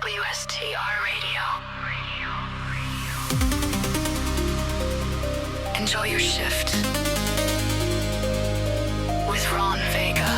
WSTR Radio. Enjoy your shift with Hal Vega.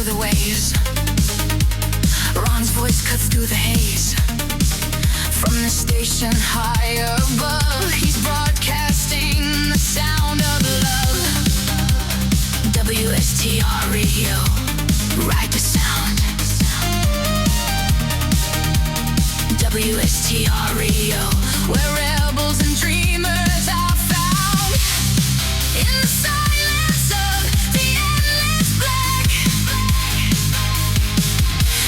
The waves. Ron's voice cuts through the haze. From the station high above, he's broadcasting the sound of love. WSTR Radio, ride the sound. WSTR Radio, where rebels and dreamers are found. In the silence of the endless black,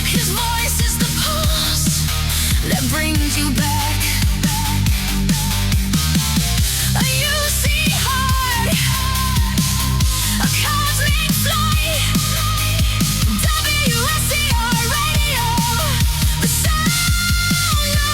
his voice is the pulse that brings you back. You see heart, a cosmic flight. WSTR Radio, the sound of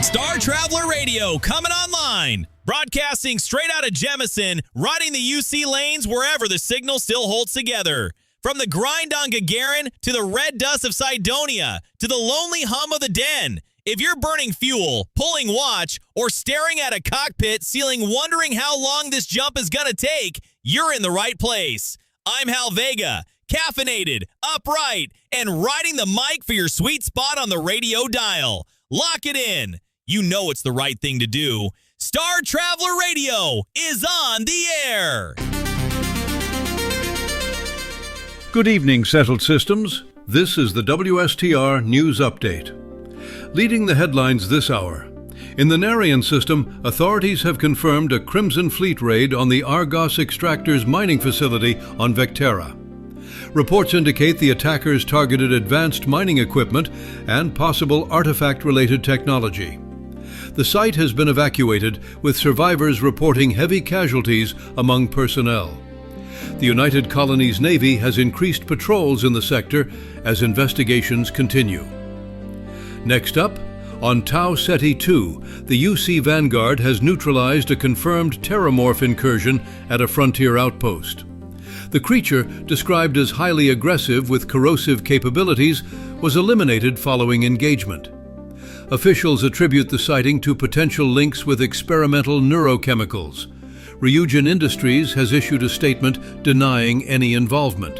Star Traveler Radio coming online. Broadcasting straight out of Jemison, riding the UC lanes wherever the signal still holds together. From the grind on Gagarin to the red dust of Cydonia to the lonely hum of the Den. If you're burning fuel, pulling watch, or staring at a cockpit ceiling wondering how long this jump is going to take, you're in the right place. I'm Hal Vega, caffeinated, upright, and riding the mic for your sweet spot on the radio dial. Lock it in. You know it's the right thing to do. Star Traveler Radio is on the air. Good evening, Settled Systems. This is the WSTR News Update. Leading the headlines this hour. In the Narian system, authorities have confirmed a Crimson Fleet raid on the Argos Extractors mining facility on Vectera. Reports indicate the attackers targeted advanced mining equipment and possible artifact-related technology. The site has been evacuated, with survivors reporting heavy casualties among personnel. The United Colonies Navy has increased patrols in the sector as investigations continue. Next up, on Tau Ceti 2, the UC Vanguard has neutralized a confirmed terramorph incursion at a frontier outpost. The creature, described as highly aggressive with corrosive capabilities, was eliminated following engagement. Officials attribute the sighting to potential links with experimental neurochemicals. Ryujin Industries has issued a statement denying any involvement.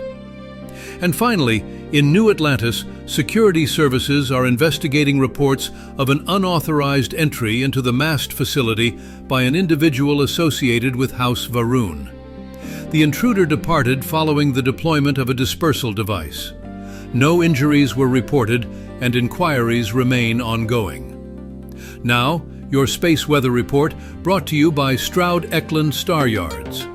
And finally, in New Atlantis, security services are investigating reports of an unauthorized entry into the mast facility by an individual associated with House Varun. The intruder departed following the deployment of a dispersal device. No injuries were reported, and inquiries remain ongoing. Now, your space weather report, brought to you by Stroud-Eklund Star Yards.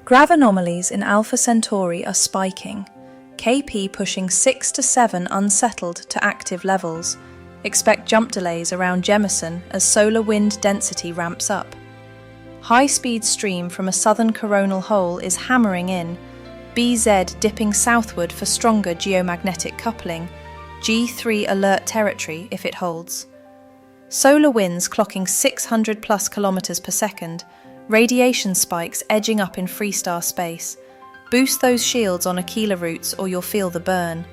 Grav anomalies in Alpha Centauri are spiking. KP pushing 6 to 7 unsettled to active levels. Expect jump delays around Jemison as solar wind density ramps up. High-speed stream from a southern coronal hole is hammering in, BZ dipping southward for stronger geomagnetic coupling, G3 alert territory if it holds. Solar winds clocking 600 plus kilometers per second, radiation spikes edging up in Freestar space. Boost those shields on Aquila routes or you'll feel the burn.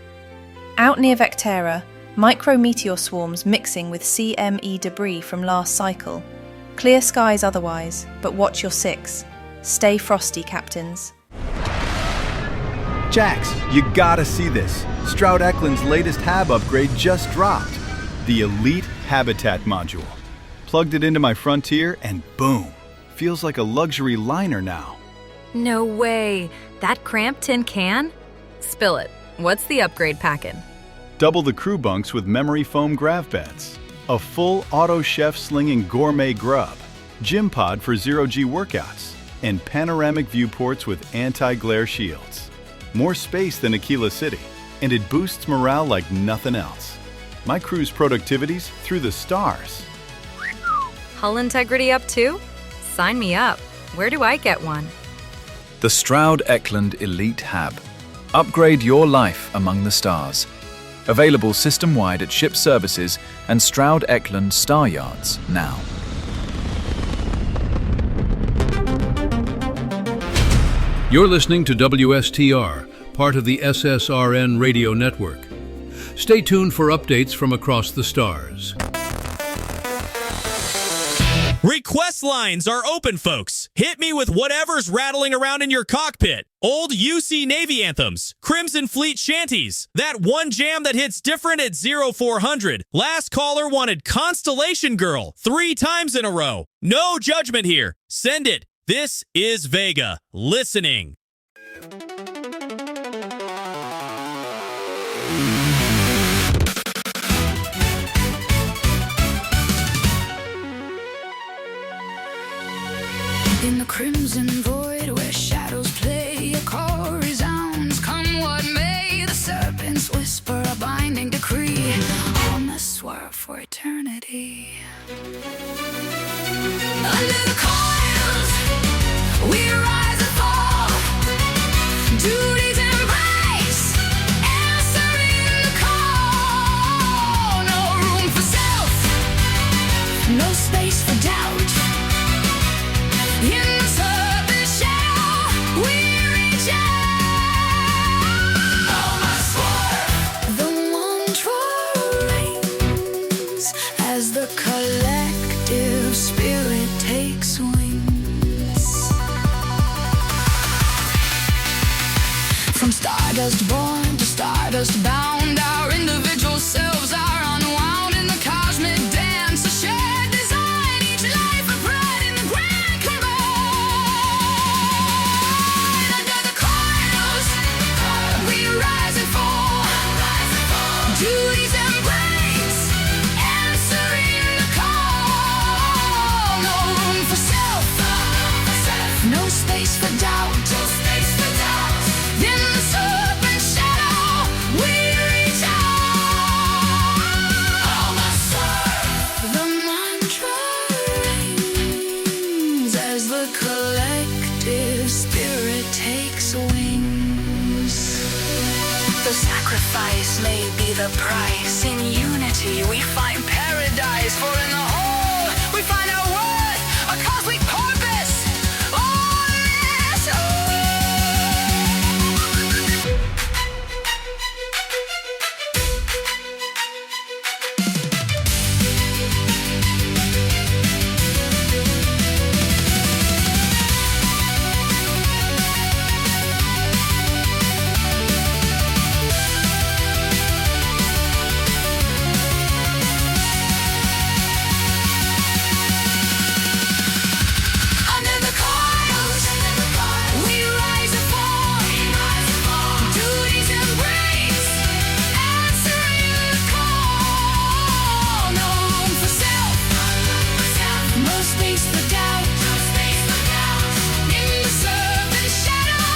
Out near Vectera, micrometeor swarms mixing with CME debris from last cycle. Clear skies otherwise, but watch your 6. Stay frosty, captains. Jax, you gotta see this. Stroud-Eklund's latest HAB upgrade just dropped. The Elite Habitat Module. Plugged it into my Frontier and boom. Feels like a luxury liner now. No way. That cramped tin can? Spill it. What's the upgrade packin'? Double the crew bunks with memory foam grav beds. A full auto chef slinging gourmet grub, gym pod for zero-G workouts, and panoramic viewports with anti-glare shields. More space than Aquila City, and it boosts morale like nothing else. My crew's productivity's through the stars. Hull integrity up too? Sign me up. Where do I get one? The Stroud-Eklund Elite HAB. Upgrade your life among the stars. Available system-wide at ship services and Stroud-Eklund Star Yards now. You're listening to WSTR, part of the SSRN radio network. Stay tuned for updates from across the stars. Request lines are open, folks. Hit me with whatever's rattling around in your cockpit. Old UC Navy anthems, Crimson Fleet shanties, that one jam that hits different at 0400. Last caller wanted Constellation Girl 3 times in a row. No judgment here. Send it. This is Vega, listening. In the crimson void where shadows play, a call resounds, come what may. The serpents whisper a binding decree, on the swerve for eternity. Under the coils, we rise and fall. Duty's embrace, answering the call. No Stardust born to stardust bound, our individual selves are unwound in the cosmic dance, a shared design, each life a pride in the grand combine. Under the coils, we rise and fall, duties embrace, answering the call. No room for self, no space for doubt. In the serpent shadow, we reach out. The mantra rings as the collective spirit takes wings. The sacrifice may be the price. In unity, we find paradise. For in the whole, we find our worth, a cosmic purpose. On this earth. Under the coils, we rise and fall. Duties embrace, answering the call. No room for self, no space for doubt. In the serpent shadow,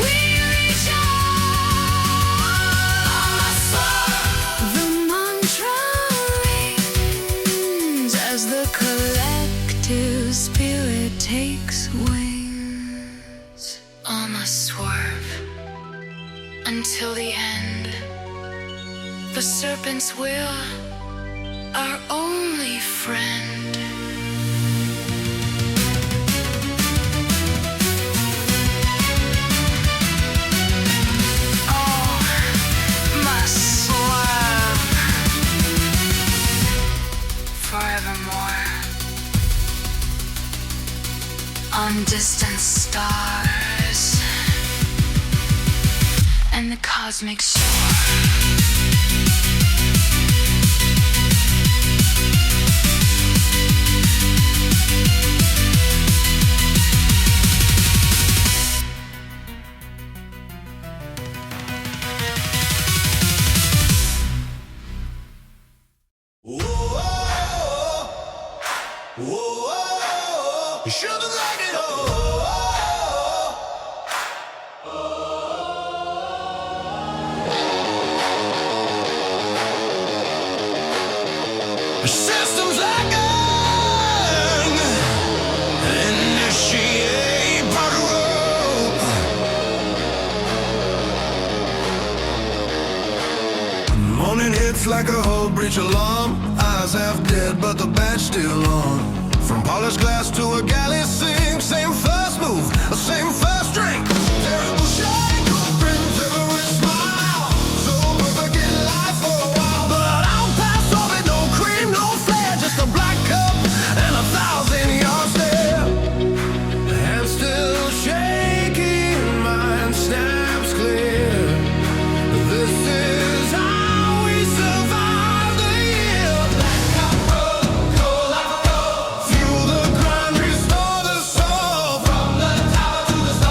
we reach out. The mantra rings as the collective spirit takes wings. On a swerve until the end. The serpent's will, our only friend. Oh, my swerve, forevermore. On distant stars and the cosmic shore. Systems like an initiate rope. Morning hits like a whole breach alarm. Eyes half dead, but the badge still on. From polished glass to a galley sink. Same first move, same first drink. Terrible shake, brings every smile. So perfect in life for a while, but I'll pass off it. No cream, no flair, just a black cup and 1,000-yard stare. Hand still shaking, mind snaps clear. This is how we survive the year. Black up road, cold like a road. Fuel the grind, restore the soul. From the tower to the stars.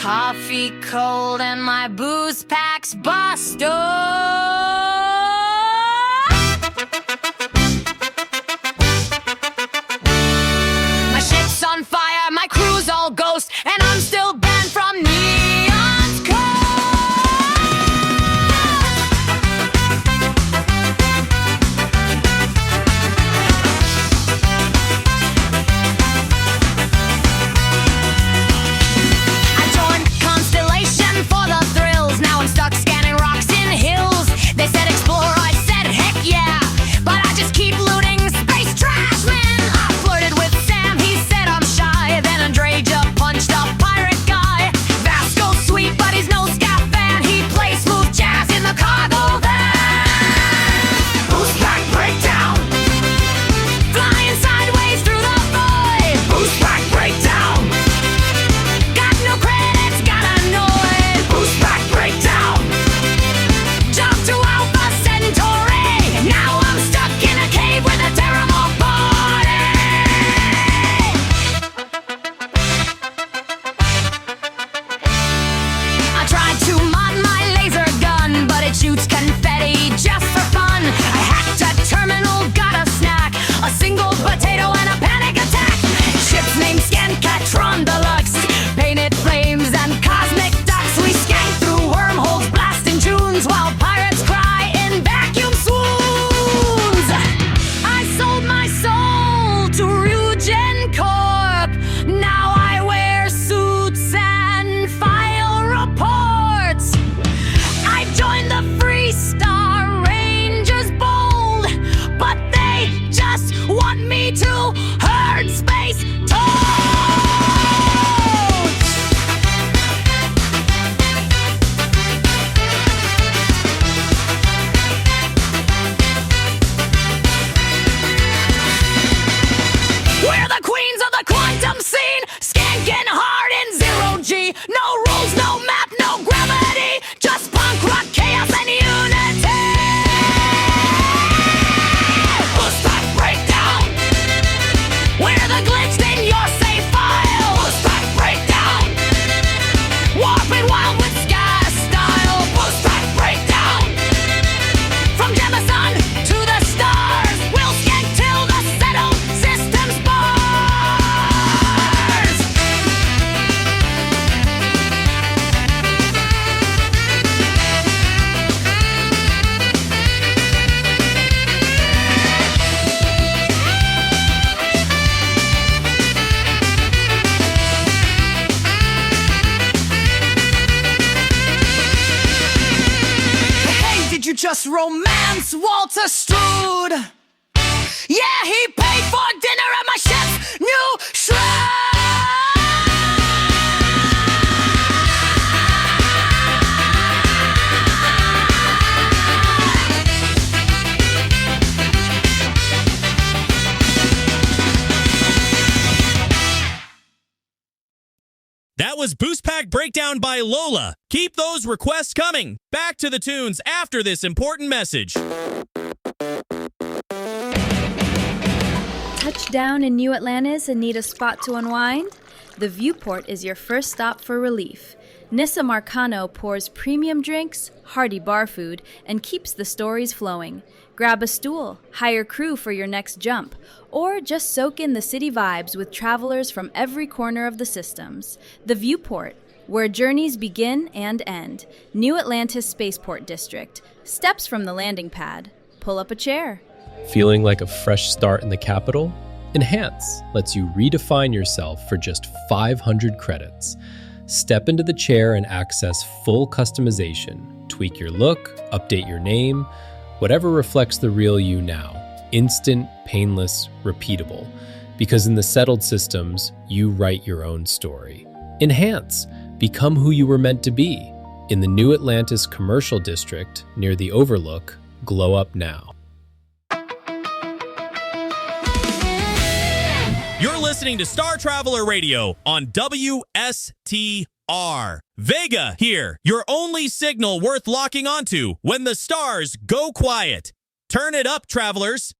coffee cold and my booze packs busted. My ship's on fire, my crew's all ghost, and I'm still banned from Neon's coast. I joined Constellation for the thrills. Now I'm stuck scanning rocks in hills. They said explore, I said heck yeah, but I just keep looting space trash, man. I flirted with Sam, he said I'm shy. Then Andre just punched a pirate guy. Vasco's sweet, but he's no scat fan. He plays smooth jazz in the cargo van. Boost pack breakdown, flying sideways through the void. Boost pack breakdown, got no credits, got annoyed. Boost pack breakdown, jumped to Alpha Centauri. Now I'm stuck in a cave with a terrible party. I tried to mod my laser gun, but it shoots confetti just for fun. I hacked a terminal, got a snack, a single potato and a panic attack. Ship's name Scancatron Deluxe, painted flames and cosmic ducks. We skank through wormholes, blasting tunes while pirates cry in vacuum swoons. I sold my soul to Rugen Corp. Now I wear suits and file reports. I joined the Free Star Rangers bold, but they just want me to herd space toads. We're the queens of the quantum scene, skanking hard in zero-G. No rules, no map, no gravity, just punk rock, chaos, and unity. Boost pack breakdown, we're the glitched in your save file. Boost pack breakdown, warping wild with sky style. Boost pack breakdown, from Jemison to the stars, we'll skank till the settled systems bars. Hey, did you just romance Walter Strode? Yeah, he paid for dinner at my chef's new shrine. That was Boost Pack Breakdown by Lola. Keep those requests coming. Back to the tunes after this important message. Touchdown in New Atlantis and need a spot to unwind? The Viewport is your first stop for relief. Nissa Marcano pours premium drinks, hearty bar food, and keeps the stories flowing. Grab a stool, hire crew for your next jump, or just soak in the city vibes with travelers from every corner of the systems. The Viewport, where journeys begin and end. New Atlantis Spaceport District. Steps from the landing pad. Pull up a chair. Feeling like a fresh start in the capital? Enhance lets you redefine yourself for just 500 credits. Step into the chair and access full customization. Tweak your look, update your name, whatever reflects the real you now. Instant, painless, repeatable. Because in the settled systems, you write your own story. Enhance. Become who you were meant to be. In the New Atlantis Commercial District, near the Overlook, glow up now. You're listening to Star Traveler Radio on WSTR. Vega here, your only signal worth locking onto when the stars go quiet. Turn it up, travelers.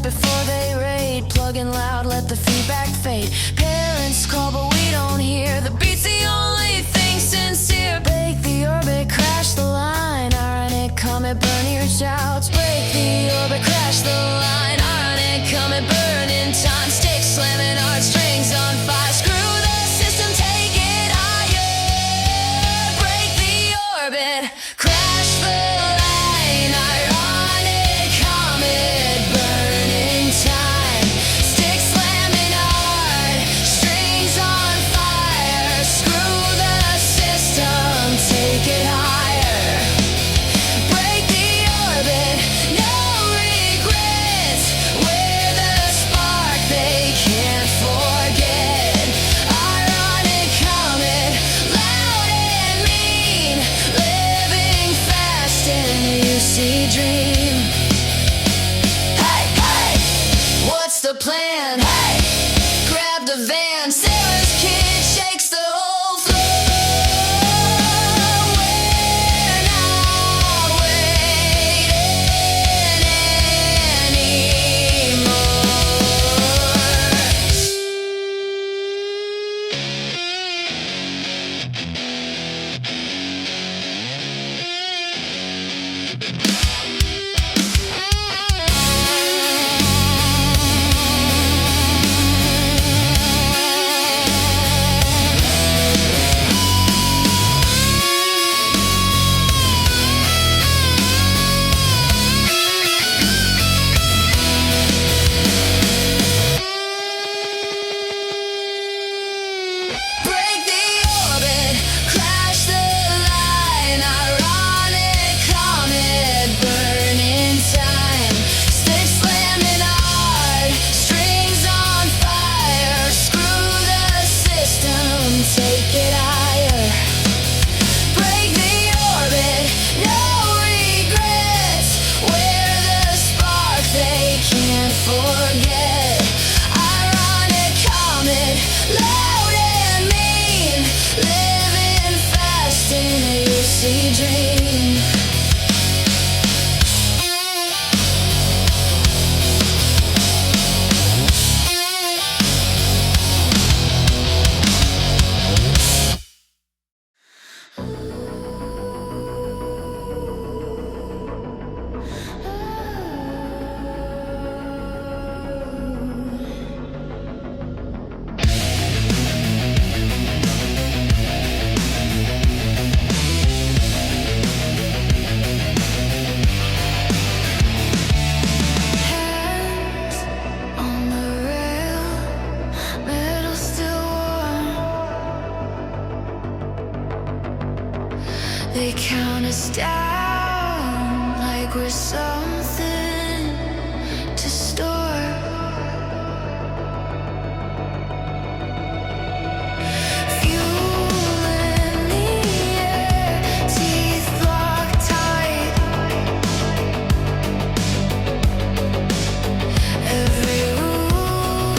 set before they raid. Plugging loud, let the feedback fade. Parents call, but we don't hear. The beat's the only thing sincere. Break the orbit, crash the line. Ironic comet, burn your shouts. Break the orbit, crash the line. Ironic comet, burn in time. Stick slamming hard, strings on fire. Screw the system, take it higher. Break the orbit, crash the line. Ironic comet, burn in time. Stick slamming hard, strings on fire. Screw the system, take it higher. Break the orbit, no regrets. We're the spark they can't forget. Ironic comet, loud and mean. Living fast in a UC dream. Hey, hey, what's the plan? Hey, grab the van. Sarah's kid shakes the whole floor. We're not waiting anymore. Break the orbit, crash the line. Ironic comet, burn in time. Stick slamming hard, strings on fire. Screw the system, take it higher. Break the orbit, no regrets. We're the spark they can't forget. Ironic comet, loud and mean. Living fast in a UC dream. Hands on the rail, metal still warm. They count us down like we're something to store. Fuel in the air, teeth locked tight. Every rule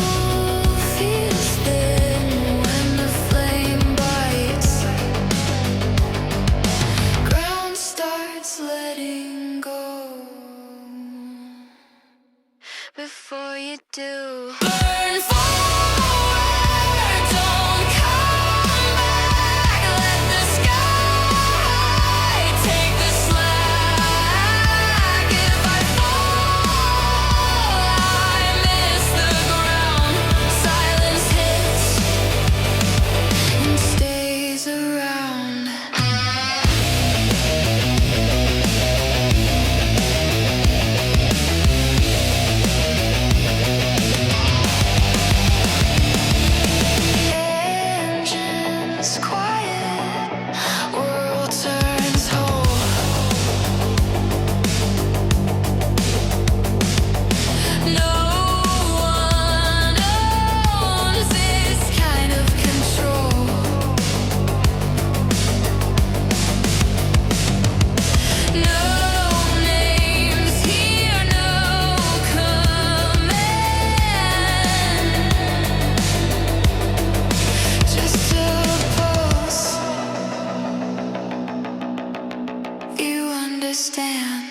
feels thin when the flame bites. Ground starts letting go. Before you do, burn forward, don't come back. Let the sky take the slack. If I fall, I miss the ground. Silence hits and stays around. Engines quiet, world turns whole. No one owns this kind of control. No names here, no command. Just a pulse. You understand.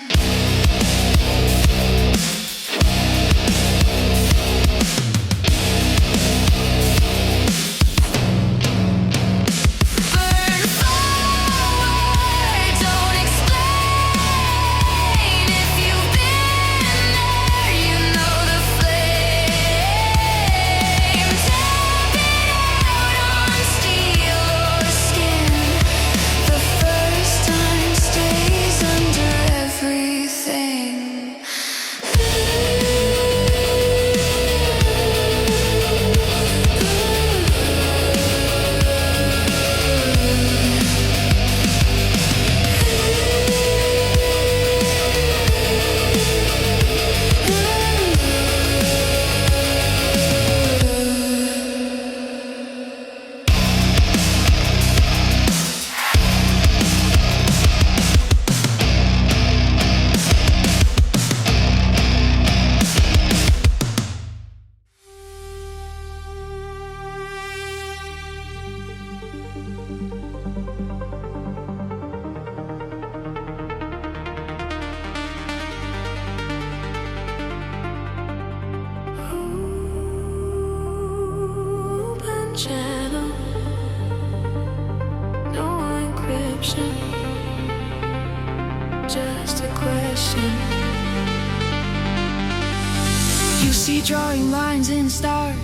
see drawing lines in stars,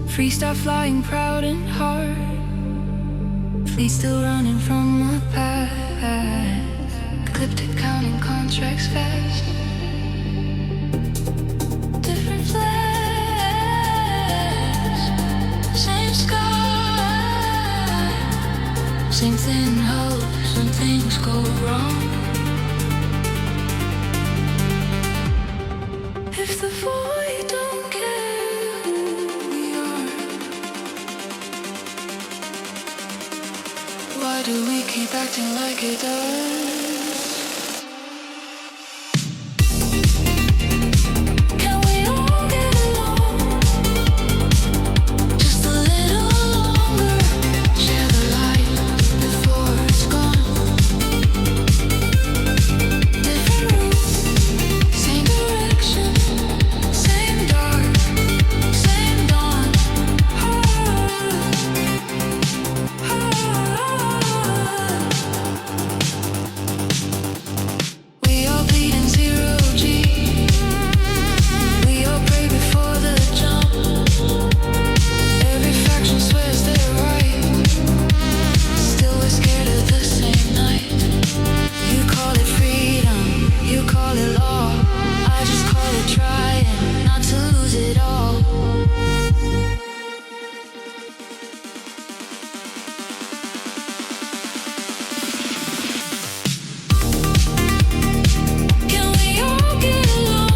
free star flying proud and hard, fleet still running from the past, ecliptic counting contracts fast, different flags, same sky, same thin hopes when things go wrong. If the void don't care who we are, why do we keep acting like it does? Can we all get along? Just a little longer. Share the light before it's gone. Different routes, same direction. Same dark, same dawn. We all bleed in zero G. We all pray before the jump. Every faction swears they're right. Still we're scared of the same night. You call it freedom, you call it law. I just call it trying not to lose it all. Can we all get along?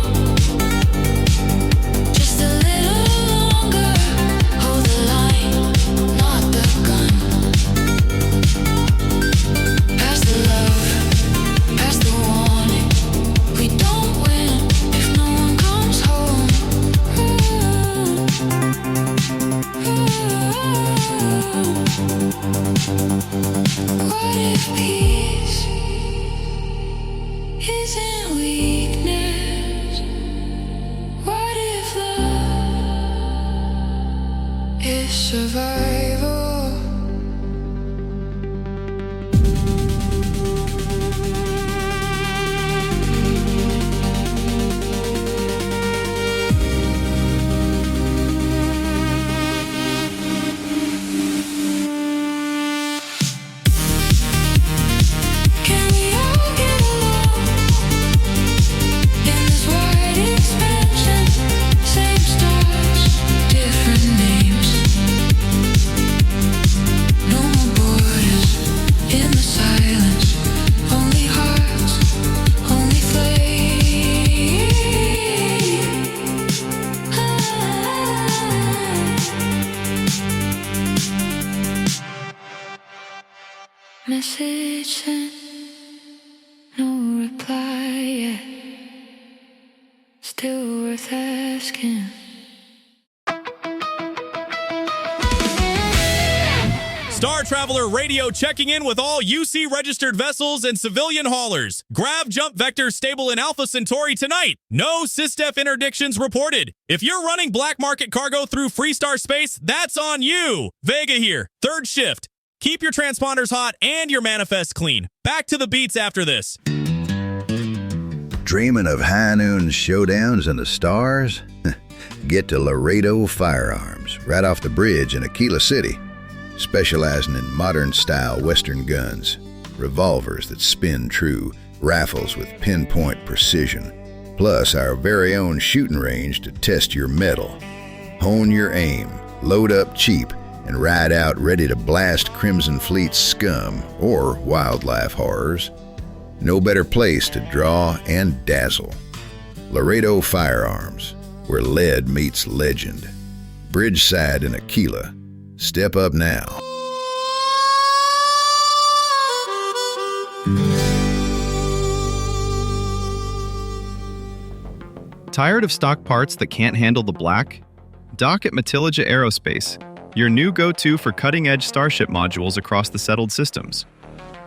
Just a little longer. Hold the line, not the gun. Pass the love, pass the warning. We don't win if no one comes home. What if peace isn't weakness? What if love is survival? Can we all get along in this wide expansion? Same stars, different names. No more borders in the silence. Only hearts, only flame. Message sent, no reply yet. Still worth asking. Star Traveler Radio checking in with all UC registered vessels and civilian haulers. Grav Jump Vector stable in Alpha Centauri tonight. No SysDef interdictions reported. If you're running black market cargo through Freestar space, that's on you. Vega here, third shift. Keep your transponders hot and your manifest clean. Back to the beats after this. Dreaming of high noon showdowns in the stars? Get to Laredo Firearms, right off the bridge in Aquila City. Specializing in modern-style Western guns, revolvers that spin true, rifles with pinpoint precision, plus our very own shooting range to test your mettle. Hone your aim, load up cheap, and ride out ready to blast Crimson Fleet's scum or wildlife horrors. No better place to draw and dazzle. Laredo Firearms, where lead meets legend. Bridgeside in Aquila. Step up now. Tired of stock parts that can't handle the black? Dock at Matilija Aerospace, your new go-to for cutting-edge Starship modules across the settled systems.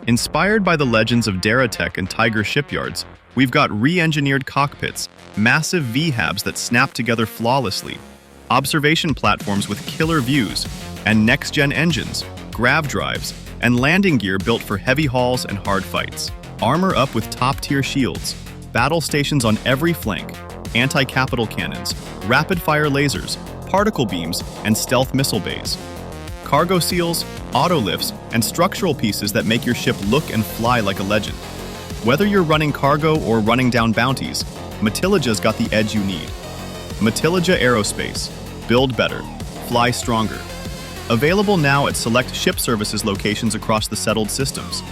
Inspired by the legends of Daratech and Tiger shipyards, we've got re-engineered cockpits, massive VHABs that snap together flawlessly, observation platforms with killer views, and next-gen engines, grav drives, and landing gear built for heavy hauls and hard fights. Armor up with top-tier shields, battle stations on every flank, anti-capital cannons, rapid-fire lasers, particle beams, and stealth missile bays. Cargo seals, auto-lifts, and structural pieces that make your ship look and fly like a legend. Whether you're running cargo or running down bounties, Matilaja's got the edge you need. Matilija Aerospace. Build better. Fly stronger. Available now at select ship services locations across the settled systems.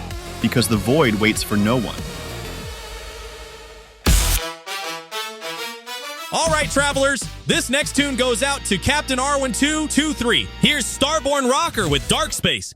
Because the void waits for no one. All right, travelers, this next tune goes out to Captain R1223. Here's Starborn Rocker with Dark Space.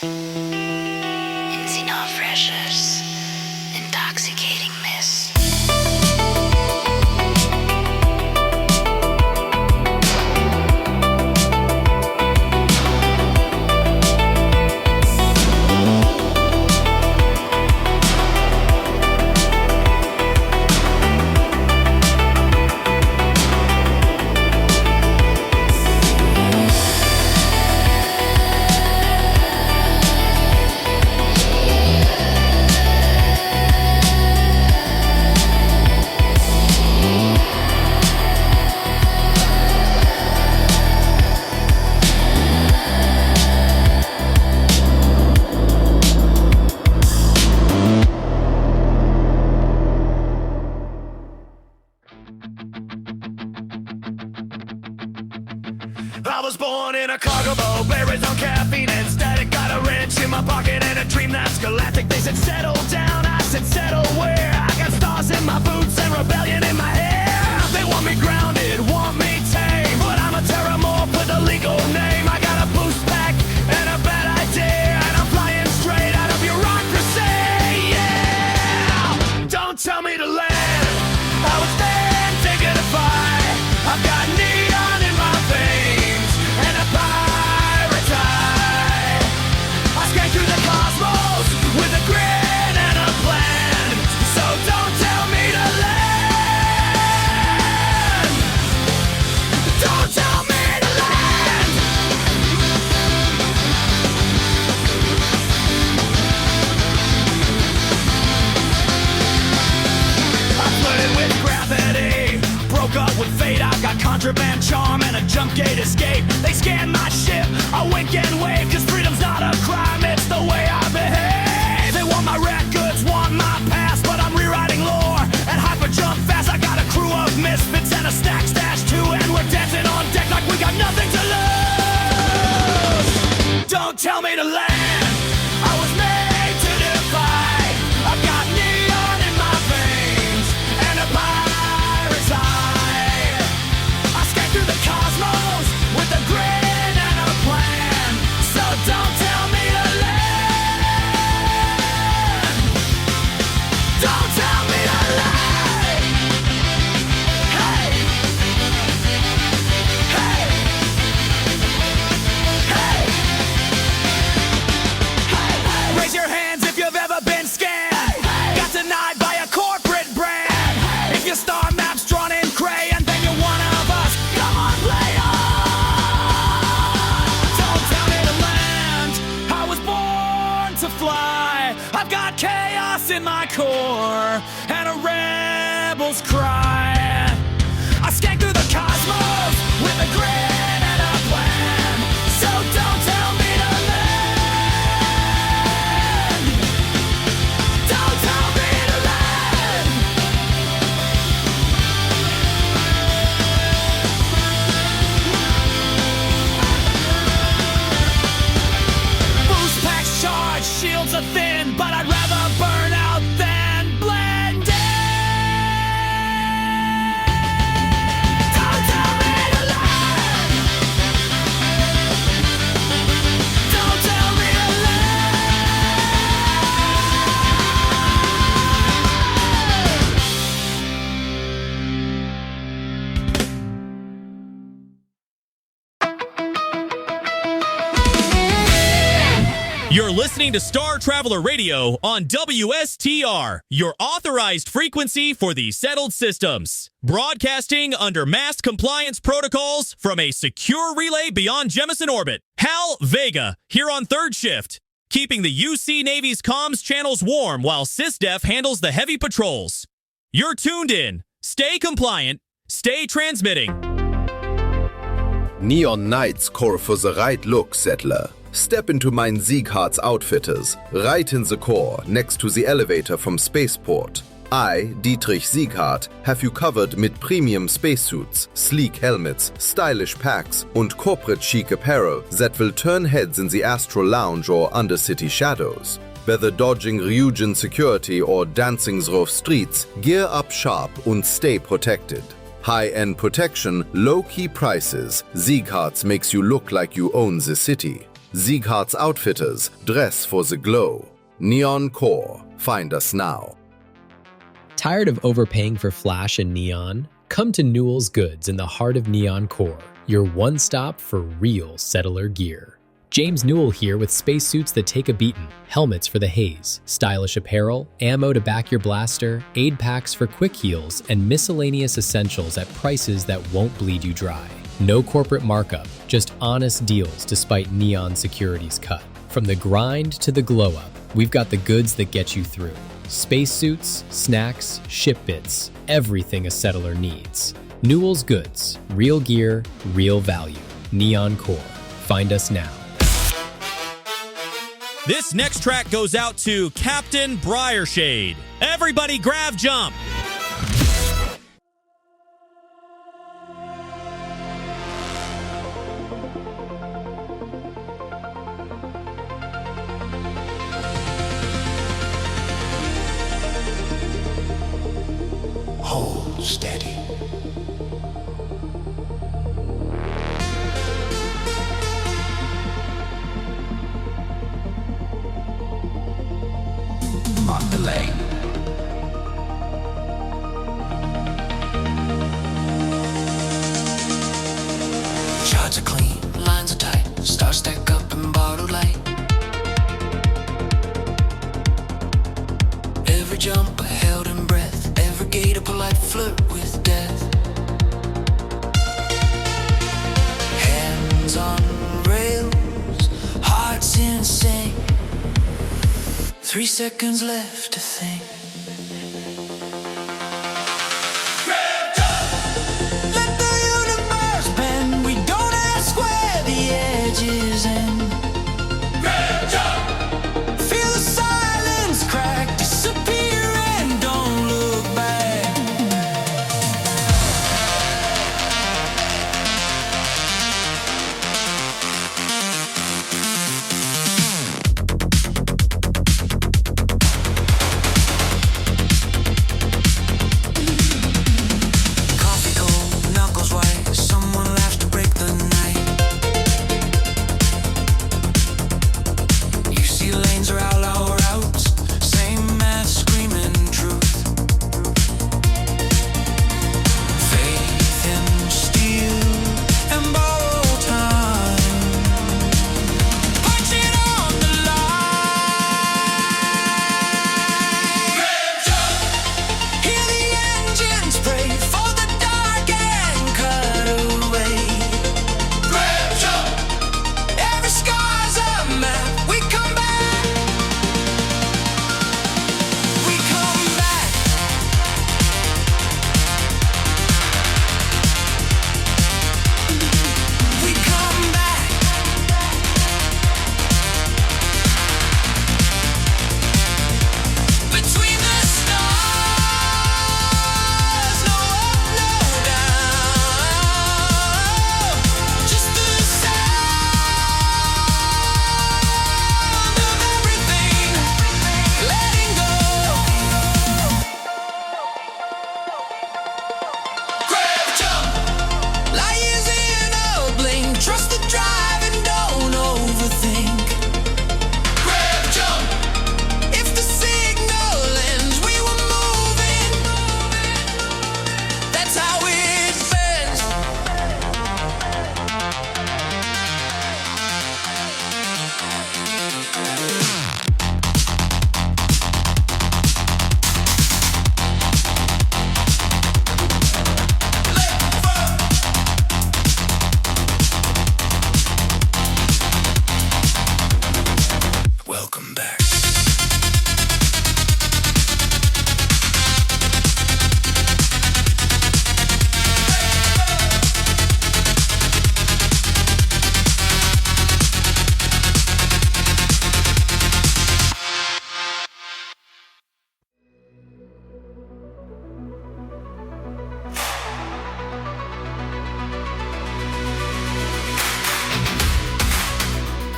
In the no-freshers, intoxicating mist. I was born in a cargo boat, berries on caffeine and static. Got a wrench in my pocket and a dream that's galactic. They said settle down, I said settle where? I got stars in my boots and rebellion in my hair. They want me grounded, want me tame, but I'm a terramorph with a legal name. I got a boost pack and a bad idea, and I'm flying straight out of bureaucracy. Yeah, don't tell me to land. I was there taking a fight. I've got neon in my veins and a pirate's eye. I skate through the cosmos with a grin and a plan. So don't tell me to land. Don't tell me to land. I flirted with gravity, broke up with fate. I've got contraband charm and a jump gate escape. They scan my ship, I wink and wave, cause freedom's not a crime, it's the way I behave. They want my records, want my past, but I'm rewriting lore and hyper jump fast. I got a crew of misfits and a snack stash too, and we're dancing on deck like we got nothing to lose. Don't tell me to land. I was made to defy. I've got neon in my veins and a pirate's eye. I skate through the cosmos with a grin and a plan. So don't tell me to land. Don't tell me to land. Hey, hey, hey, hey. Raise your hands if you've ever been scammed. Got denied by a corporate brand. If your star map's drawn in crayon, then you're one of us. Come on, play on. Don't tell me to land. I was born to fly. I've got chaos in my core and a rebel's cry. I skank through the cosmos with a grin and a plan. So don't tell me to land. Don't tell me to land. Boost packs charge, shields are thin, but I'd rather burn out than blend in. Don't tell me to land. Don't tell me to You're listening to Star Traveler Radio on WSTR, your authorized frequency for the settled systems. Broadcasting under mass compliance protocols from a secure relay beyond Jemison orbit. Hal Vega, here on third shift, keeping the UC Navy's comms channels warm while SysDef handles the heavy patrols. You're tuned in. Stay compliant. Stay transmitting. Neon Nights core for the right look, Settler. Step into mine Sieghart's Outfitters, right in the core, next to the elevator from Spaceport. I, Dietrich Sieghart, have you covered mit premium spacesuits, sleek helmets, stylish packs und corporate chic apparel that will turn heads in the astral lounge or undercity shadows. Whether dodging Ryujin security or dancing through streets, gear up sharp and stay protected. High-end protection, low-key prices. Sieghart's makes you look like you own the city. Sieghart's Outfitters, dress for the glow. Neon Core, find us now. Tired of overpaying for flash and neon? Come to Newell's Goods in the heart of Neon Core, your one stop for real settler gear. James Newell here with spacesuits that take a beating, helmets for the haze, stylish apparel, ammo to back your blaster, aid packs for quick heals, and miscellaneous essentials at prices that won't bleed you dry. No corporate markup, just honest deals despite Neon Security's cut. From the grind to the glow up, we've got the goods that get you through. Spacesuits, snacks, ship bits, everything a settler needs. Newell's Goods, real gear, real value. Neon Core. Find us now. This next track goes out to Captain Briarshade. Everybody grab jump! Hold steady. Mark the lane. Charts are clean, lines are tight, stars stack up in bottled light. Every jump a held in breath, every gate a polite flirt with death. Hands on rails, hearts insane. 3 seconds left to think. Let the universe bend. We don't ask where the edges end. Feel the silence crack, disappear and don't look back.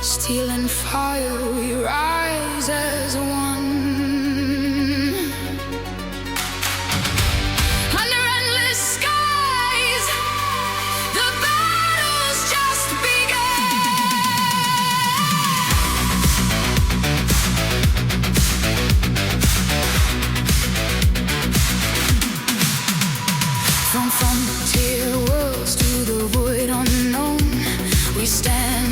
Steel and fire, we rise as one. Under endless skies, the battle's just begun.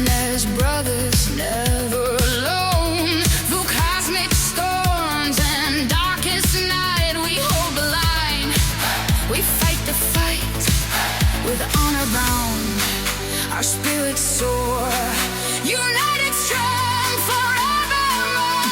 as brothers, never alone. Through cosmic storms and darkest night, we hold the line. We fight the fight with honor bound. Our spirits soar, united strong forevermore.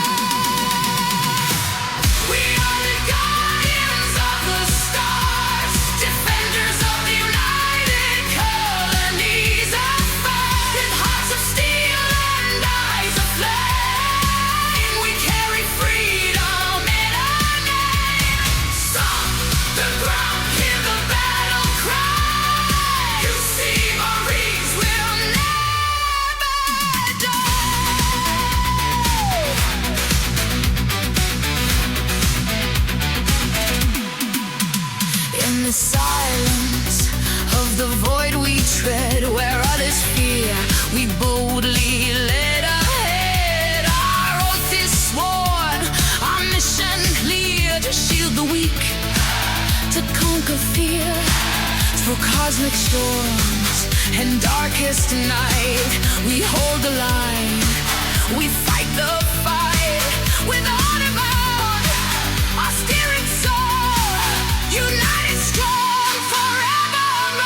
We are the guardians of the stars, defenders of the united colonies of fire. With hearts of steel and eyes of flame, we carry freedom in our name. Stomp the ground, hear the battle cry. You see, Marines will never die. In the silence of the void we tread, where others fear, we boldly lead ahead. Our oath is sworn, our mission clear, to shield the weak, to conquer fear. Through cosmic storms and darkest night, we hold the line. We fight the fight with honor bound. Our spirits soar, united strong forevermore.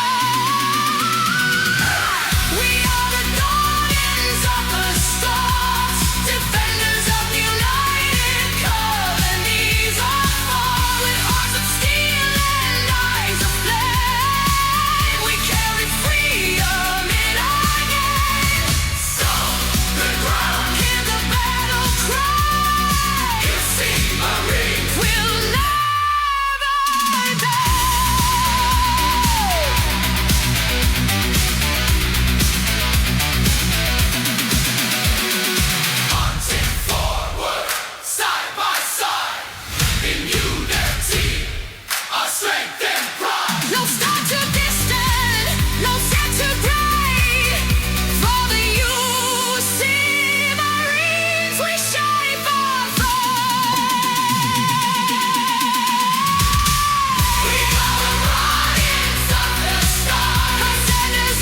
We are the guardians of the stars, defenders of the united colonies of far. With hearts of steel and eyes of flame, we carry freedom in our name. Stomp the ground, hear the battle cry. You see, Marines will never die. Marching forward, side by side, in unity, our strength and pride. No star too distant, no set too bright. For the UC Marines, we shine for We are the guardians of the stars, ascenders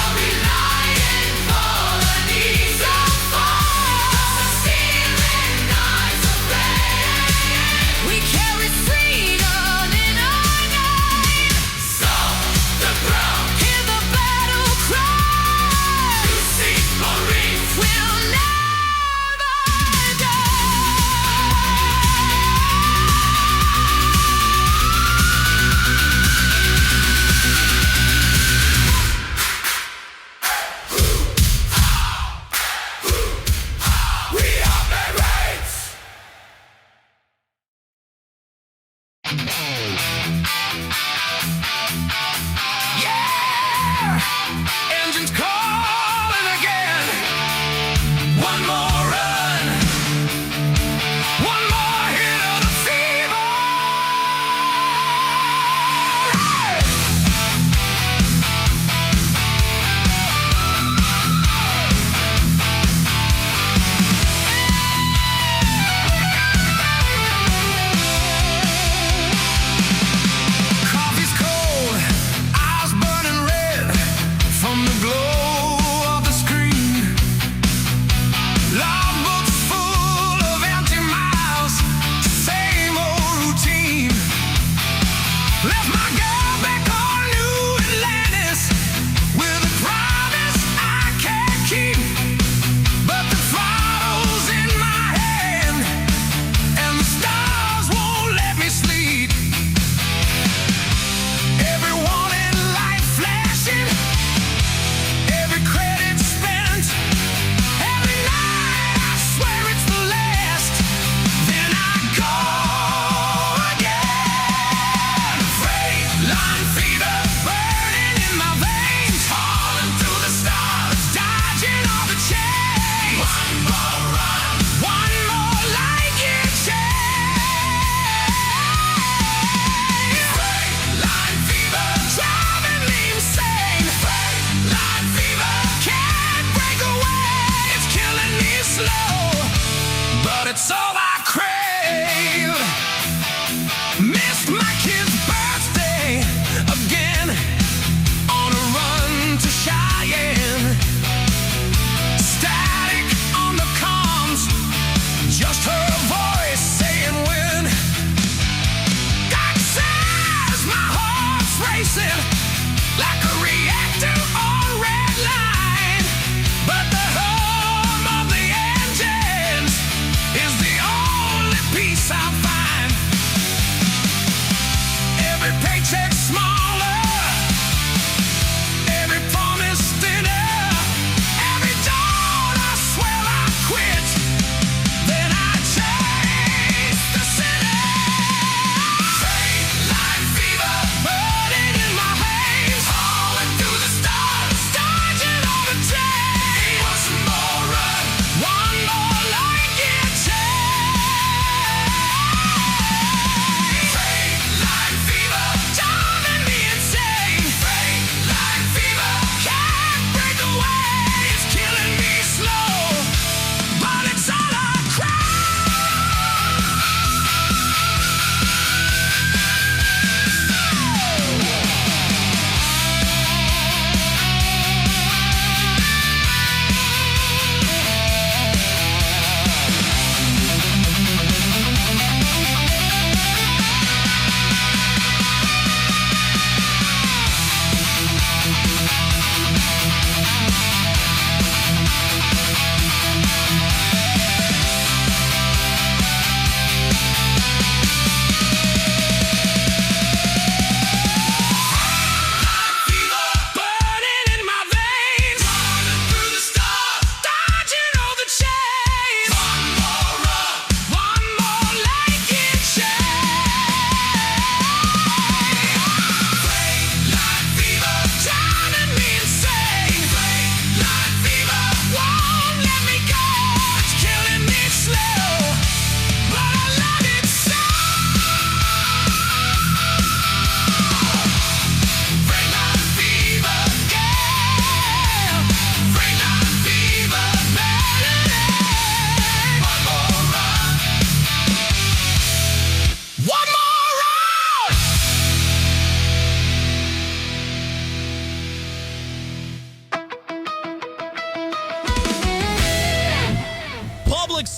of united colonies of fire. Steel and eyes of flame, we carry freedom in our name. Stomp the ground, hear the battle cry. You see, Marines will never die. We are Marines. Yeah! Engines calling again. One more run. One more hit of the fever. Coffee's cold, eyes burning red from the glow of the screen. Logbooks full of empty miles, same old routine. Left my girl back on New Atlantis with a promise I can't keep. But the throttle's in my hand, and the stars won't let me sleep. Every warning light flashing, every credit spent, every night I swear it's the last. Then I go again. Freight line fever burning in my veins, falling through the stars, dodging all the chains. One more run, one more light year change. Freight line fever driving me insane. Freight line fever can't break away. It's killing me slow, but it's all I crave. Missed my kid's birthday again, on a run to Cheyenne.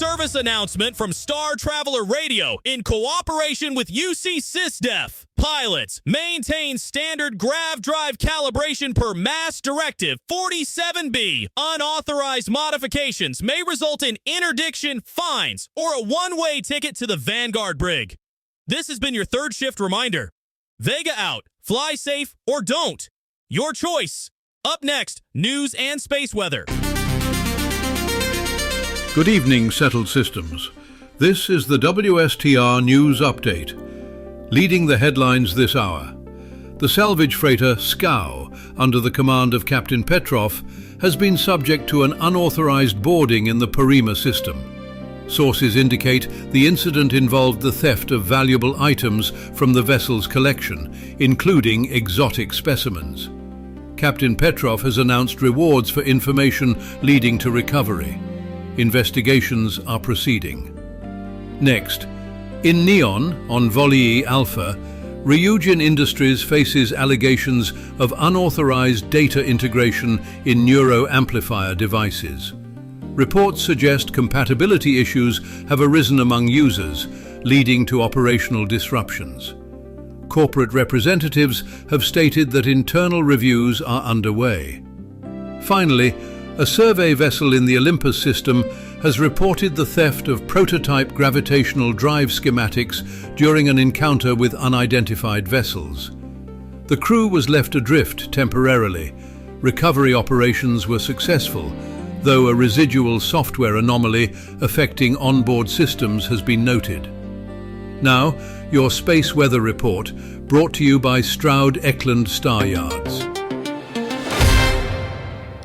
service announcement from Star Traveler Radio in cooperation with UC SysDef. Pilots, maintain standard grav drive calibration per Mass Directive 47B. Unauthorized modifications may result in interdiction, fines, or a one-way ticket to the Vanguard brig. This has been your third shift reminder. Vega out. Fly safe or don't. Your choice. Up next, news and space weather. Good evening, Settled Systems. This is the WSTR News Update. Leading the headlines this hour, the salvage freighter Scow, under the command of Captain Petrov, has been subject to an unauthorized boarding in the Parima system. Sources indicate the incident involved the theft of valuable items from the vessel's collection, including exotic specimens. Captain Petrov has announced rewards for information leading to recovery. Investigations are proceeding. Next, in Neon, on Volii Alpha, Ryujin Industries faces allegations of unauthorized data integration in neuroamplifier devices. Reports suggest compatibility issues have arisen among users, leading to operational disruptions. Corporate representatives have stated that internal reviews are underway. Finally, a survey vessel in the Olympus system has reported the theft of prototype gravitational drive schematics during an encounter with unidentified vessels. The crew was left adrift temporarily. Recovery operations were successful, though a residual software anomaly affecting onboard systems has been noted. Now, your space weather report, brought to you by Stroud Eklund Star Yards.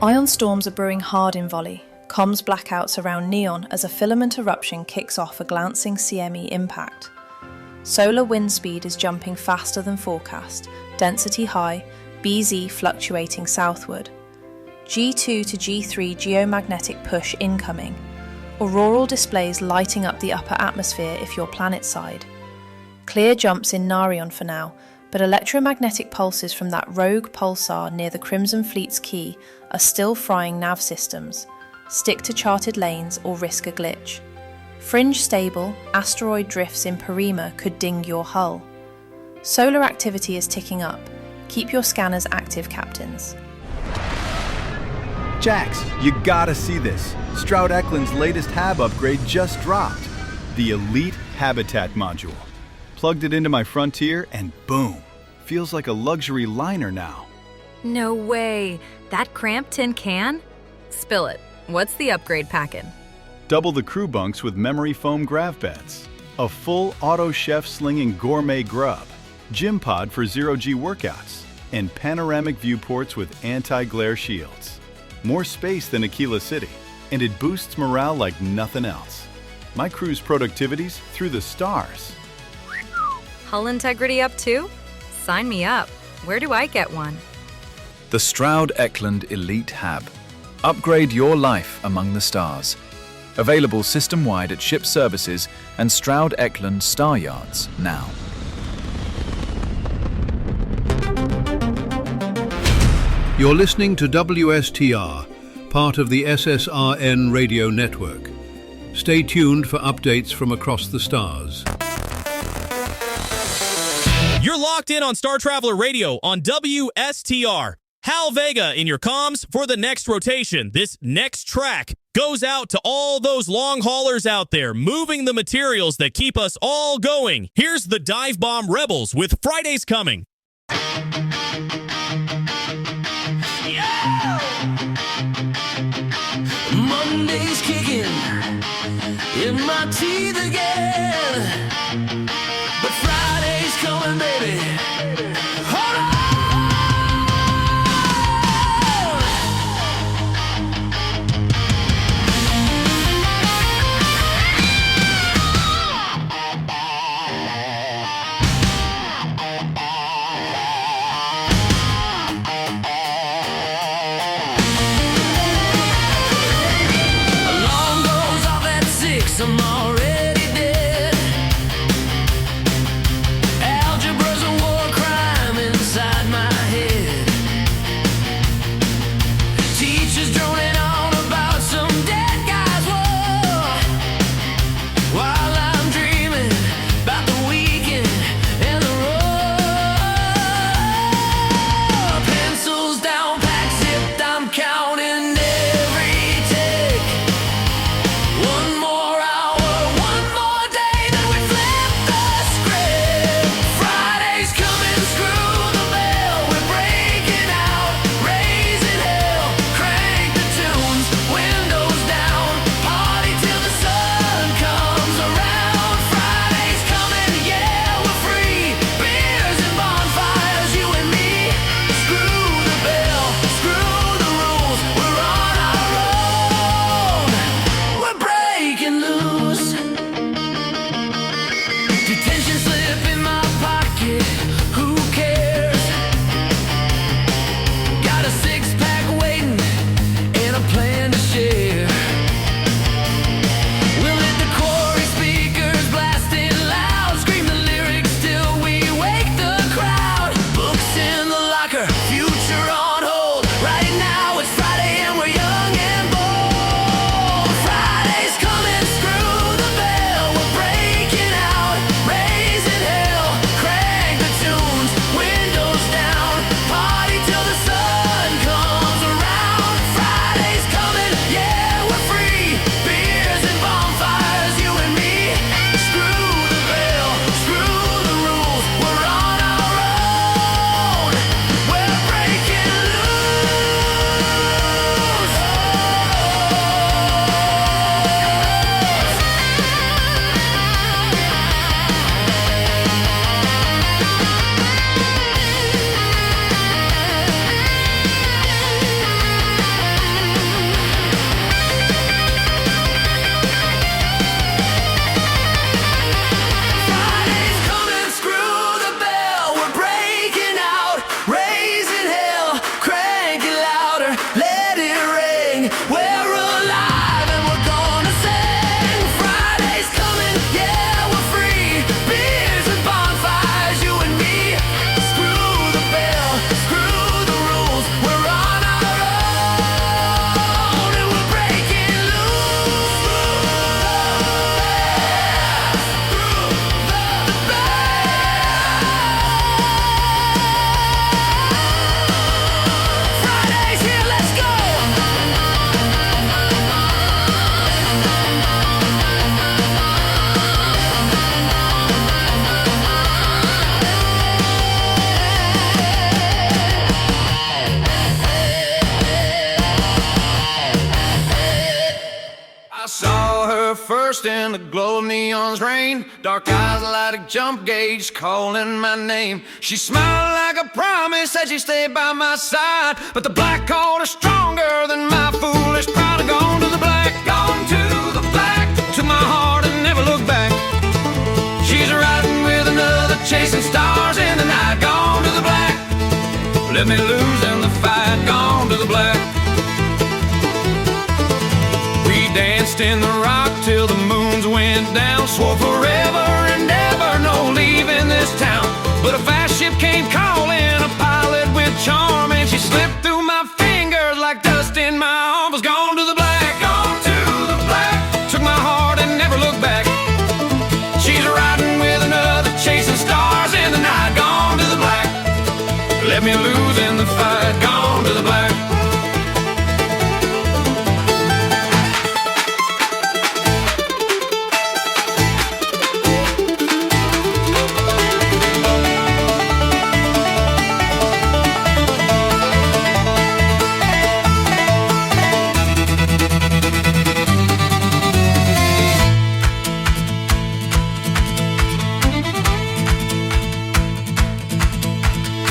Ion storms are brewing hard in Volley. Comms blackouts around Neon as a filament eruption kicks off a glancing CME impact. Solar wind speed is jumping faster than forecast, density high, BZ fluctuating southward. G2 to G3 geomagnetic push incoming. Auroral displays lighting up the upper atmosphere if you're planet side. Clear jumps in Narion for now, but electromagnetic pulses from that rogue pulsar near the Crimson Fleet's key are still frying nav systems. Stick to charted lanes or risk a glitch. Fringe stable, asteroid drifts in Parima could ding your hull. Solar activity is ticking up. Keep your scanners active, captains. Jax, you gotta see this. Stroud Eklund's latest HAB upgrade just dropped. The Elite Habitat Module. Plugged it into my Frontier and boom. Feels like a luxury liner now. No way. That cramped tin can? Spill it. What's the upgrade packet? Double the crew bunks with memory foam grav beds. A full auto chef slinging gourmet grub. Gym pod for zero-G workouts. And panoramic viewports with anti-glare shields. More space than Aquila City. And it boosts morale like nothing else. My crew's productivity's through the stars. Hull integrity up too? Sign me up. Where do I get one? The Stroud Eklund Elite HAB. Upgrade your life among the stars. Available system-wide at ship services and Stroud Eklund Star Yards now. You're listening to WSTR, part of the SSRN radio network. Stay tuned for updates from across the stars. You're locked in on Star Traveler Radio on WSTR. Hal Vega in your comms for the next rotation. This next track goes out to all those long haulers out there moving the materials that keep us all going. Here's the Dive Bomb Rebels with Fridays Coming. Monday's kicking in my teeth again, but Friday's coming, baby. Hold on. burst in the glow of neon's rain. Dark eyes like a jump gauge calling my name. She smiled like a promise, said she'd stay by my side. But the black called her stronger than my foolish pride. Gone to the black, gone to the black. Took my heart and never looked back. She's riding with another, chasing stars in the night. Gone to the black, let me lose in the fight. Gone to the black. We danced in the rock till the moons went down. Swore forever and ever, no leaving this town. But a fast ship came calling, a pilot with charm, and she slipped through my fingers like dust in my arm. Was gone to the black, gone to the black. Took my heart and never looked back. She's riding with another, chasing stars in the night. Gone to the black, let me lose in the fight. Gone to the black.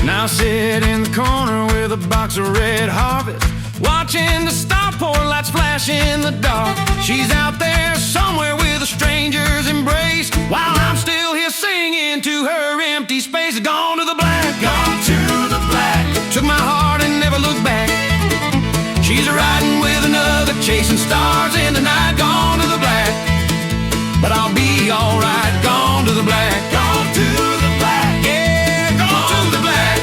Now sit in the corner with a box of Red Harvest, watching the starport lights flash in the dark. She's out there somewhere with a stranger's embrace, while I'm still here singing to her empty space. Gone to the black, gone to the black. Took my heart and never looked back. She's riding with another, chasing stars in the night. Gone to the black, but I'll be alright. Gone to the black, gone to the black. Yeah, gone to the black.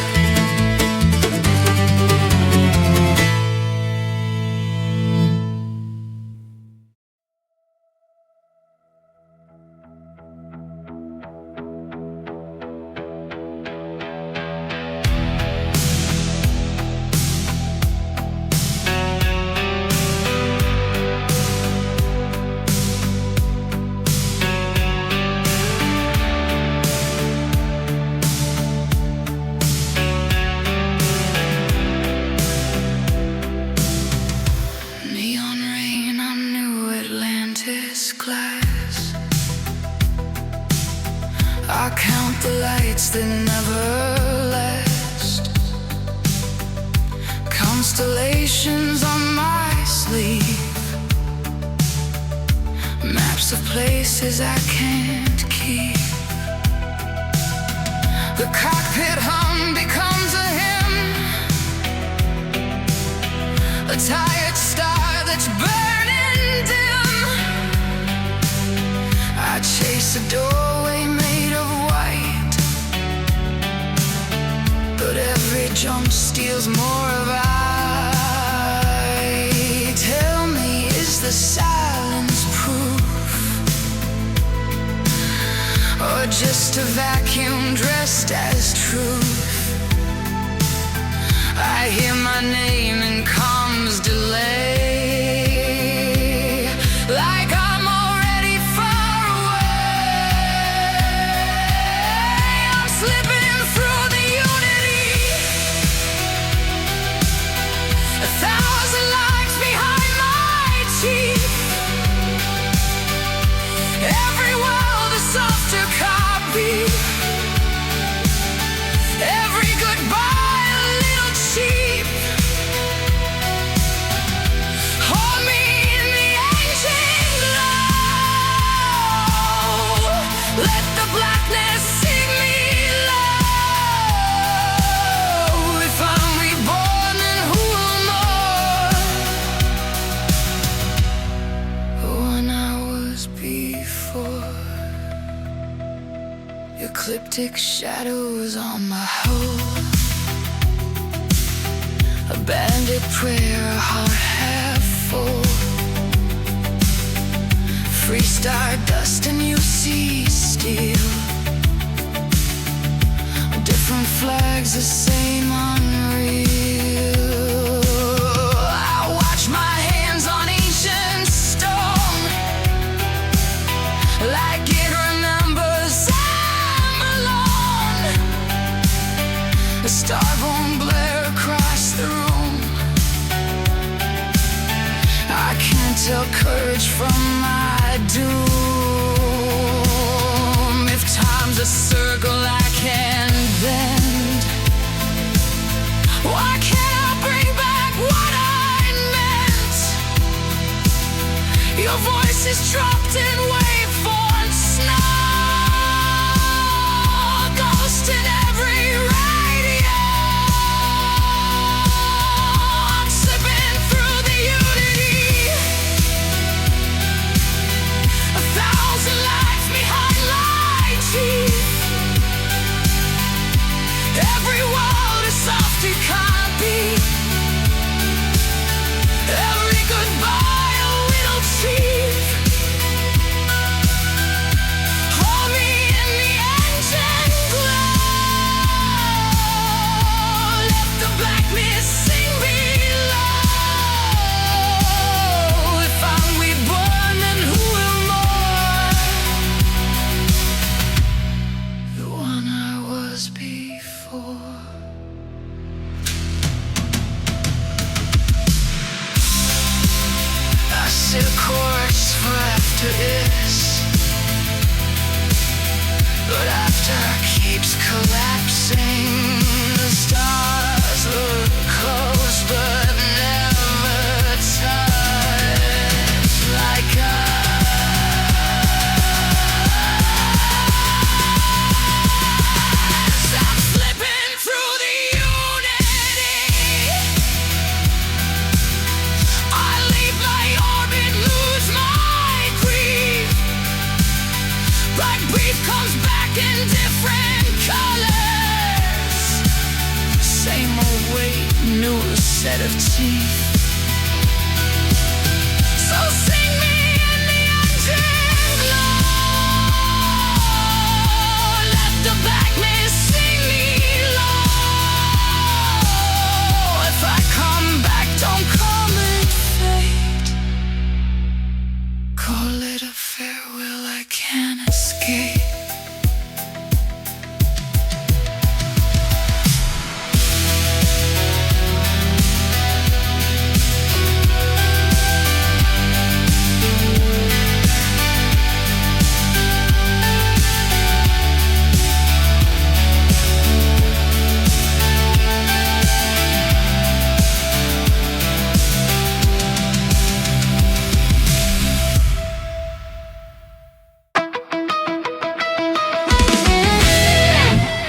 I count the lights that never last, constellations on my sleeve, maps of places I can't keep. The cockpit hum becomes a hymn, a tired star that's burning dim. I chase a doorway made of white, but every jump steals more of I. Tell me, is the silence proof, or just a vacuum dressed as truth? I hear my name in calm's delay, like I'm already far away. I'm slipping through the unity, 1,000 lights behind my teeth. Every world a softer copy, every goodbye a little cheap. Hold me in the ancient glow, let the blackness sing me low. If I'm reborn, then who am I? When I was before, ecliptic shadows on my hull, a bandit prayer, a heart half full. Free stardust and you see steel, different flags, the same unreal. I watch my hands on ancient stone, like it remembers I'm alone. The starborn glare across the room, I can't can't tell courage from my doom. If time's a circle I can bend, why can't I bring back what I meant? Your voice is dropped in waveform snow, ghost in every radio. I'm slipping through the unity, 1,000 lights behind my teeth. Every word is soft, it can't be. Every goodbye a little cheap. Hold me in the engine glow. Let the blackness sing below. If I'm reborn, then who am I? The one I was before. I set a course for after this, but after keeps collapsing. The stars look close but never touch like us. I'm slipping through the unity. I leave my orbit, lose my grief. Black beef comes back in different colors. Same old weight, new set of teeth. So sing me in the engine glow. Let the blackness sing me low. If I come back, don't call it fate. Call it a farewell I can't escape.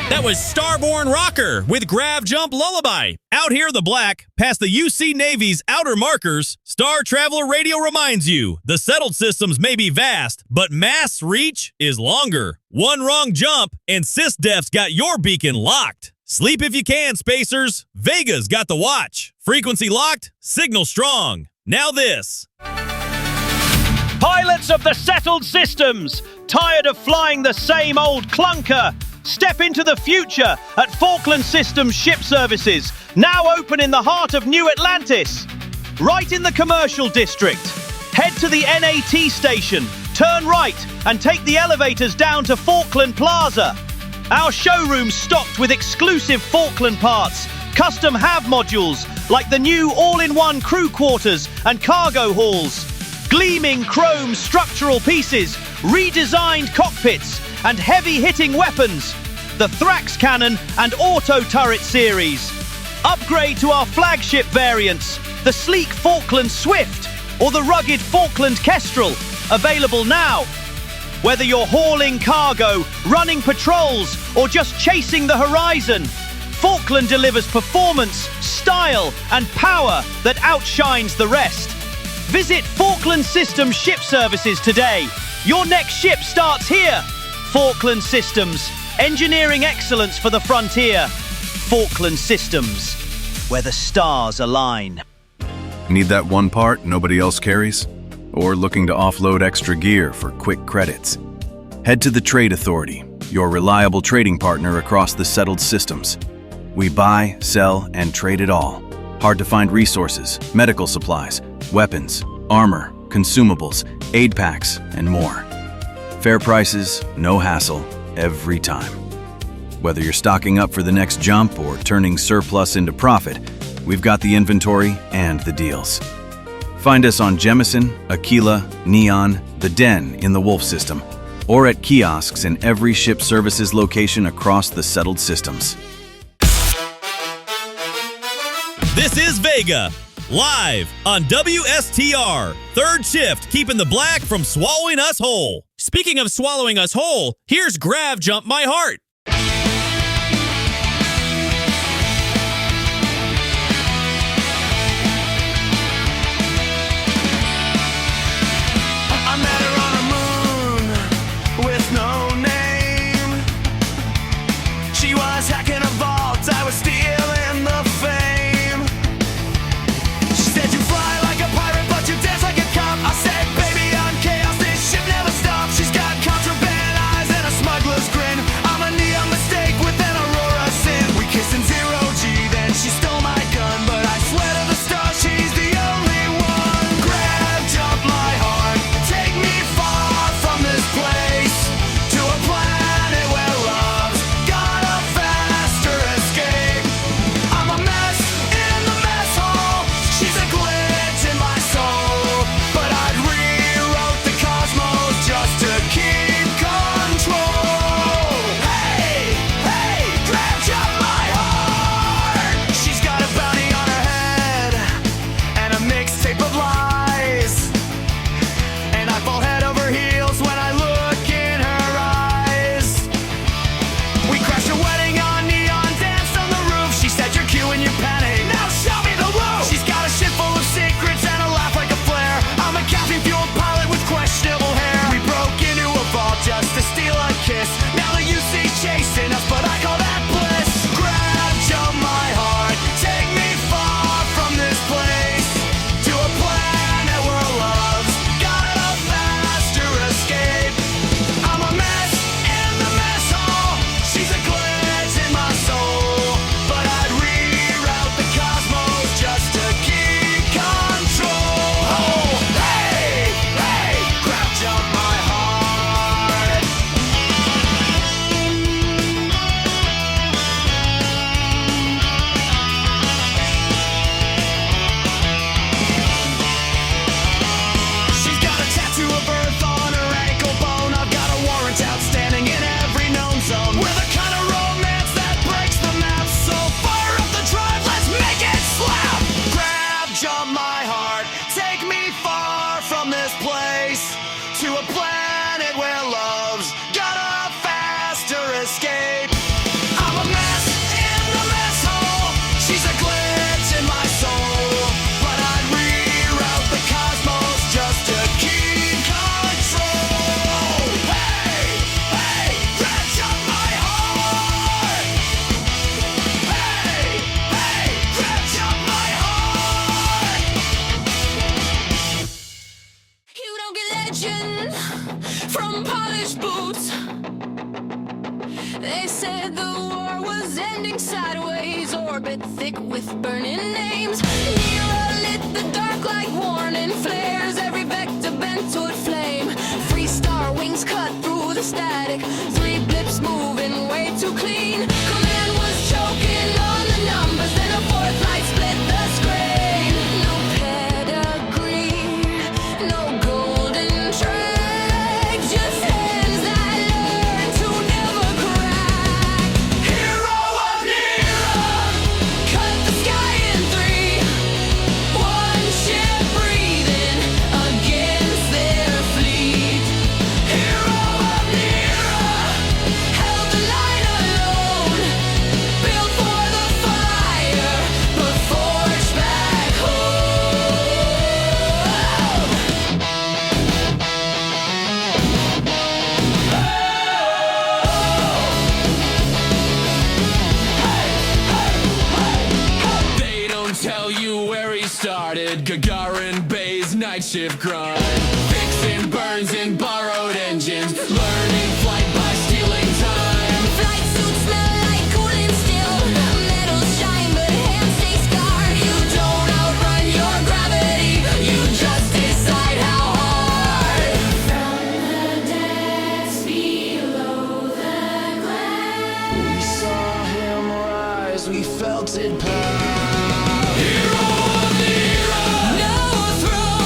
That was Starborn Rocker with Grav Jump Lullaby. Out here in the black, past the UC Navy's outer markers, Star Traveler Radio reminds you, the settled systems may be vast, but mass reach is longer. One wrong jump, and SysDef's got your beacon locked. Sleep if you can, spacers. Vega's got the watch. Frequency locked, signal strong. Now this. Pilots of the settled systems, tired of flying the same old clunker? Step into the future at Falkland Systems Ship Services, now open in the heart of New Atlantis. Right in the commercial district. Head to the NAT station, turn right, and take the elevators down to Falkland Plaza. Our showroom's stocked with exclusive Falkland parts, custom HAV modules, like the new all-in-one crew quarters and cargo halls, gleaming chrome structural pieces, redesigned cockpits, and heavy-hitting weapons, the Thrax cannon and auto turret series. Upgrade to our flagship variants, the sleek Falkland Swift or the rugged Falkland Kestrel, available now. Whether you're hauling cargo, running patrols, or just chasing the horizon, Falkland delivers performance, style, and power that outshines the rest. Visit Falkland Systems Ship Services today. Your next ship starts here. Falkland Systems, engineering excellence for the frontier. Falkland Systems, where the stars align. Need that one part nobody else carries? Or looking to offload extra gear for quick credits? Head to the Trade Authority, your reliable trading partner across the settled systems. We buy, sell, and trade it all. Hard to find resources, medical supplies, weapons, armor, consumables, aid packs, and more. Fair prices, no hassle, every time. Whether you're stocking up for the next jump or turning surplus into profit, we've got the inventory and the deals. Find us on Jemison, Aquila, Neon, The Den in the Wolf system, or at kiosks in every ship services location across the settled systems. This is Vega, live on WSTR. Third shift, keeping the black from swallowing us whole. Speaking of swallowing us whole, here's Grav Jump My Heart. I met her on a moon with no name. She was hacking a vault, I was stealing the fame. She said you fly like a pirate but you dance like a cop. I said baby I'm chaos, this ship never stops. She's got contraband eyes and a smuggler's grin. I'm a neon mistake with an aurora sin. We kissed in zero G, then she stole my gun, but I swear to the stars she's the only one. Grab, jump my heart, take me far from this place to a planet where love's got a faster escape. I'm a mess in the mess hall, she's a glitch in my soul, but I'd rewrote the cosmos just to keep control. Hey, hey, grab, jump my heart. She's got a bounty on her head and a mixtape of lies, and I fall head over heels when I look in her eyes. We crashed a wedding on neon, danced on the roof. She said you're cute and you panic, now show me the roof. She's got a ship full of secrets and a laugh like a flare. I'm a caffeine-fueled pilot with questionable hair. We broke into a vault just to steal a kiss. Now the UC chasing us, but I call that bliss. Grab, jump my heart, take me far from this place to a planet where love's got a faster escape. I'm a mess in the mess hall, she's a glitch in my soul, but I'd reroute the cosmos just to keep control. Hey, hey, grab, jump my heart. She's got a tattoo of Earth on her ankle bone. I've got a warrant outstanding in every known zone. We're the kind of romance that breaks the map. So fire up the drive, let's make it slap. Grab, jump my heart, take me far from this place to a planet where love's got a faster escape. I'm a mess in the mess hall, she's a glitch in my soul, but I'd reroute the cosmos just to keep control. Hey, hey, grab, jump my heart. Hey, hey, grab, jump my heart. You don't get legend from polished boots. They said the war was ending sideways, orbit thick with burning names. Nero lit the dark like warning flares, every vector bent toward flame. Free star wings cut through the static, 3 blips moving way too clean. Command was choking on the numbers, then a 4th light split the screen. No pedigree, no golden track, just hands that learn to never crack. Hero of Nero, cut the sky in 3. One ship breathing against their fleet. Hero of Nero, held the line alone, built for the fire, but forged back home. They don't tell you where he started. Gagarin Bay's night shift grind, fixing burns in borrowed engines, learning flight by stealing time. Flight suits smell like cooling steel, metals shine but hands stay scarred. You don't outrun your gravity, you just decide how hard. From the depths below the ground, We saw him rise, we felt it pound. no throne.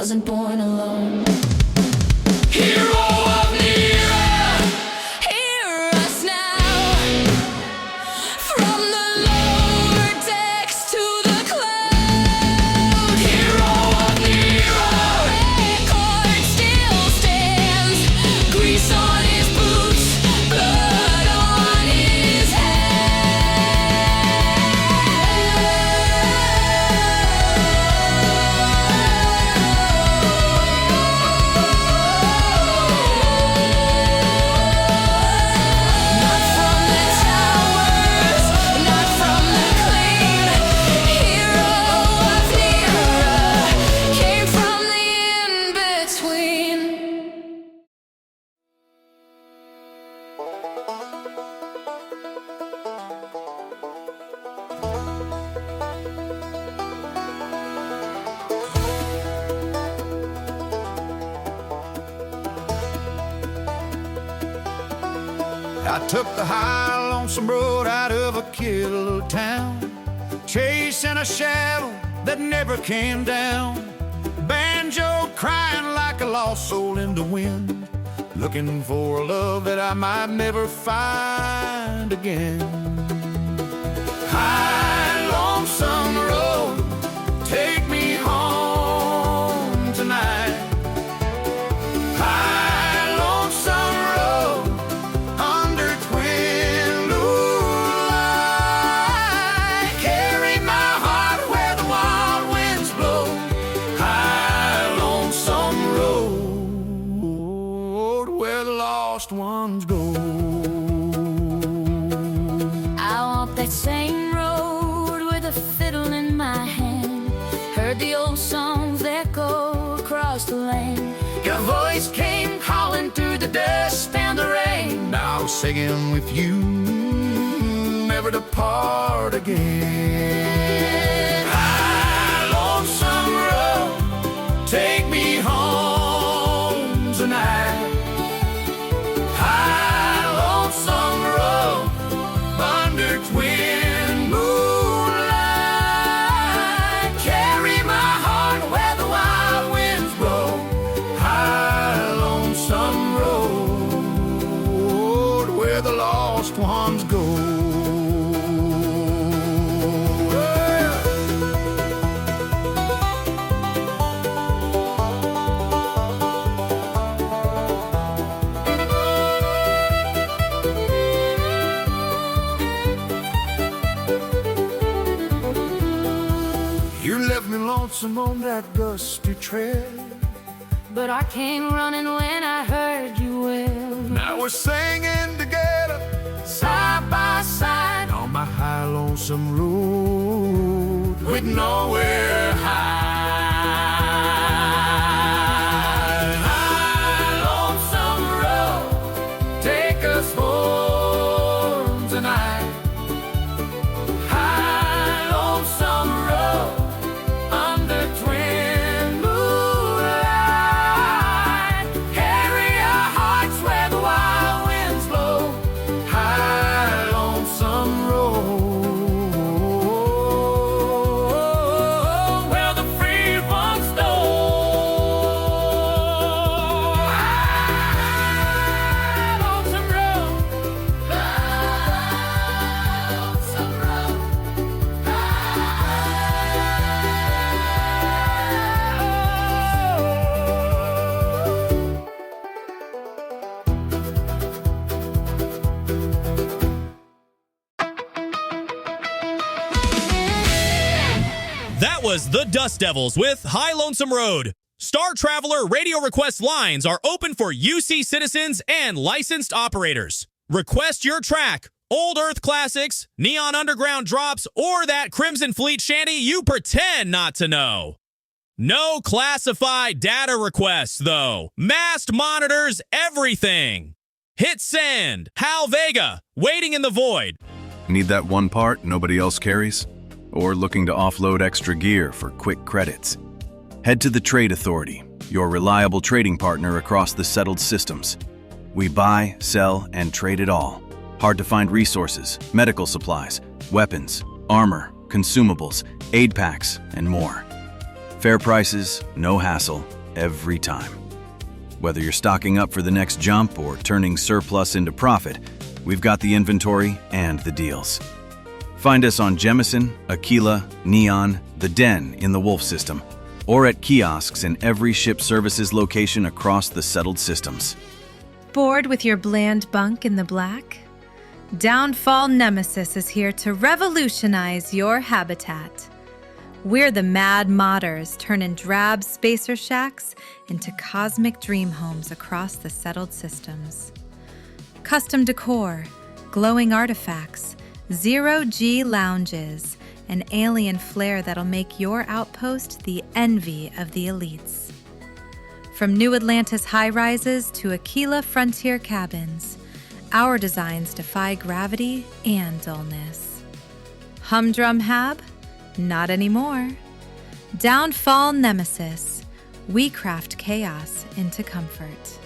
wasn't born alone. Hero of Nira, hear us now. From the lower decks to the cloud. Hero of Nira, record still stands. Grease on his boots, blood on his I took the high lonesome road out of a kid little town, chasing a shadow that never came down. Banjo crying like a lost soul in the wind, looking for a love that I might never find again. High lonesome road, take me home tonight. High lonesome road, under twin moonlight, carry my heart where the wild winds blow. High lonesome road, where the lost ones go. I walked that same road with a fiddle in my hand, heard the old songs echo across the land. Your voice came calling through the dust and the rain. Now singing with you, never to part again. High lonesome road, take me home tonight. High lonesome road, under twin moonlight, carry my heart where the wild winds blow. High lonesome road, where the lost ones go. You left me lonesome on that dusty trail, But I came running when I heard you well. now we're singing together, Side by side, on my high lonesome road, with nowhere high. High lonesome road, take us home tonight. High lonesome road, under twin moonlight, carry our hearts where the wild winds blow. High lonesome road, where the free ones know. High lonesome road, lonesome road. That was the Dust Devils with High Lonesome Road. Star Traveler radio request lines are open for UC citizens and licensed operators. Request your track, Old Earth classics, Neon Underground drops, or that Crimson Fleet shanty you pretend not to know. No classified data requests, though. Mast monitors everything. Hit send. Hal Vega, waiting in the void. Need that one part nobody else carries? Or looking to offload extra gear for quick credits? Head to the Trade Authority, your reliable trading partner across the settled systems. We buy, sell, and trade it all. Hard to find resources, medical supplies, weapons, armor, consumables, aid packs, and more. Fair prices, no hassle, every time. Whether you're stocking up for the next jump or turning surplus into profit, we've got the inventory and the deals. Find us on Jemison, Aquila, Neon, The Den in the Wolf System, or at kiosks in every ship services location across the settled systems. Bored with your bland bunk in the black? Downfall Nemesis is here to revolutionize your habitat. We're the mad modders turning drab spacer shacks into cosmic dream homes across the settled systems. Custom decor, glowing artifacts, zero-G lounges, an alien flair that'll make your outpost the envy of the elites. From New Atlantis high-rises to Aquila frontier cabins, our designs defy gravity and dullness. Humdrum Hab? Not anymore. Downfall Nemesis. We craft chaos into comfort.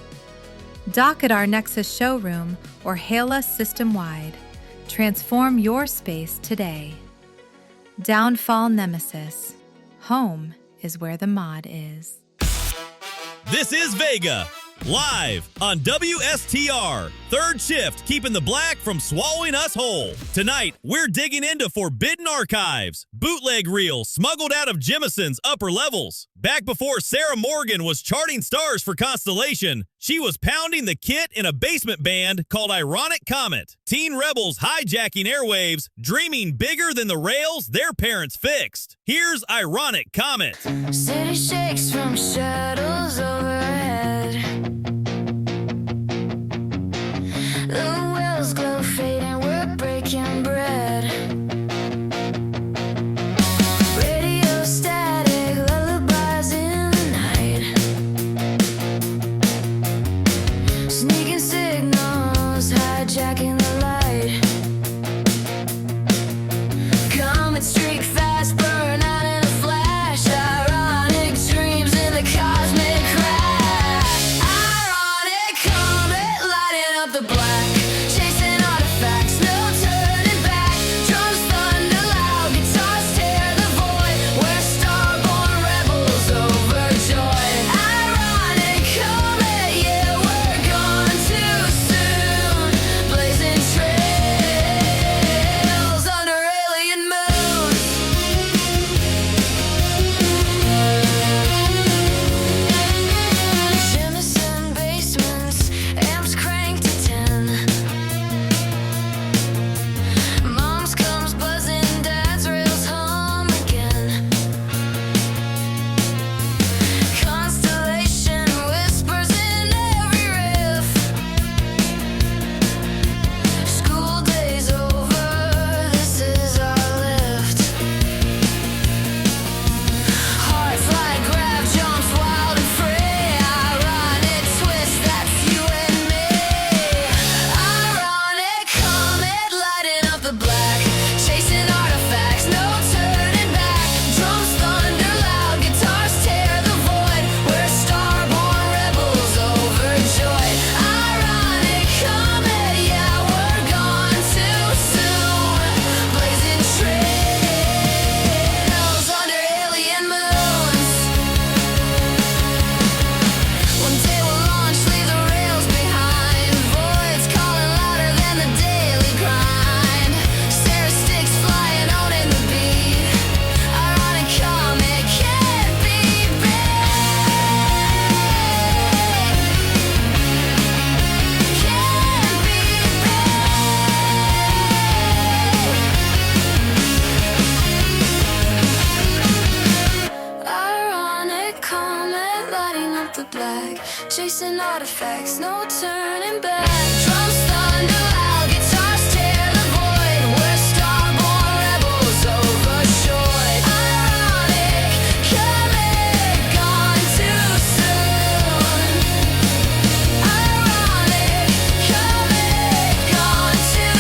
Dock at our Nexus showroom or hail us system-wide. Transform your space today. Downfall Nemesis. Home is where the mod is. This is Vega, live on WSTR. Third shift, keeping the black from swallowing us whole. Tonight, we're digging into forbidden archives, bootleg reels smuggled out of Jemison's upper levels. Back before Sarah Morgan was charting stars for Constellation, she was pounding the kit in a basement band called Ironic Comet. Teen rebels hijacking airwaves, dreaming bigger than the rails their parents fixed. Here's Ironic Comet. City shakes from shadows overhead. The wheels glow fading, we're breaking bread. Radio static, lullabies in the night. Sneaking signals, hijacking the light. Comet streak fast, burn out in a flash. Ironic dreams in the cosmic crash. Ironic comet lighting up the black. Chasing artifacts, no turning back. Drums thunder loud, guitars tear the void. We're starborn rebels overjoyed. Ironic comet, yeah, we're gone too soon. Blazing trails under alien moons. Jemison basements, amps cranked to 10. Mom's comes buzzing, dad's rails hum again. Constellation whispers in every riff. School day's over, this is our lift. Hearts like grab, jumps wild and free. Ironic twist, that's you and me. Ironic comet lighting up the black. Chasing artifacts, no turning back. Drums thunder loud, guitars tear the void. We're starborn rebels overjoyed. Ironic comet, yeah, we're gone too soon. Blazing trails under alien moons. One day we'll launch, leave the rails behind. Voids calling louder than the daily grind. Sarah sticks flying on in the beat. Ironic comet can't be Ironic comet lighting up the black. Chasing artifacts, no turning back. Drums thunder loud, guitars tear the void. We're starborn rebels overjoyed. Ironic comet gone too soon. Ironic comet gone too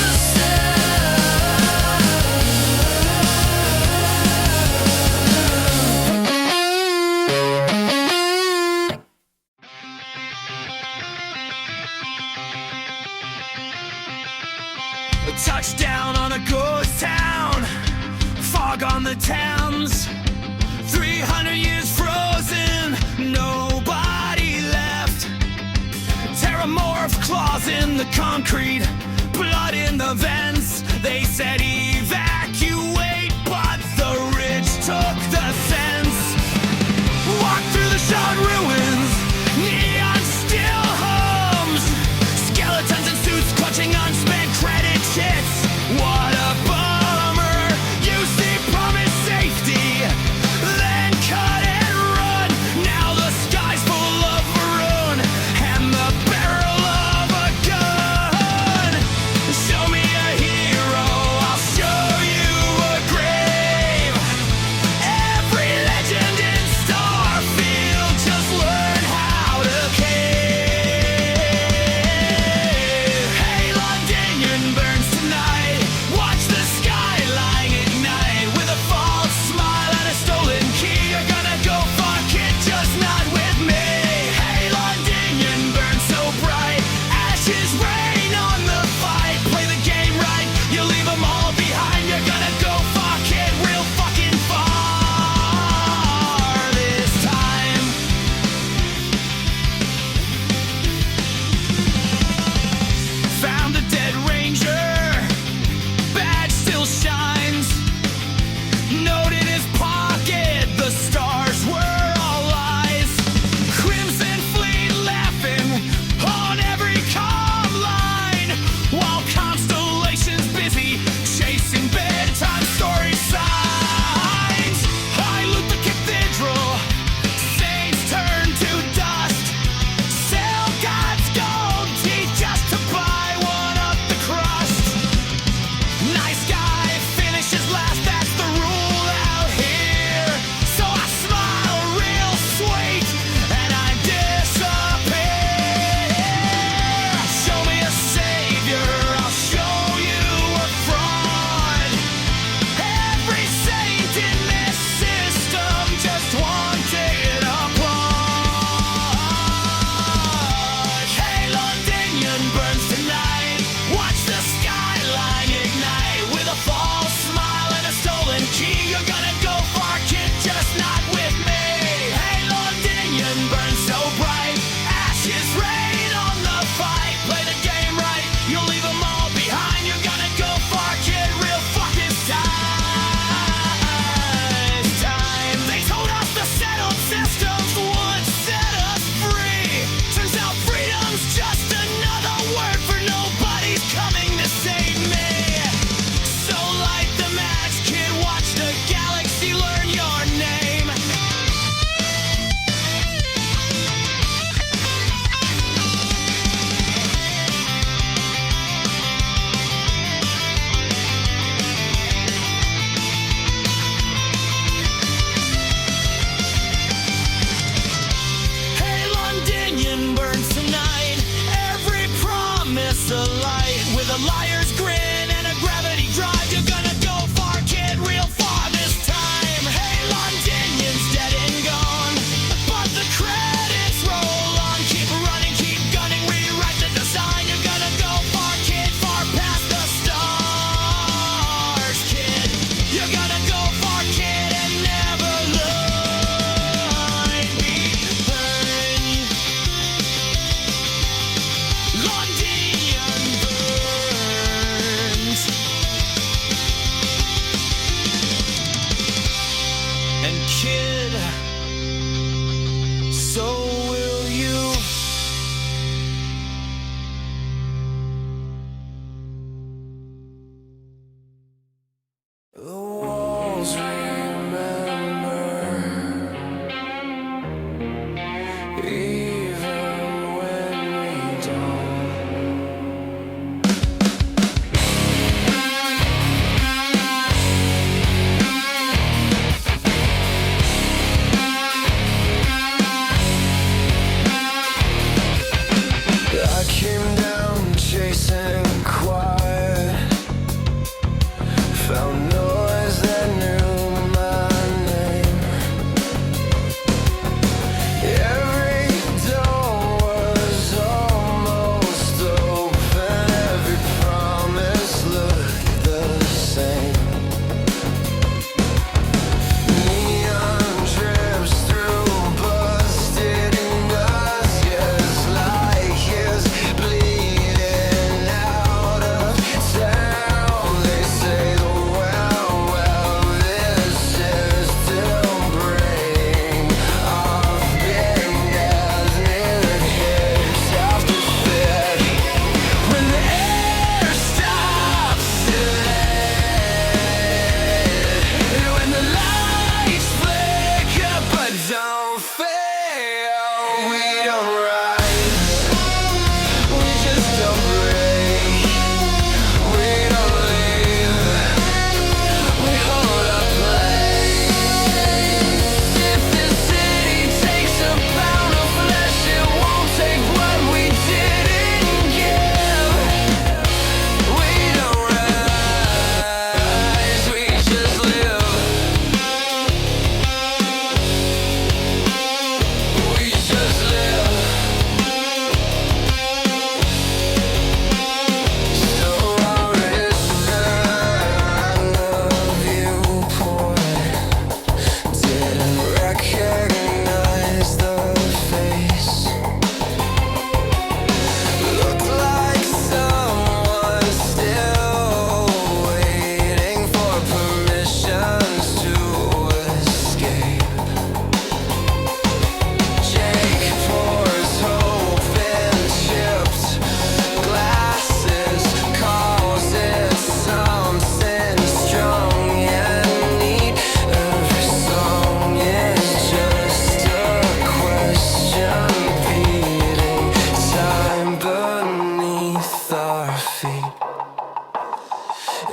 A touchdown on a ghost town. Fog on the Thames. 300 years frozen, nobody left. Terramorph claws in the concrete, blood in the vents. They said evacuate, but the rich took the sense. Walk through the shard ruins, neon steel homes, skeletons in suits clutching unspent credit chits. What a bummer. You see promised safety, then cut and run. Now the sky's full of maroon and the barrel of a gun.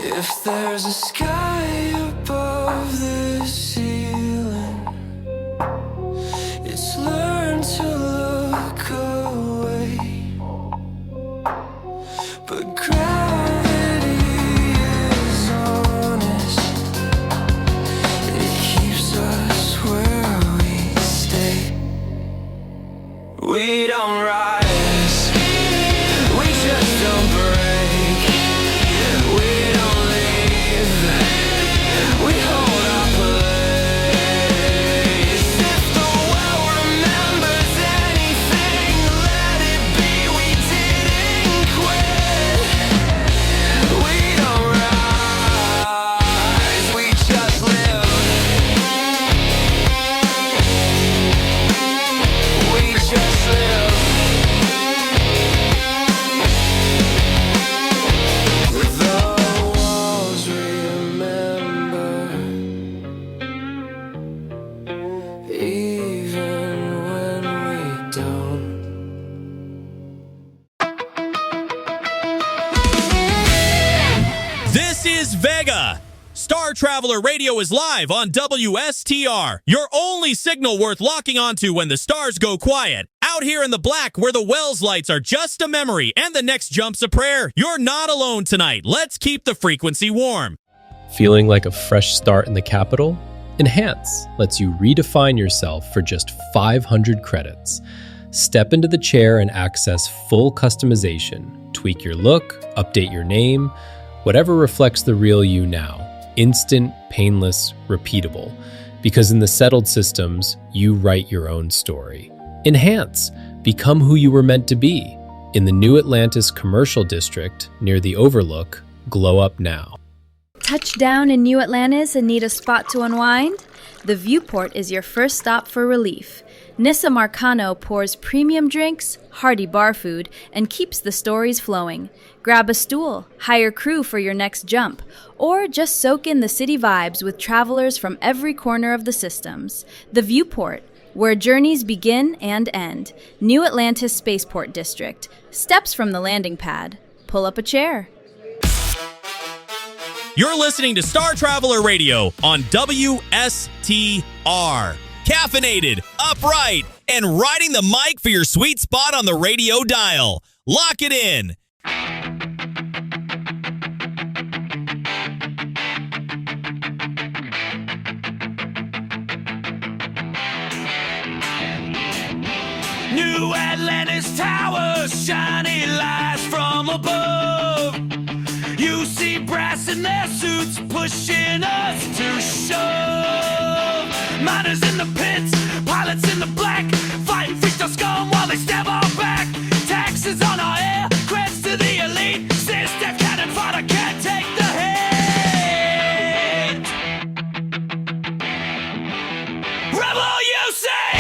If there's a sky above the ceiling, it's learn to look away. But gravity is honest, it keeps us where we stay. We don't rise, we just don't break. We don't leave, we hold our place. If the world remembers anything, let it be we didn't quit. We don't rise, we just live. We just live. The walls remember, even when we don't. This is Vega. Star Traveler Radio is live on WSTR, your only signal worth locking onto when the stars go quiet. Out here in the black where the Wells lights are just a memory and the next jump's a prayer. You're not alone tonight. Let's keep the frequency warm. Feeling like a fresh start in the capital? Enhance lets you redefine yourself for just 500 credits. Step into the chair and access full customization. Tweak your look, update your name, whatever reflects the real you now. Instant, painless, repeatable. Because in the settled systems, you write your own story. Enhance. Become who you were meant to be. In the New Atlantis Commercial District, near the Overlook, glow up now. Touchdown in New Atlantis and need a spot to unwind? The Viewport is your first stop for relief. Nissa Marcano pours premium drinks, hearty bar food, and keeps the stories flowing. Grab a stool, hire crew for your next jump, or just soak in the city vibes with travelers from every corner of the systems. The Viewport, where journeys begin and end. New Atlantis Spaceport District. Steps from the landing pad. Pull up a chair. You're listening to Star Traveler Radio on WSTR. Caffeinated, upright, and riding the mic for your sweet spot on the radio dial. Lock it in. New Atlantis towers, shiny lights from above. You see brass in their suits pushing us to shove. Miners in the pits, pilots in the black, fighting freestyle scum while they stab our back. Taxes on our air, credits to the elite. Step cannon fodder can't take the hit. Rebel, you say,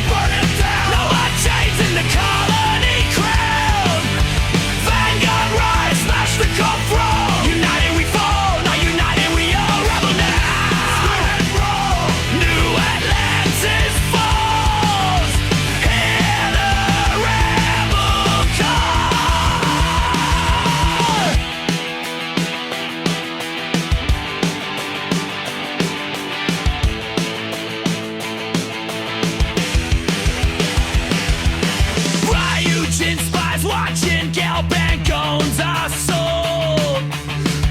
burn it down. No more chains in the colony crown. Vanguard rise, smash the cold throne. United we fall, not united we all. Rebel now. New Atlantis falls. Hear the rebel call. Ryujin spies watching, Galbangones are sold.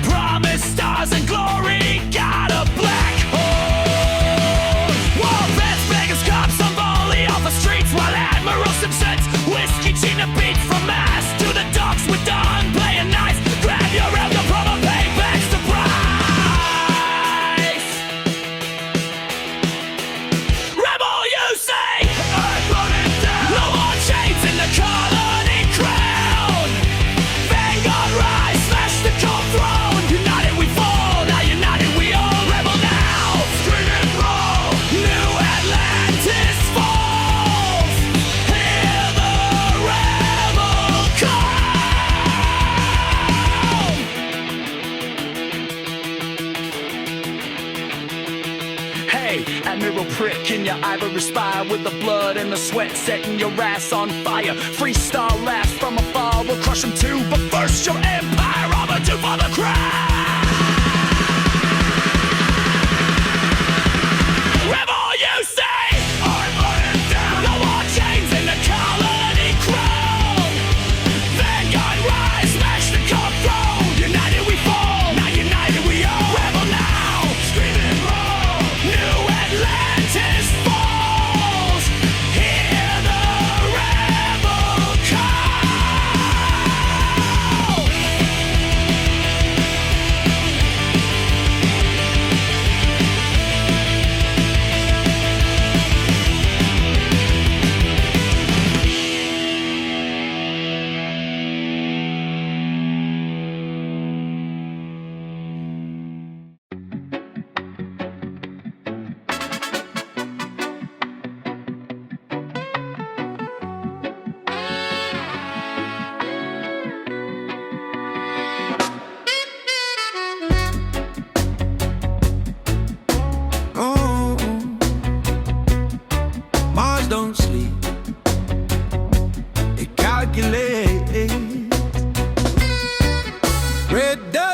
Promised stars and glory, got a black hole. War beds, beggars, cops on volley off the streets, while Admiral Simpson's whiskey Gina beats from mass to the docks with Dawn playing nice. Grab your elder brother, payback's the price. Rebel, you say, no more chains in the colony crown. Vanguard rise, smash the cold throne. United we fall, now united we all. Rebel now, scream and roll. New Atlantis falls. Hear the rebel call. Hey, Admiral Prick in your ivory spire, with the blood and the sweat setting your ass on fire. Freestyle laughs from afar, we'll crush them too. But first, your empire, I'ma do for the crown.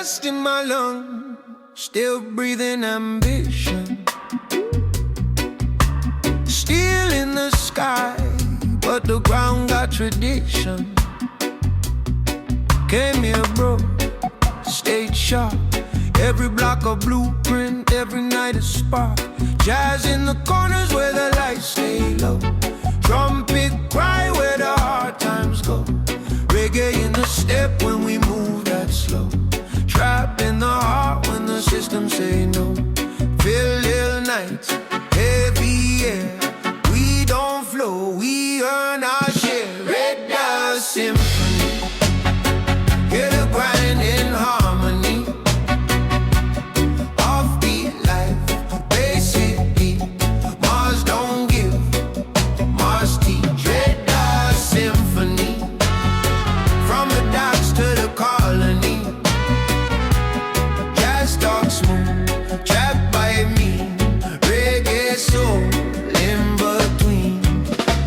dust in my lungs, still breathing ambition. Still in the sky, but the ground got tradition. Came here broke, stayed sharp. Every block a blueprint, every night a spark. Jazz in the corners where the lights stay low. Trumpet cry where the hard times go. Reggae in the step when we move that slow. Trap in the heart when the system say no. Feel little nights, heavy air. We don't flow, we earn our share. Red dust symphony, hear the grind in harmony. Offbeat life, basic beat. Mars don't give, Mars teach. Red dust symphony, from the docks to the colony. Jazz talk smooth, trapped by me. Reggae soul in between.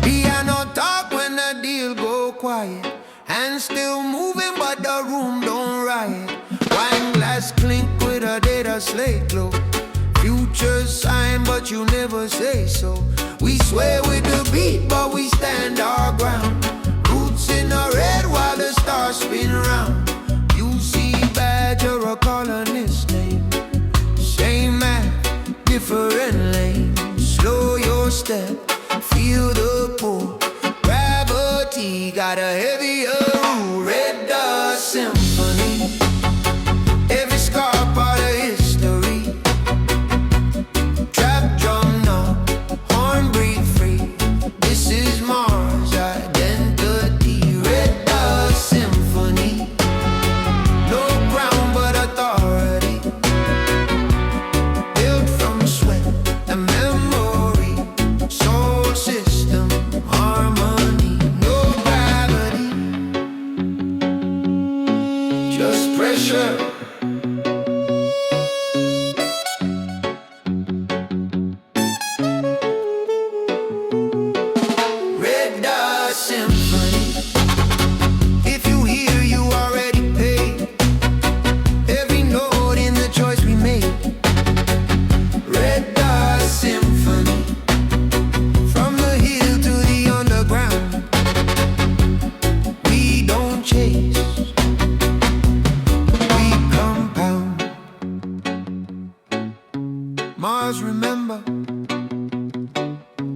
Piano talk when the deal go quiet. Hands still moving but the room don't riot. Wine glass clink with a data slate glow. Future sign but you never say so. We swear with the beat but we stand our ground. Roots in the red while the stars spin round. You see badge or a colonist name. Same map, different lane. Slow your step, feel the pull. Gravity got a heavier rule. Red dust symphony, every scar part of history. Trap drum now, horn breathe free. This is Mars identity. Red dust symphony, no ground but authority. Built from sweat and memory. Soul system, harmony. No gravity, just pressure. Red dust symphony. If you hear, you already paid. Every note in the choice we made. Red dust symphony, from the hill to the underground. We don't chase, we compound. Mars, remember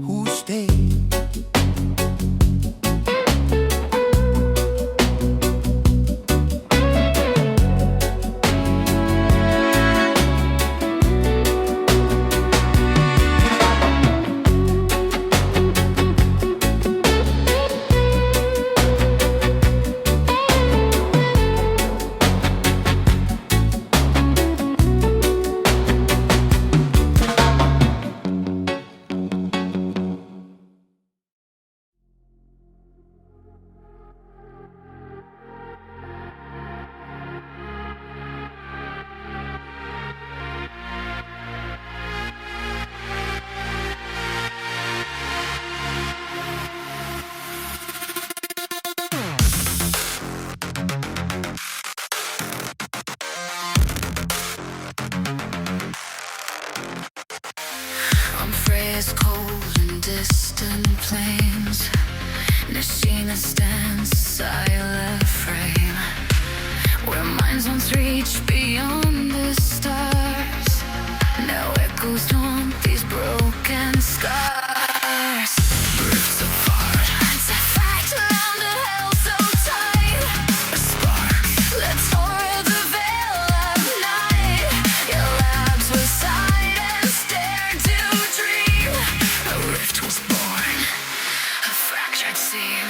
who stayed. On phrase cold and distant plains, Nashina stands silent frame, where minds once reach beyond the stars. Now echoes haunt these broken scars. Rifts apart, it's a fact around a hell so tight. A spark, let's tore the veil of night. Your labs were sight and stare to dream. A rift was born, a fractured seam.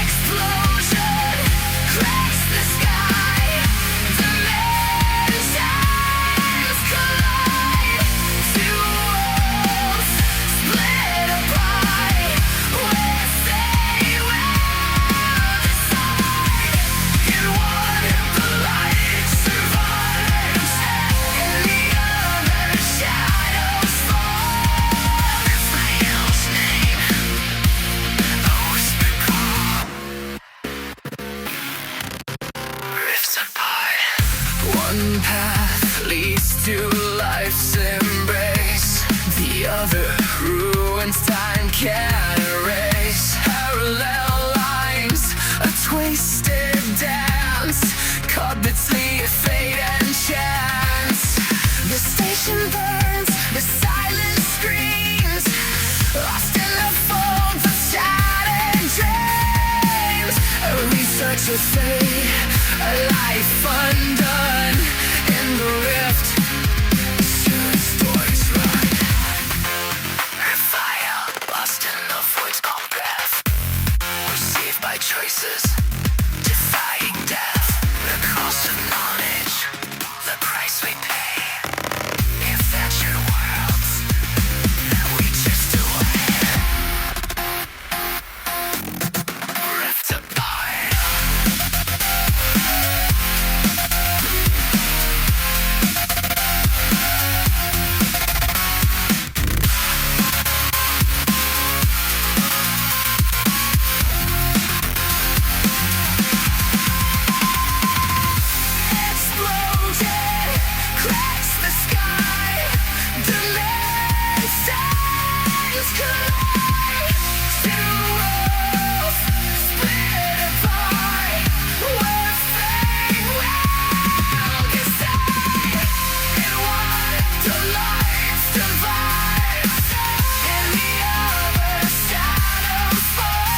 Explosion. One path leads to life's embrace, the other ruins time can't erase. Parallel lines, a twisted dance, caught between fate and chance. The station burns, the silence screams, lost in the folds of shattered dreams. A research of fate, a life undone in the rift. Should stories run? Fire lost in the void's called breath, received by choices, defying death. The cost of knowledge, the price we pay. If that's your world, we drift away, rift apart. Explosion cracks the sky, dimensions collide. Two worlds split apart, where fate will decide. In one, the light survives, in the other, shadows fall.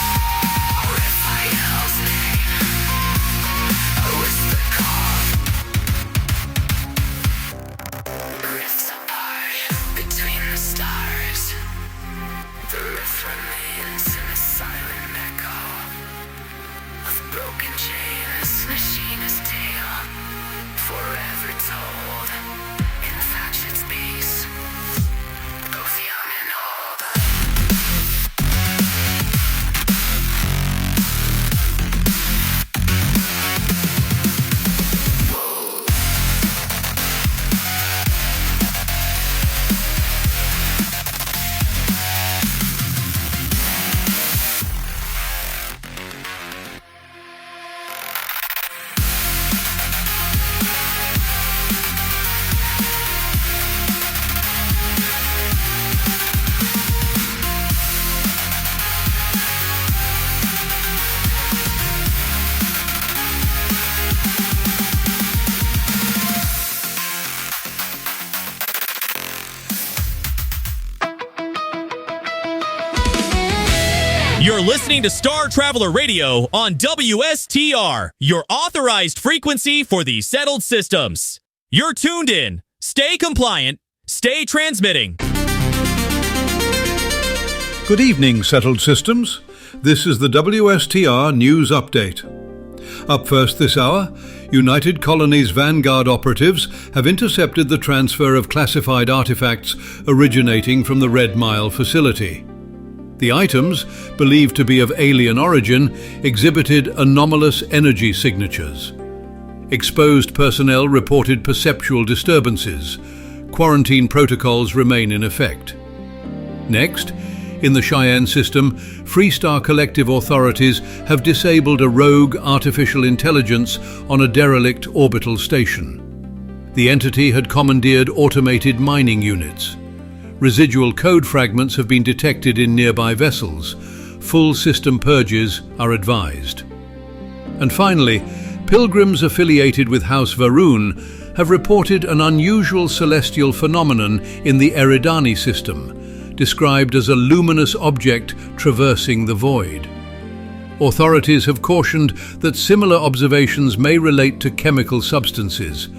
Raphael's name, a whisper call. Rifts apart between the stars. The rift remains in a silent echo of broken chains, machinist tale, forever told in fractured space, both young and old. You're listening to Star Traveler Radio on WSTR, your authorized frequency for the settled systems. You're tuned in. Stay compliant. Stay transmitting. Good evening, settled systems. This is the WSTR News Update. Up first this hour, United Colonies Vanguard operatives have intercepted the transfer of classified artifacts originating from the Red Mile facility. The items, believed to be of alien origin, exhibited anomalous energy signatures. Exposed personnel reported perceptual disturbances. Quarantine protocols remain in effect. Next, in the Cheyenne system, Freestar Collective authorities have disabled a rogue artificial intelligence on a derelict orbital station. The entity had commandeered automated mining units. Residual code fragments have been detected in nearby vessels. Full system purges are advised. And finally, pilgrims affiliated with House Varun have reported an unusual celestial phenomenon in the Eridani system, described as a luminous object traversing the void. Authorities have cautioned that similar observations may relate to chemical substances.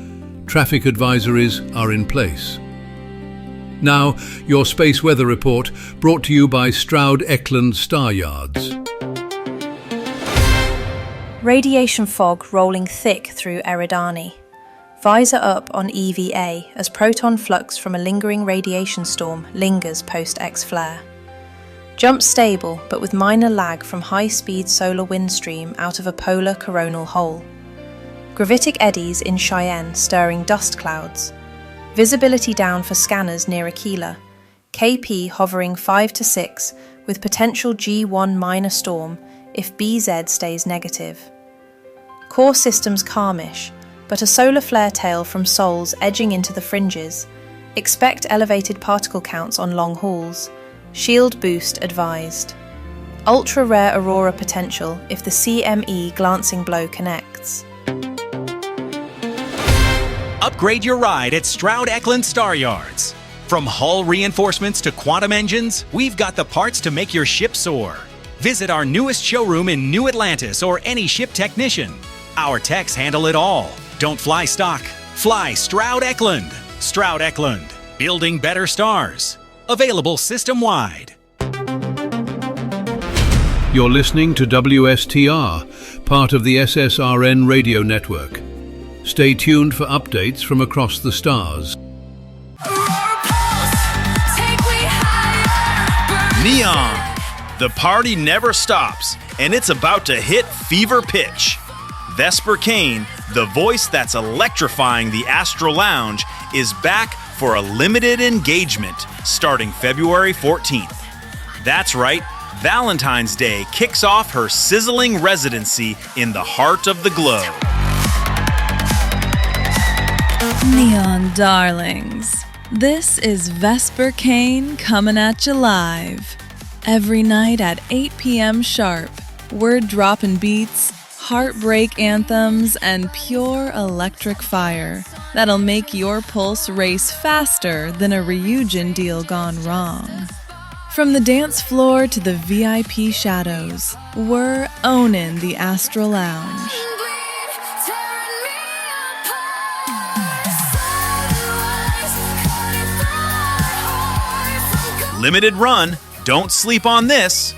Traffic advisories are in place. Now, your space weather report, brought to you by Stroud Eklund Star Yards. Radiation fog rolling thick through Eridani. Visor up on EVA as proton flux from a lingering radiation storm lingers post-X flare. Jump stable, but with minor lag from high-speed solar wind stream out of a polar coronal hole. Gravitic eddies in Cheyenne stirring dust clouds. Visibility down for scanners near Aquila. KP hovering 5 to 6 with potential G1 minor storm if BZ stays negative. Core systems calmish. but a solar flare tail from sols edging into the fringes. Expect elevated particle counts on long hauls. Shield boost advised. Ultra-rare aurora potential if the CME glancing blow connects. Upgrade your ride at Stroud Eklund Star Yards. From hull reinforcements to quantum engines, we've got the parts to make your ship soar. Visit our newest showroom in New Atlantis or any ship technician. Our techs handle it all. Don't fly stock. Fly Stroud Eklund. Stroud Eklund. Building better stars. Available system-wide. You're listening to WSTR, part of the SSRN radio network. Stay tuned for updates from across the stars. Neon. The party never stops, and it's about to hit fever pitch. Vesper Kane, the voice that's electrifying the Astro Lounge, is back for a limited engagement starting February 14th. That's right, Valentine's Day kicks off her sizzling residency in the heart of the globe. Neon darlings, this is Vesper Kane coming at you live. Every night at 8 p.m. sharp, word-dropping beats, heartbreak anthems, and pure electric fire that'll make your pulse race faster than a Ryujin deal gone wrong. From the dance floor to the VIP shadows, we're owning the Astral Lounge. Limited run, don't sleep on this.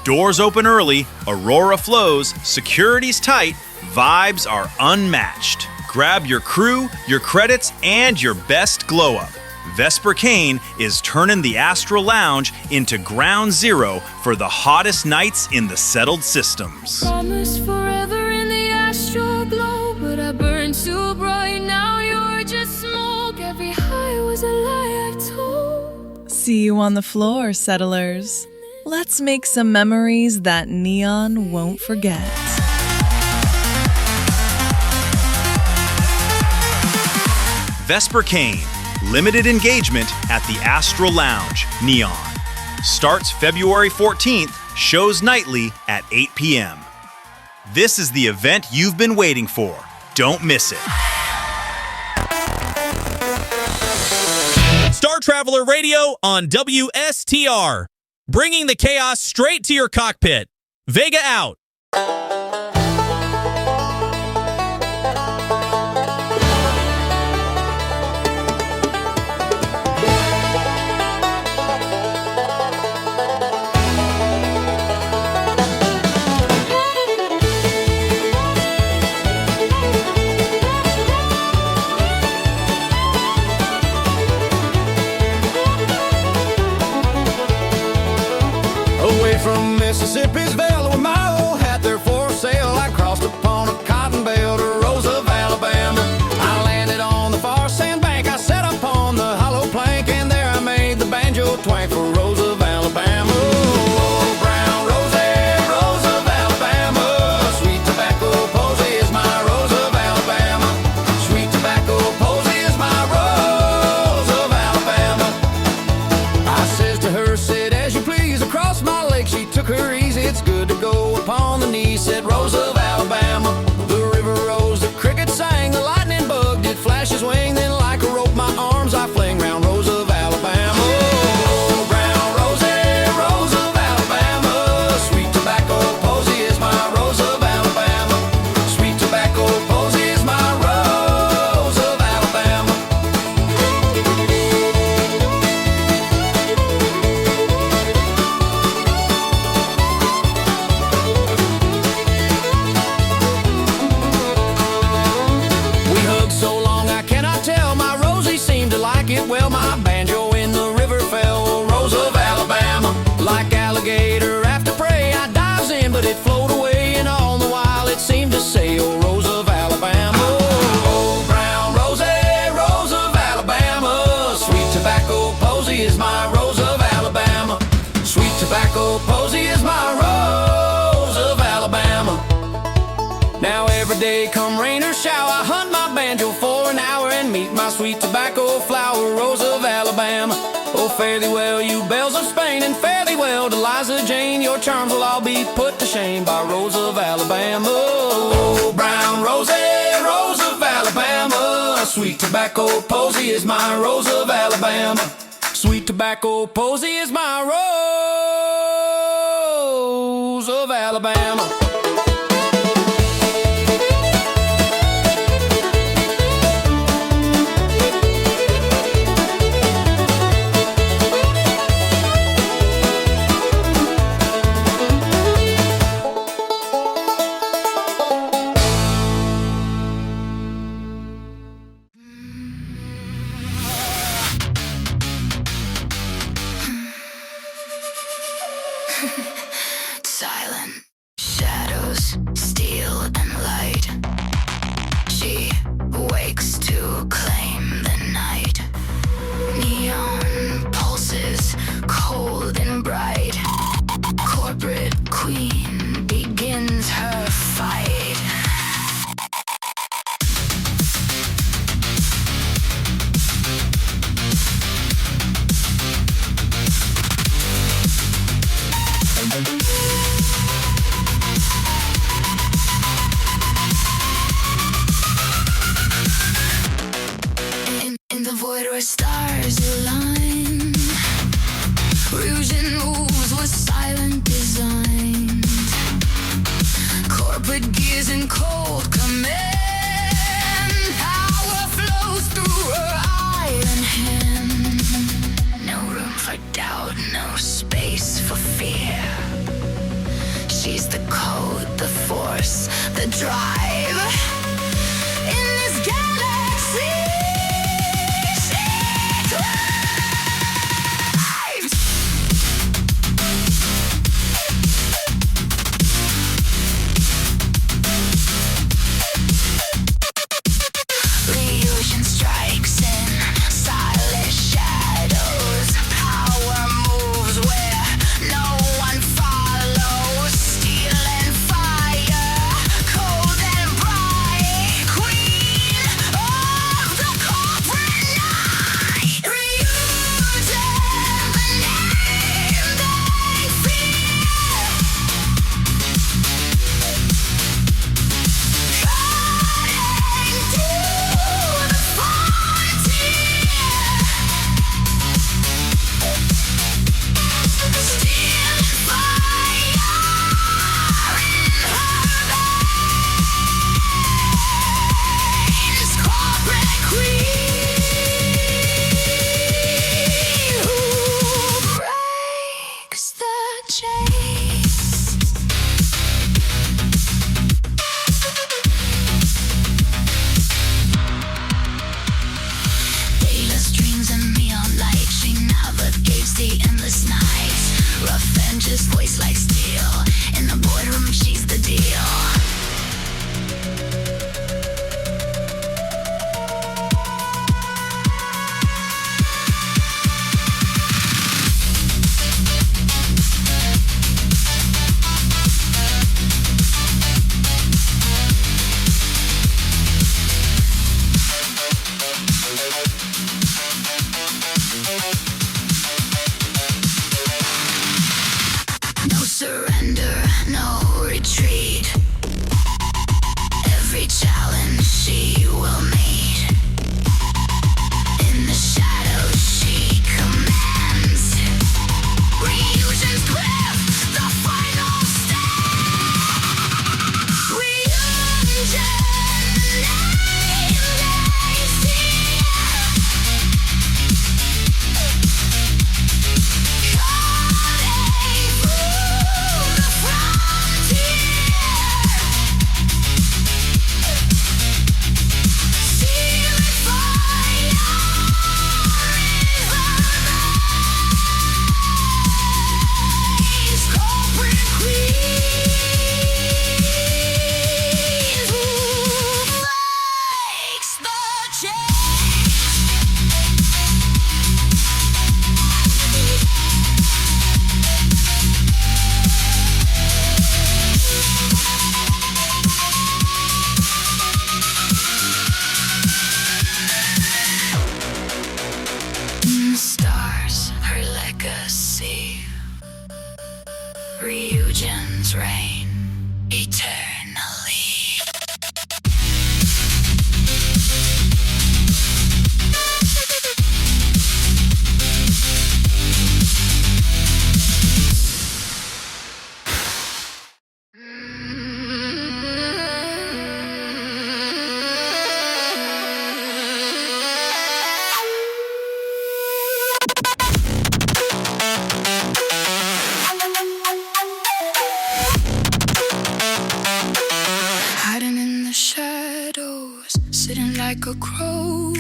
Doors open early, Aurora flows, security's tight, vibes are unmatched. Grab your crew, your credits, and your best glow-up. Vesper Kane is turning the Astral Lounge into ground zero for the hottest nights in the settled systems. Promised forever in the astral glow, but I burned too bright. Now you're just smoke. Every high was a lie I told. See you on the floor, settlers. Let's make some memories that Neon won't forget. Vesper Kane, limited engagement at the Astral Lounge, Neon. Starts February 14th, shows nightly at 8 p.m. This is the event you've been waiting for. Don't miss it. Star Traveler Radio on WSTR. Bringing the chaos straight to your cockpit. Vega out. Away from Mississippi's Valley, with my old hat there for and meet my sweet tobacco flower, Rose of Alabama. Oh, fare thee well, you bells of Spain, and fare thee well, Eliza Jane. Your charms will all be put to shame by Rose of Alabama. Oh, brown rosy, Rose of Alabama. Sweet tobacco posy is my Rose of Alabama. Sweet tobacco posy is my Rose of Alabama. Silent shadows, steel and light. She wakes to claim the night. Neon pulses, cold and bright. Corporate queen begins her fight. In the void where stars align, rouge and moves with silent design. Corporate gears in cold command. Power flows through her iron hand. No room for doubt, no space for fear. She's the code, the force, the drive. In this galaxy, she thrives. Illusion strikes in silent shadows. Power moves where no one follows. Steel and fire, cold and bright. Queen of the corporate night. Reusing the name they fear. Cutting through the frontier. Steel and fire in her veins. Corporate queen who breaks the chains. Dayless dreams and neon light. She navigates the endless nights. Revenge is voiced like steel. In the boardroom, she's the deal. No clouds rain eternally. Like a crow,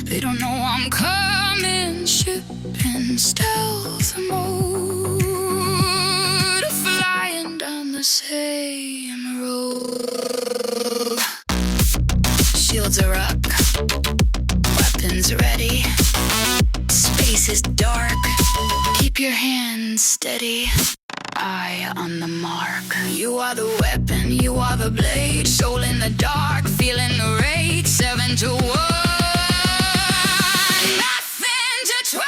they don't know I'm coming, shipping stealth mode, flying down the same road. Shields are up, weapons ready. Space is dark, keep your hands steady. Eye on the mark. You are the weapon, you are the blade. Soul in the dark, feeling the rage. 7 to 1. Nothing to try.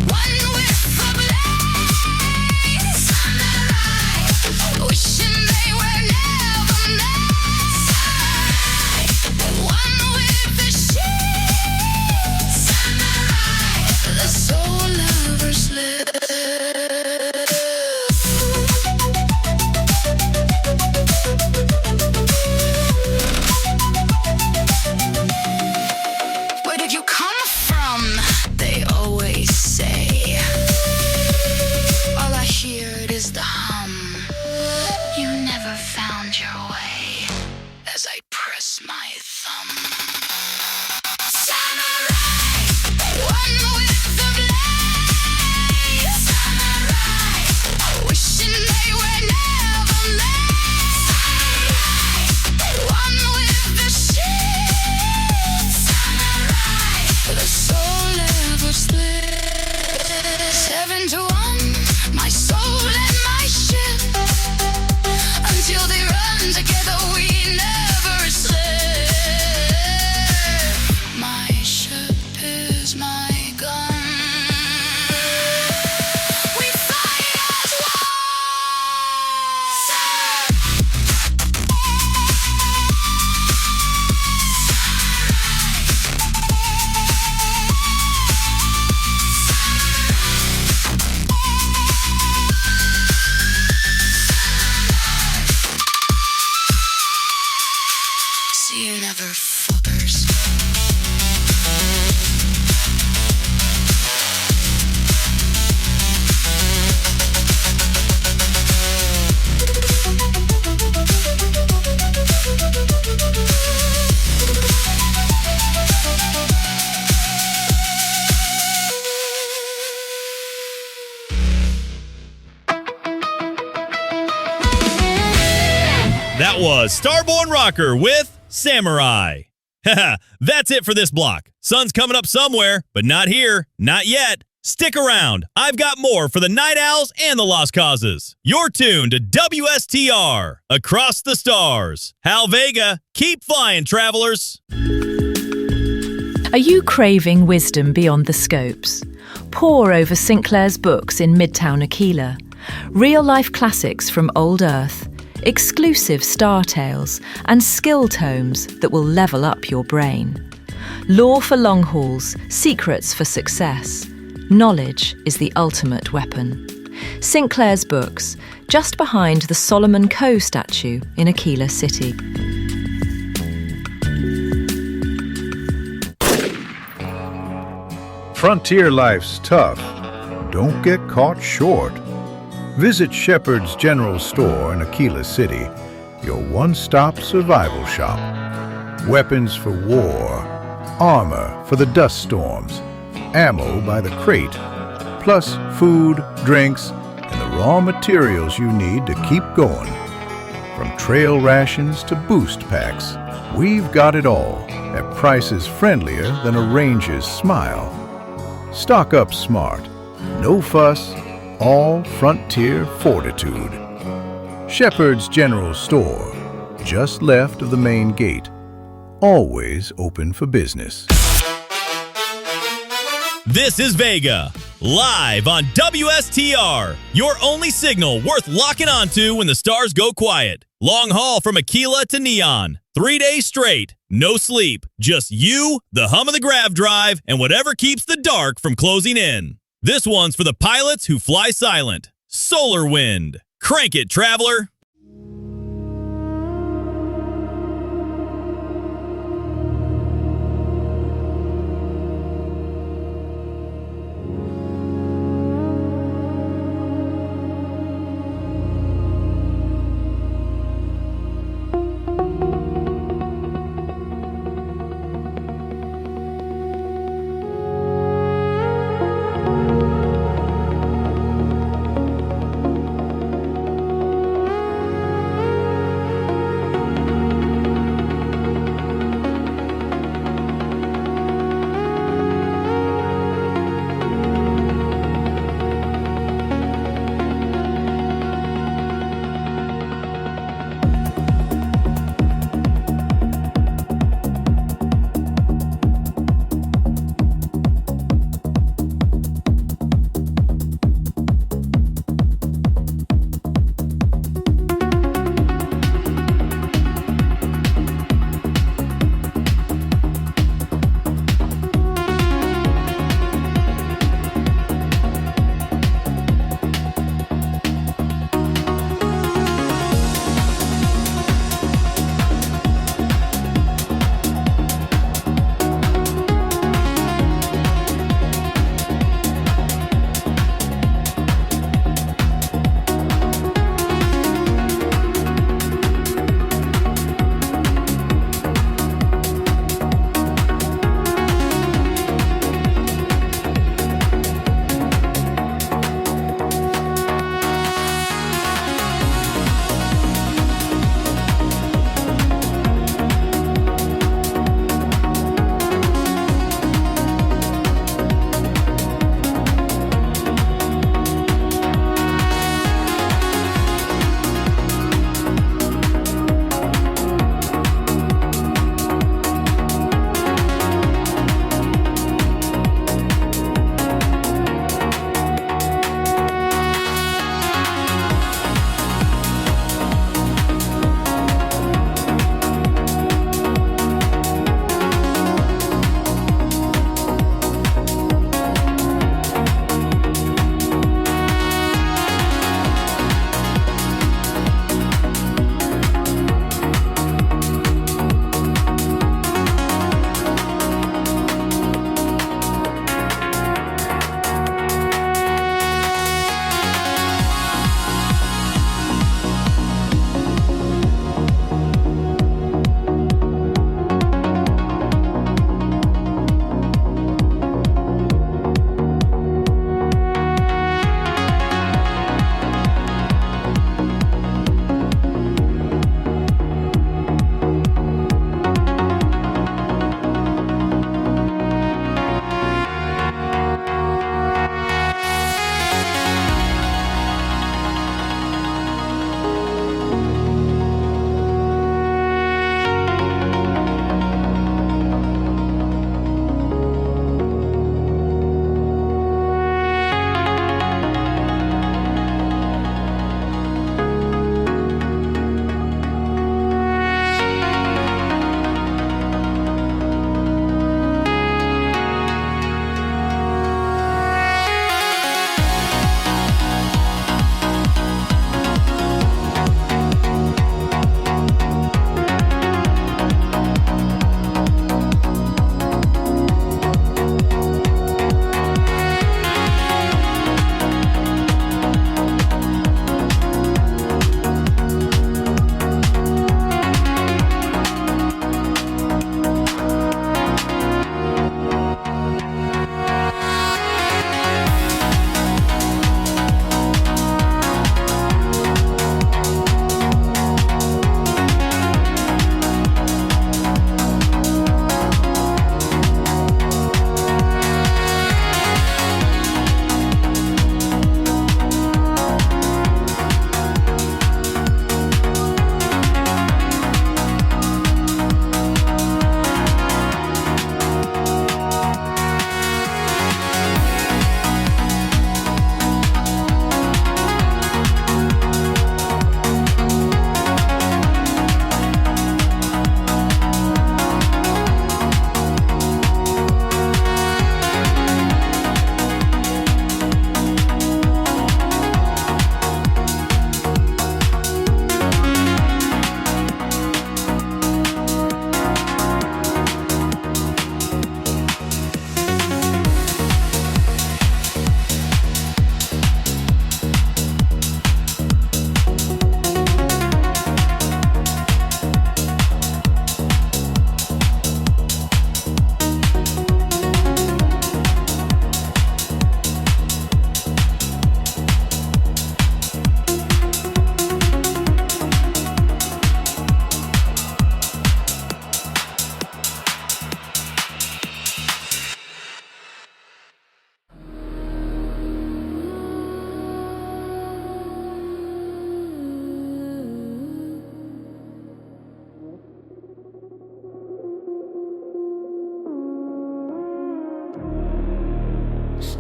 One with the blaze. Wishing they were never made. One with the sheets. The soul lovers live. That was Starborn Rocker with Samurai. That's it for this block. Sun's coming up somewhere, but not here. Not yet. Stick around. I've got more for the Night Owls and the Lost Causes. You're tuned to WSTR, Across the Stars. Hal Vega, keep flying, travelers. Are you craving wisdom beyond the scopes? Pore over Sinclair's books in Midtown Aquila. Real-life classics from old Earth. Exclusive star tales and skill tomes that will level up your brain. Lore for long hauls, secrets for success. Knowledge is the ultimate weapon. Sinclair's books, just behind the Solomon Coe statue in Aquila City. Frontier life's tough. Don't get caught short. Visit Shepherd's General Store in Aquila City, your one-stop survival shop. Weapons for war, armor for the dust storms, ammo by the crate, plus food, drinks, and the raw materials you need to keep going. From trail rations to boost packs, we've got it all at prices friendlier than a ranger's smile. Stock up smart, no fuss, all frontier fortitude. Shepherd's General Store, just left of the main gate, always open for business. This is Vega. live on WSTR, your only signal worth locking onto when the stars go quiet. Long haul from Aquila to Neon. 3 days straight, no sleep, just you, the hum of the grav drive, and whatever keeps the dark from closing in. This one's for the pilots who fly silent. Solar Wind. Crank it, traveler.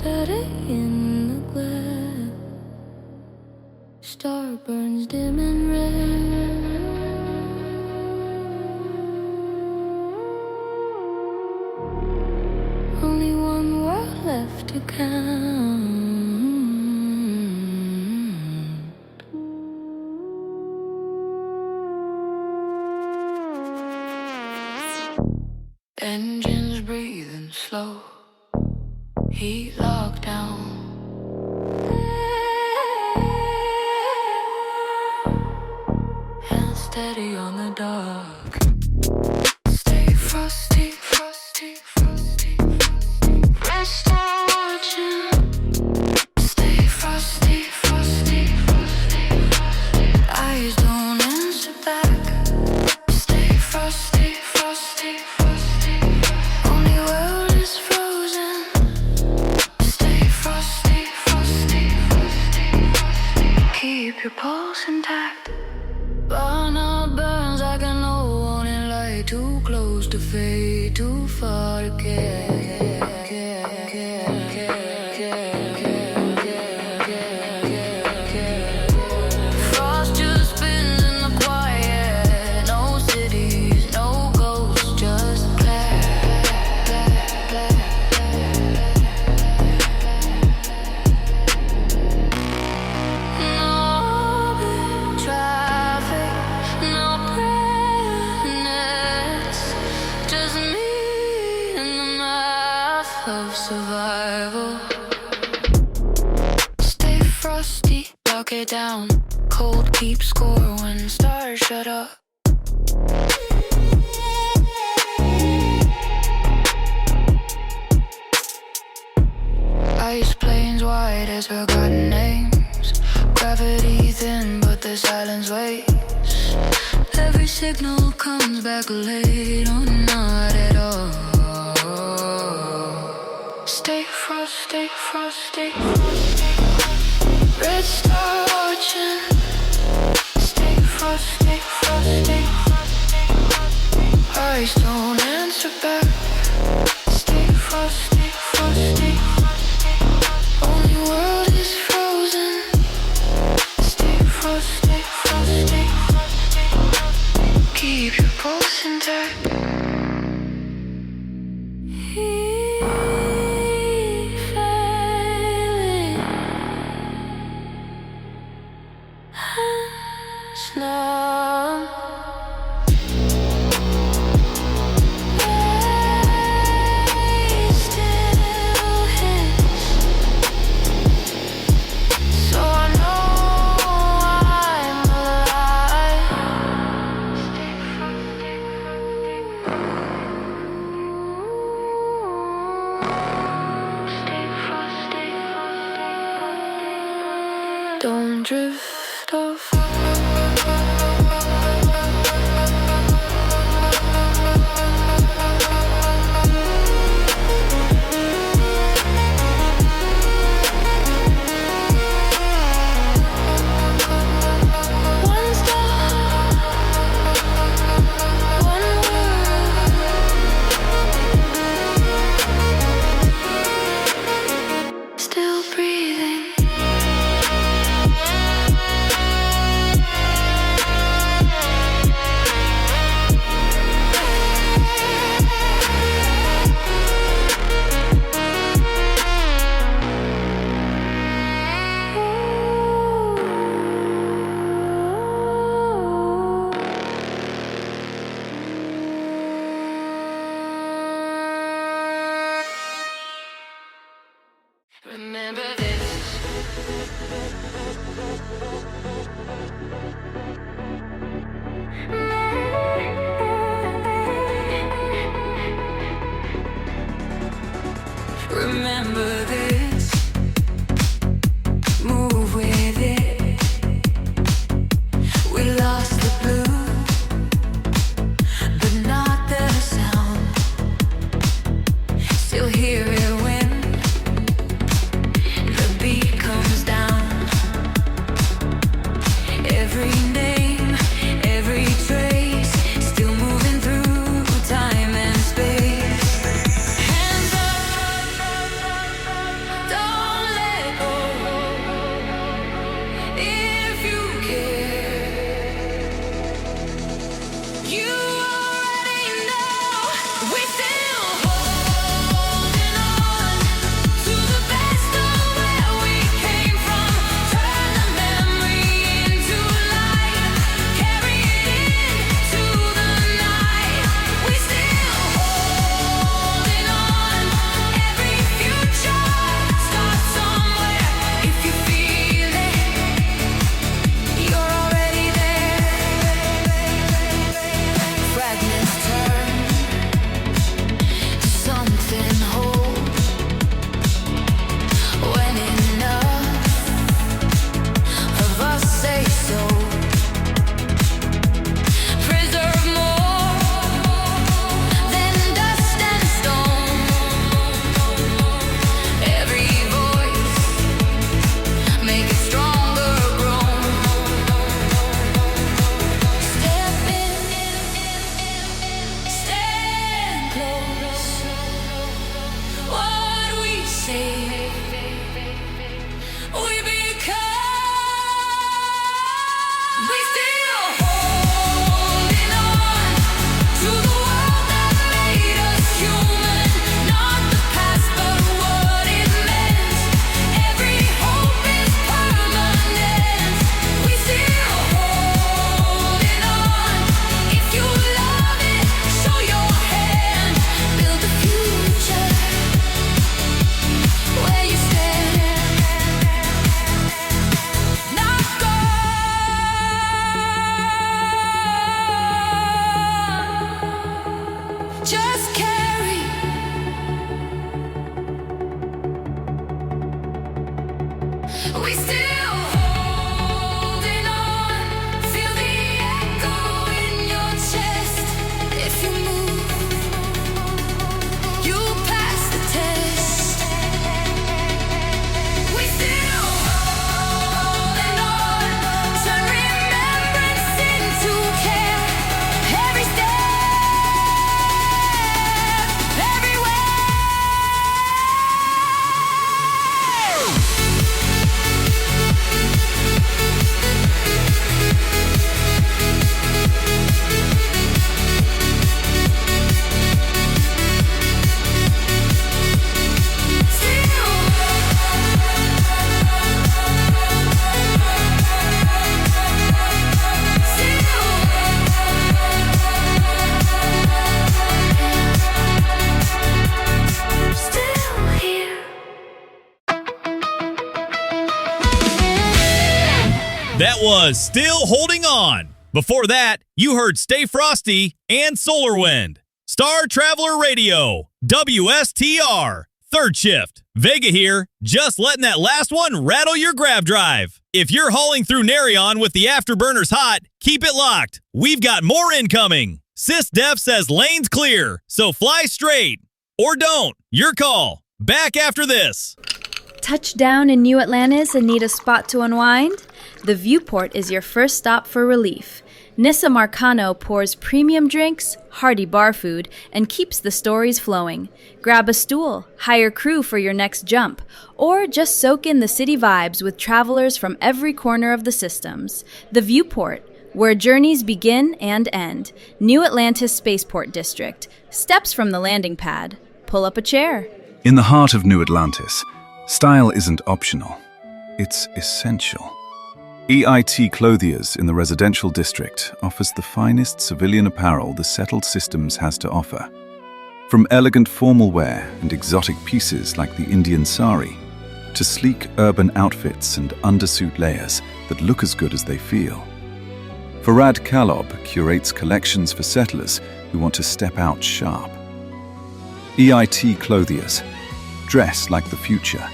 steady in the glare. Star burns dim and red. Only one world left to count. Engines breathing slow. Heat locked down. Hands steady on the dark. Stay frosty, frosty, frosty, frosty. Rest on watching. Stay frosty, frosty, frosty, frosty. Eyes don't answer back. Stay frosty, frosty, frosty. Only world is frozen. Stay frosty, frosty, frosty, frosty. Keep your pulse intact. Burnout burns like an old warning light. Too close to fade, too far to care. Frost just spins in the quiet. No cities, no ghosts, just no big traffic, no brightness, just me in the math of survival. Stay frosty, lock it down. Cold keep score when stars shut up. Ice plains wide as forgotten names. Gravity thin, but the silence waits. Every signal comes back late, or not at all. Stay frosty, frosty, frosty. Red star watching. Stay frosty, frosty, frosty. Eyes don't answer back. Stay frosty, frosty. Only world is frozen. Stay frosty, frosty. Keep your pulse intact. Failing. Hands numb. Still hits. So I know I'm alive. Stay frosty. Don't drift off. One star, one world. Still breathing. Remember this. Remember this. Move with it. We lost the blue, but not the sound. Still hear it when the beat comes down. Every name, every trace, still moving through time and space. Hands up. We still holding on. Feel the echo in your chest. If you move, you pass the test. We still holding on. Turn remembrance into care. Every step, everywhere. That was Still Holding On. Before that, you heard Stay Frosty and Solar Wind. Star Traveler Radio, WSTR, third shift. Vega here, just letting that last one rattle your grab drive. If you're hauling through Narion with the afterburners hot, keep it locked. We've got more incoming. Sis Def says lane's clear, so fly straight. Or don't. Your call. Back after this. Touchdown in New Atlantis and need a spot to unwind? The Viewport is your first stop for relief. Nissa Marcano pours premium drinks, hearty bar food, and keeps the stories flowing. Grab a stool, hire crew for your next jump, or just soak in the city vibes with travelers from every corner of the systems. The Viewport, where journeys begin and end. New Atlantis Spaceport District. Steps from the landing pad. Pull up a chair. In the heart of New Atlantis, style isn't optional, it's essential. EIT Clothiers in the residential district offers the finest civilian apparel the settled systems has to offer. From elegant formal wear and exotic pieces like the Indian sari, to sleek urban outfits and undersuit layers that look as good as they feel. Farad Kalob curates collections for settlers who want to step out sharp. EIT Clothiers. Dress like the future.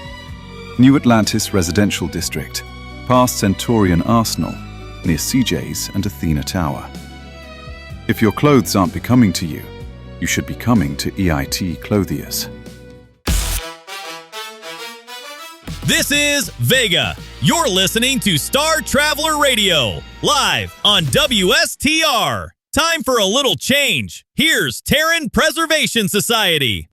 New Atlantis Residential District, past Centurion Arsenal, near CJ's and Athena Tower. If your clothes aren't becoming to you, you should be coming to EIT Clothiers. This is Vega. You're listening to Star Traveler Radio, live on WSTR. Time for a little change. Here's Terran Preservation Society.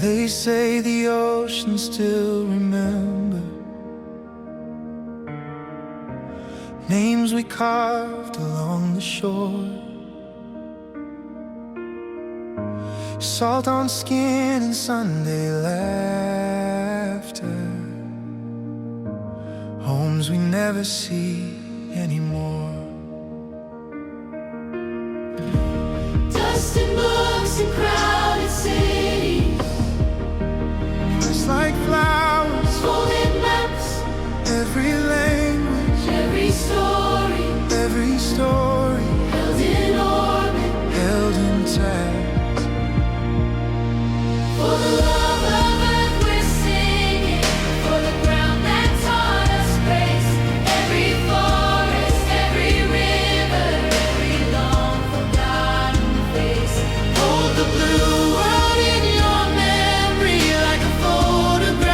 They say the ocean still remember names we carved along the shore. Salt on skin and Sunday laughter. Homes we never see anymore. Dust and books and crowded cities. Just like flowers, Folded maps, every language, every story, every story held in orbit. held intact. For the love of earth we're singing, for the ground that taught us grace. Every forest, every river, every long forgotten face. Hold the blue world in your memory like a photograph.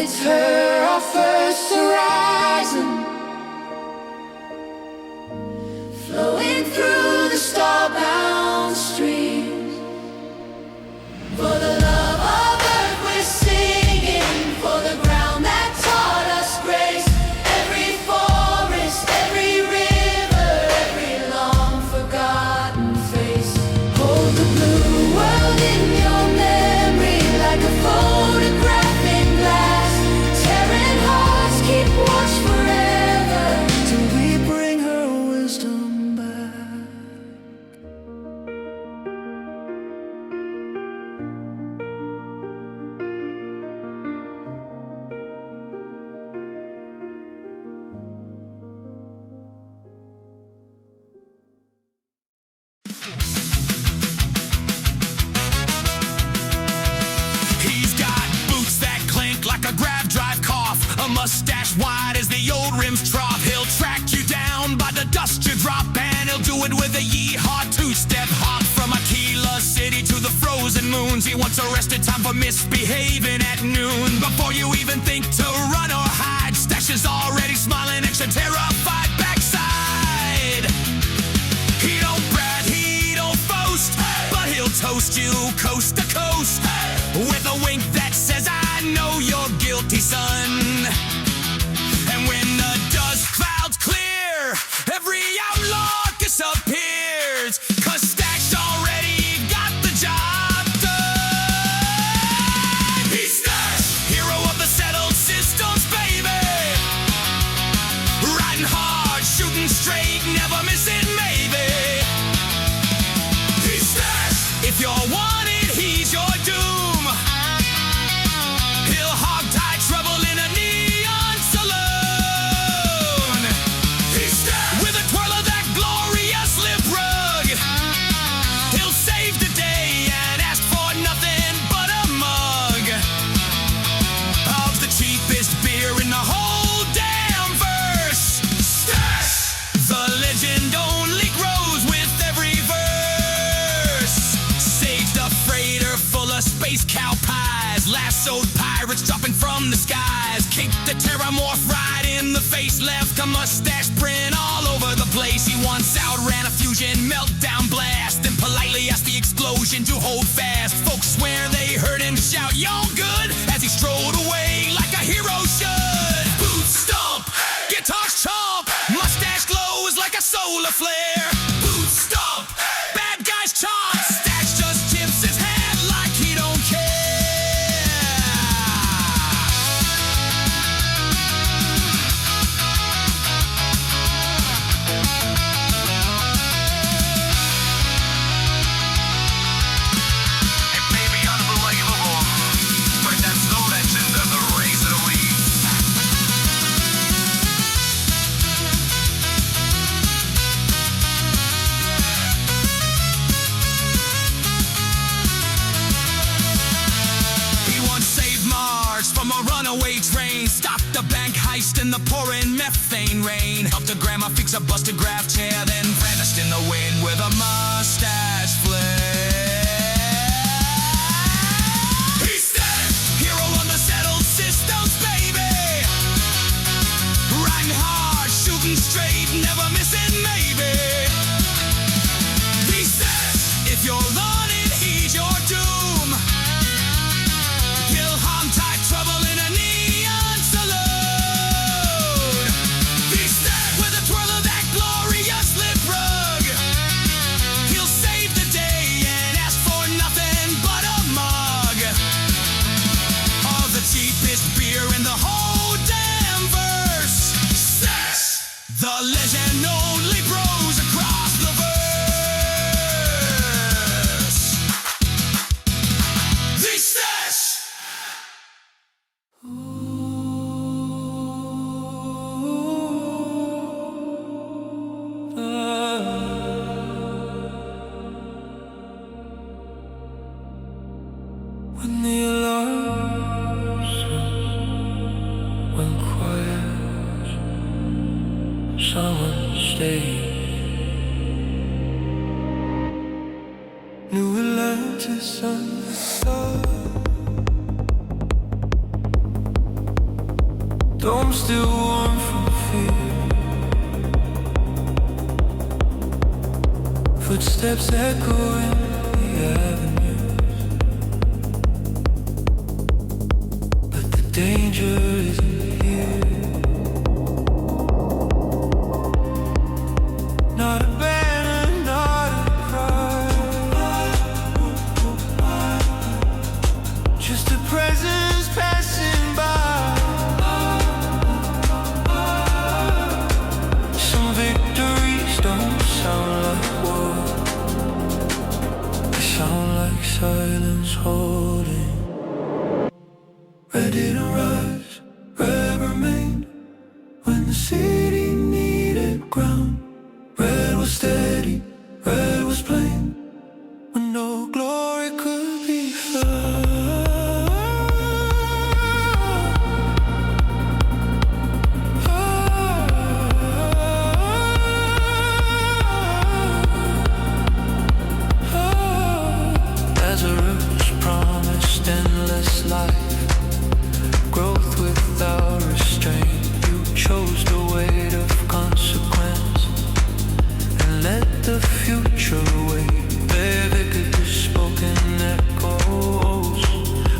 It's her, our first horizon, flowing through the starbound streams. For the love of earth we're singing, for the ground that taught us grace. Every forest, every river, every long forgotten face. Hold the blue world in your memory like a photograph in glass. Tearing hearts keep watch forever till we bring her wisdom back. He's got boots that clink like a grab drive cough, a mustache wide as the old rims trough. He'll track you down by the dust you drop, and he'll do it with a yeehaw two-step hop. From Aquila City to the frozen moons, he once arrested time for misbehaving at noon. Before you even think to run or hide, Stash is already smiling at your terrified backside. He don't brag, he don't boast, but he'll toast you coast to coast with a wink that says, I know you're guilty, son. And when the dust clouds clear, every outlaw disappears, 'cause Stash already got the job done. He's Stash, hero of the settled systems, baby. Riding hard, shooting straight, never missing, maybe. He's Stash, if you're wanted, he's your doom. He'll hog-tie trouble in a neon saloon. He's Stash, with a twirl of that glorious lip rug, he'll save the day and ask for nothing but a mug of the cheapest beer in the whole damn verse. Stash, the legend only grows with every verse. Saved a freighter full of space cow pies, lassoed pirates dropping from the skies, kicked the terramorph right in the face, left a mustache print all over the place. He once outran a fusion meltdown blast and politely asked the explosion to hold fast. Folks swear they heard him shout, "Y'all good?" as he strolled away like a hero should. Boots stomp, guitars chomp, mustache glows like a solar flare. Boots stomp, bad guys chomp, Stash just tips his hat like he don't care. It may be unbelievable, but that's the legend of the Razor Leaf. He once saved Mars from a runaway train, stopped a bank heist in the pouring methane rain, helped a grandma fix a busted graph chair, then vanished in the wind with a mustache flare. He's Stash, hero on the settled systems, baby. Riding hard, shooting straight, never missing, maybe. He's Stash, if you're on it, he's your doom. He'll hog-tie trouble in a neon saloon. He's Stash, with a twirl of that glorious lip rug, he'll save the day and ask for nothing but a mug of the cheapest beer in the whole damn verse. Stash, the legend only grows across the verse. The Stash. When the alarm sounds, when quiet, someone stays. New Atlantis and the stars. Dome still warm from fear. Footsteps echoing the avenues, but the danger isn't here. Not a banner, not a cry, just a presence passing by. Some victories don't sound like war, they sound like silence holding. Ready to rise, red remained when the city needed ground. Red was steady, red was plain, when no glory could be found. Lazarus promised endless life, growth without restraint. You chose the weight of consequence and let the future wait. Vivid spoken echoes,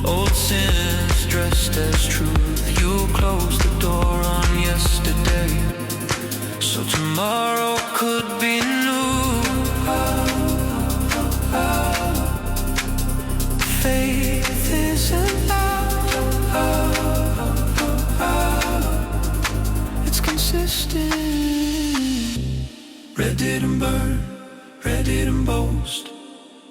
old sins dressed as truth. You closed the door on yesterday, so tomorrow could be new. Faith isn't loud, it's consistent. Red didn't burn, red didn't boast,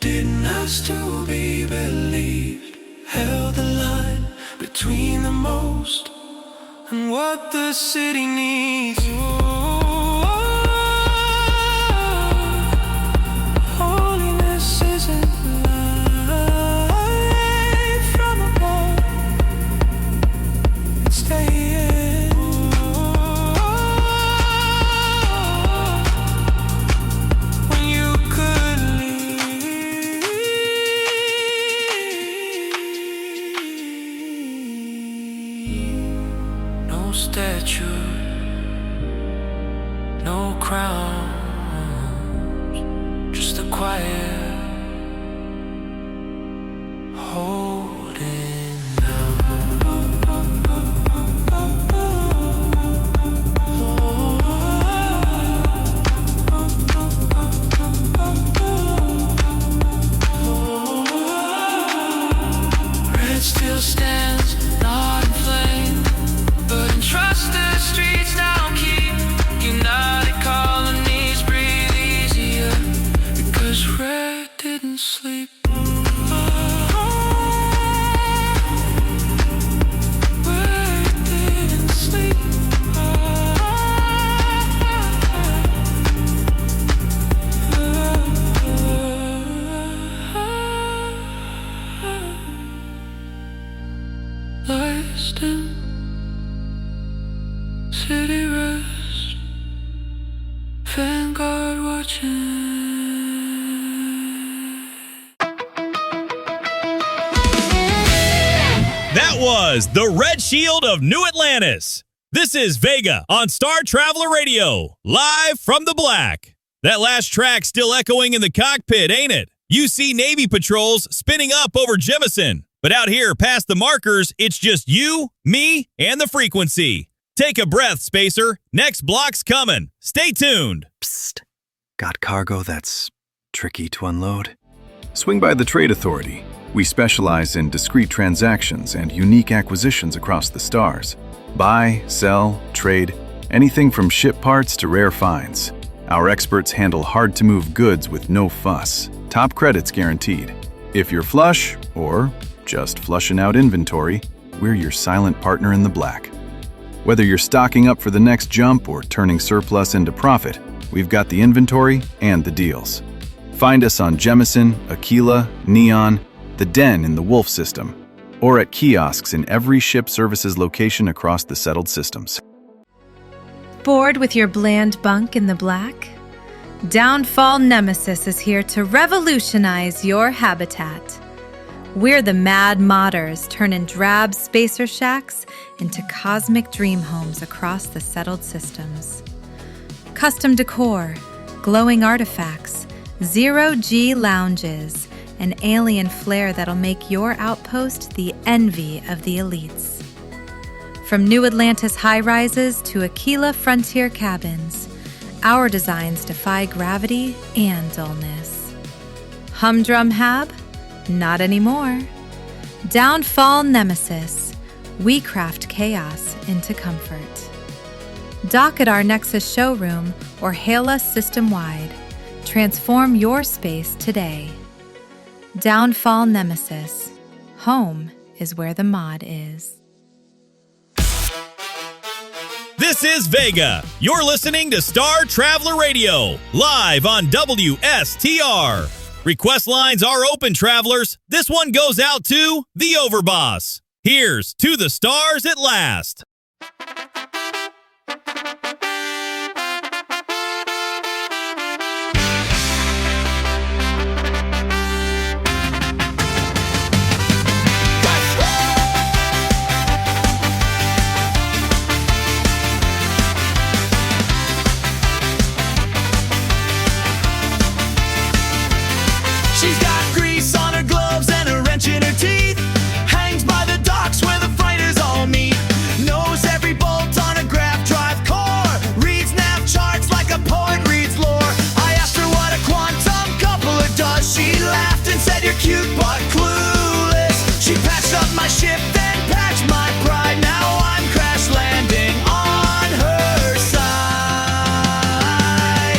didn't ask to be believed. Held the line between the most and what the city needs. Holiness isn't light from above, it's staying. When you could leave, no statue, no crowns, just a quiet holding Red still stands, not in flame, but in trust the streets now keep united colonies breathe easier, because red didn't sleep. Red didn't sleep. Last in city rest, Vanguard watching. That was the Red Shield of New Atlantis. This is Vega on Star Traveler Radio, live from the black. That last track still echoing in the cockpit, ain't it? You see Navy patrols spinning up over Jemison. But out here past the markers, it's just you, me, and the frequency. Take a breath, Spacer. Next block's coming. Stay tuned. Psst. Got cargo that's tricky to unload? Swing by the Trade Authority. We specialize in discrete transactions and unique acquisitions across the stars. Buy, sell, trade, anything from ship parts to rare finds. Our experts handle hard-to-move goods with no fuss. Top credits guaranteed. If you're flush, or just flushing out inventory, we're your silent partner in the black. Whether you're stocking up for the next jump or turning surplus into profit, we've got the inventory and the deals. Find us on Jemison, Aquila, Neon, the Den in the Wolf system, or at kiosks in every ship services location across the settled systems. Bored with your bland bunk in the black? Downfall Nemesis is here to revolutionize your habitat. We're the Mad Modders, turning drab spacer shacks into cosmic dream homes across the settled systems. Custom decor, glowing artifacts, zero-G lounges, an alien flair that'll make your outpost the envy of the elites. From New Atlantis high-rises to Aquila frontier cabins, our designs defy gravity and dullness. Humdrum Hab? Not anymore. Downfall Nemesis. We craft chaos into comfort. Dock at our Nexus showroom or hail us system-wide. Transform your space today. Downfall Nemesis. Home is where the mod is. This is Vega. You're listening to Star Traveler Radio, live on WSTR. Request lines are open, travelers. This one goes out to the Overboss. Here's To the Stars at Last. She's got grease on her gloves and a wrench in her teeth. Hangs by the docks where the freighters all meet. Knows every bolt on a graph drive core. Reads nav charts like a poet reads lore. I asked her what a quantum coupler does. She laughed and said, "You're cute but clueless." She patched up my ship, then patched my pride. Now I'm crash landing on her side.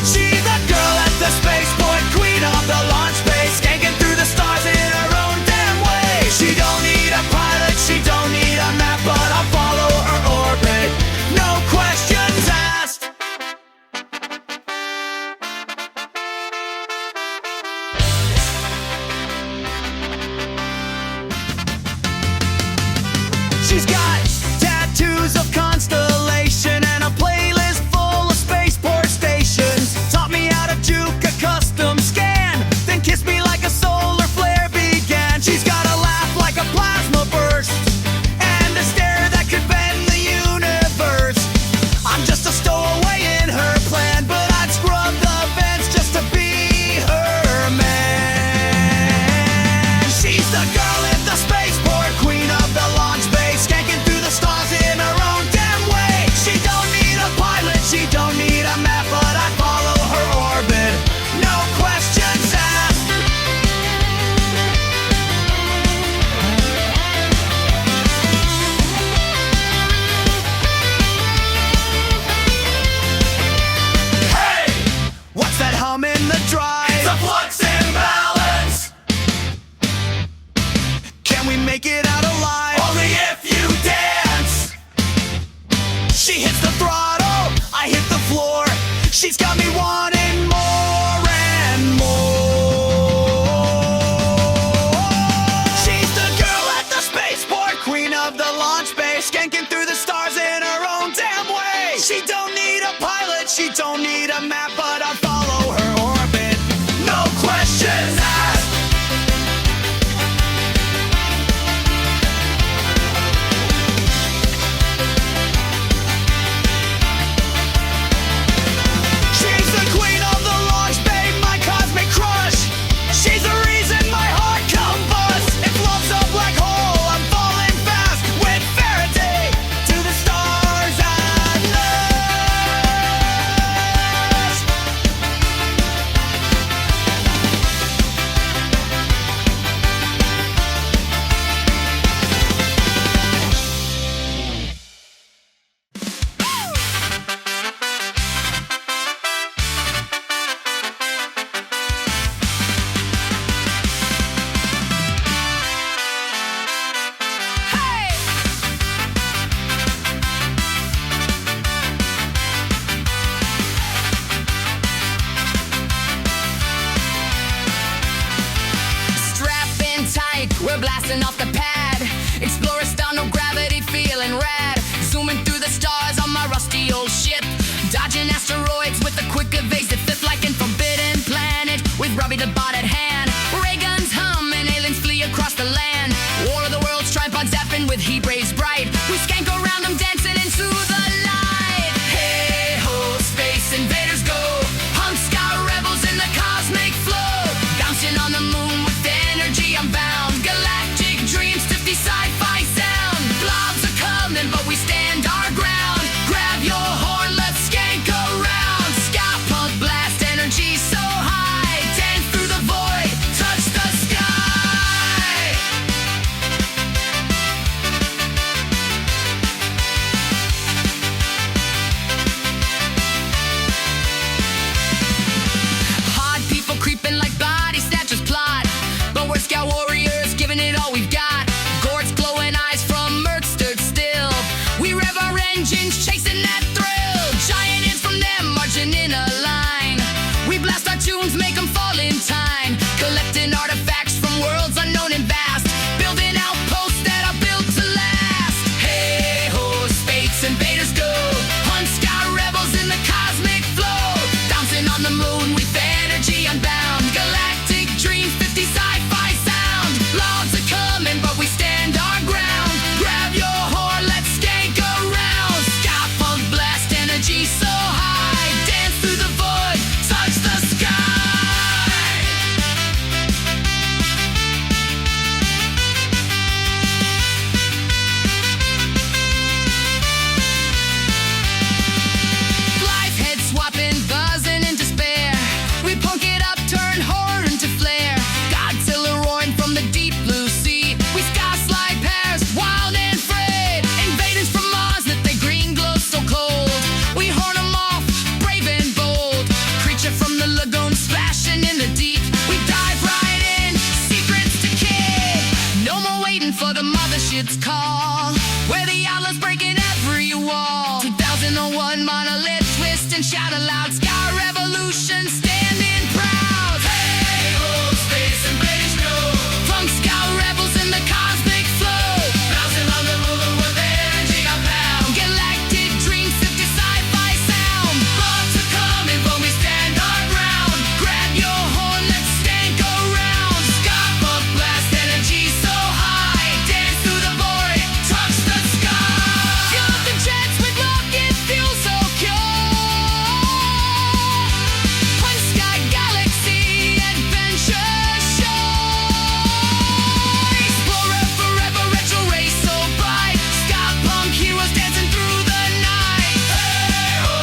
She's a girl at the spaceport, queen of the launch space, skanking through the stars in her own damn way. She don't need a pilot, she don't need a map, but I'll follow her orbit, no questions asked. She's got tattoos of constellation and a playlist full of spaceport stations. Taught me how to juke a custom scan, then kissed me like a solar flare began. She's got a laugh like a plasma burst and a stare that could bend the universe. I'm just a stowaway in her plan, but I'd scrub the vents just to be her man. She's the girl at the spaceport, queen of the launch base, skanking through the stars in her own damn way. She don't need a pilot, she don't need a map, but I follow her orbit, no questions asked. Hey, what's that hum in the drive? It's a flux imbalance. Can we make it out alive? Only if you dance. She hits the throttle, I hit the floor. She's got me wanting more and more. She's the girl at the spaceport, queen of the launch base, skanking through the stars in her own damn way. She don't need a pilot, she don't need a map, but I follow her orbit, no questions asked. She's the queen of the launch babe, my cosmic crush. She's the reason my heart combusts. It floats a black hole, I'm falling fast with Faraday to the stars at last. Strap in tight, we're blasting off the pad. Explorer style, no gravity, feeling rad. Zooming through the stars on my rusty old ship. Dodging asteroids with a quick evasive flip like in Forbidden Planet. With Robbie the bot at hand. Ray guns hum and aliens flee across the land. marching in a line. We blast our tunes, make them fall in time. Collecting artifacts from worlds unknown and vast. Building outposts that are built to last. Hey ho, space invaders go. Hunt sky rebels in the cosmic flow. Bouncing on the moon with energy unbound. Galactic dream, 50 sci-fi sound. Logs are coming, but we stand our ground. Grab your horn, let's skank around. Sky punk blast, energy so high. Dance through the void, touch the sky. Life head swapping, buzzing in despair. We punk it up, turn horror into flair. Godzilla roaring from the deep blue sea. We sky slide pairs, wild and afraid. Invaders from Mars that they green glow so cold. We horn them off, brave and bold. Creature from the lagoon splashing in the deep. We dive right in, secrets to keep. No more waiting for the mothership's call. Where the outlaws breaking every wall. 2001 monolith twist and shout aloud. Sky revolution standing proud. Hey ho, space invaders go. Funk scout rebels in the cosmic flow. Bouncing on the moon with energy unbound. Galactic dream, 50 sci-fi sound. Lots are coming, but we stand our ground. Grab your horn, let's stank around. Sky punk blast, energy so high. Dance through the void, touch the sky. Fill up the jets with rocket fuel so pure. One sky galaxy adventure show. Explorer forever, retro race so bright. Sky punk heroes dancing through the night. Hey ho,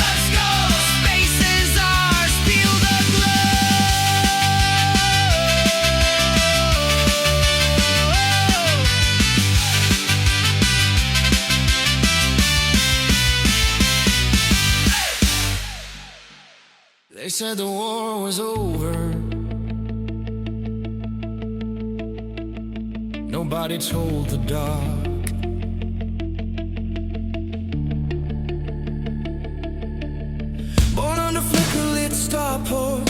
let's go. Space is ours, feel the glow. They said the war was over. Nobody told the dark. Born under flicker-lit starports.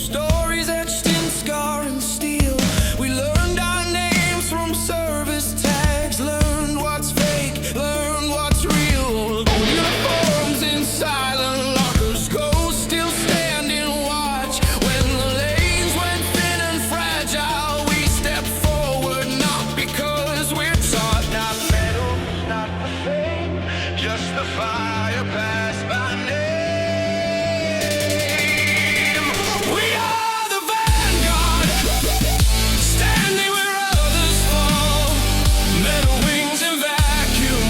Stories etched in scar and steel. We learned our names from service tags. Learned what's fake, learned what's real. Uniforms in silent lockers. Ghosts still standing watch. When the lanes went thin and fragile, we stepped forward, not because we're taught. Not medals, not the fame, just the fire passed by name. We are the vanguard, standing where others fall. Metal wings in vacuum,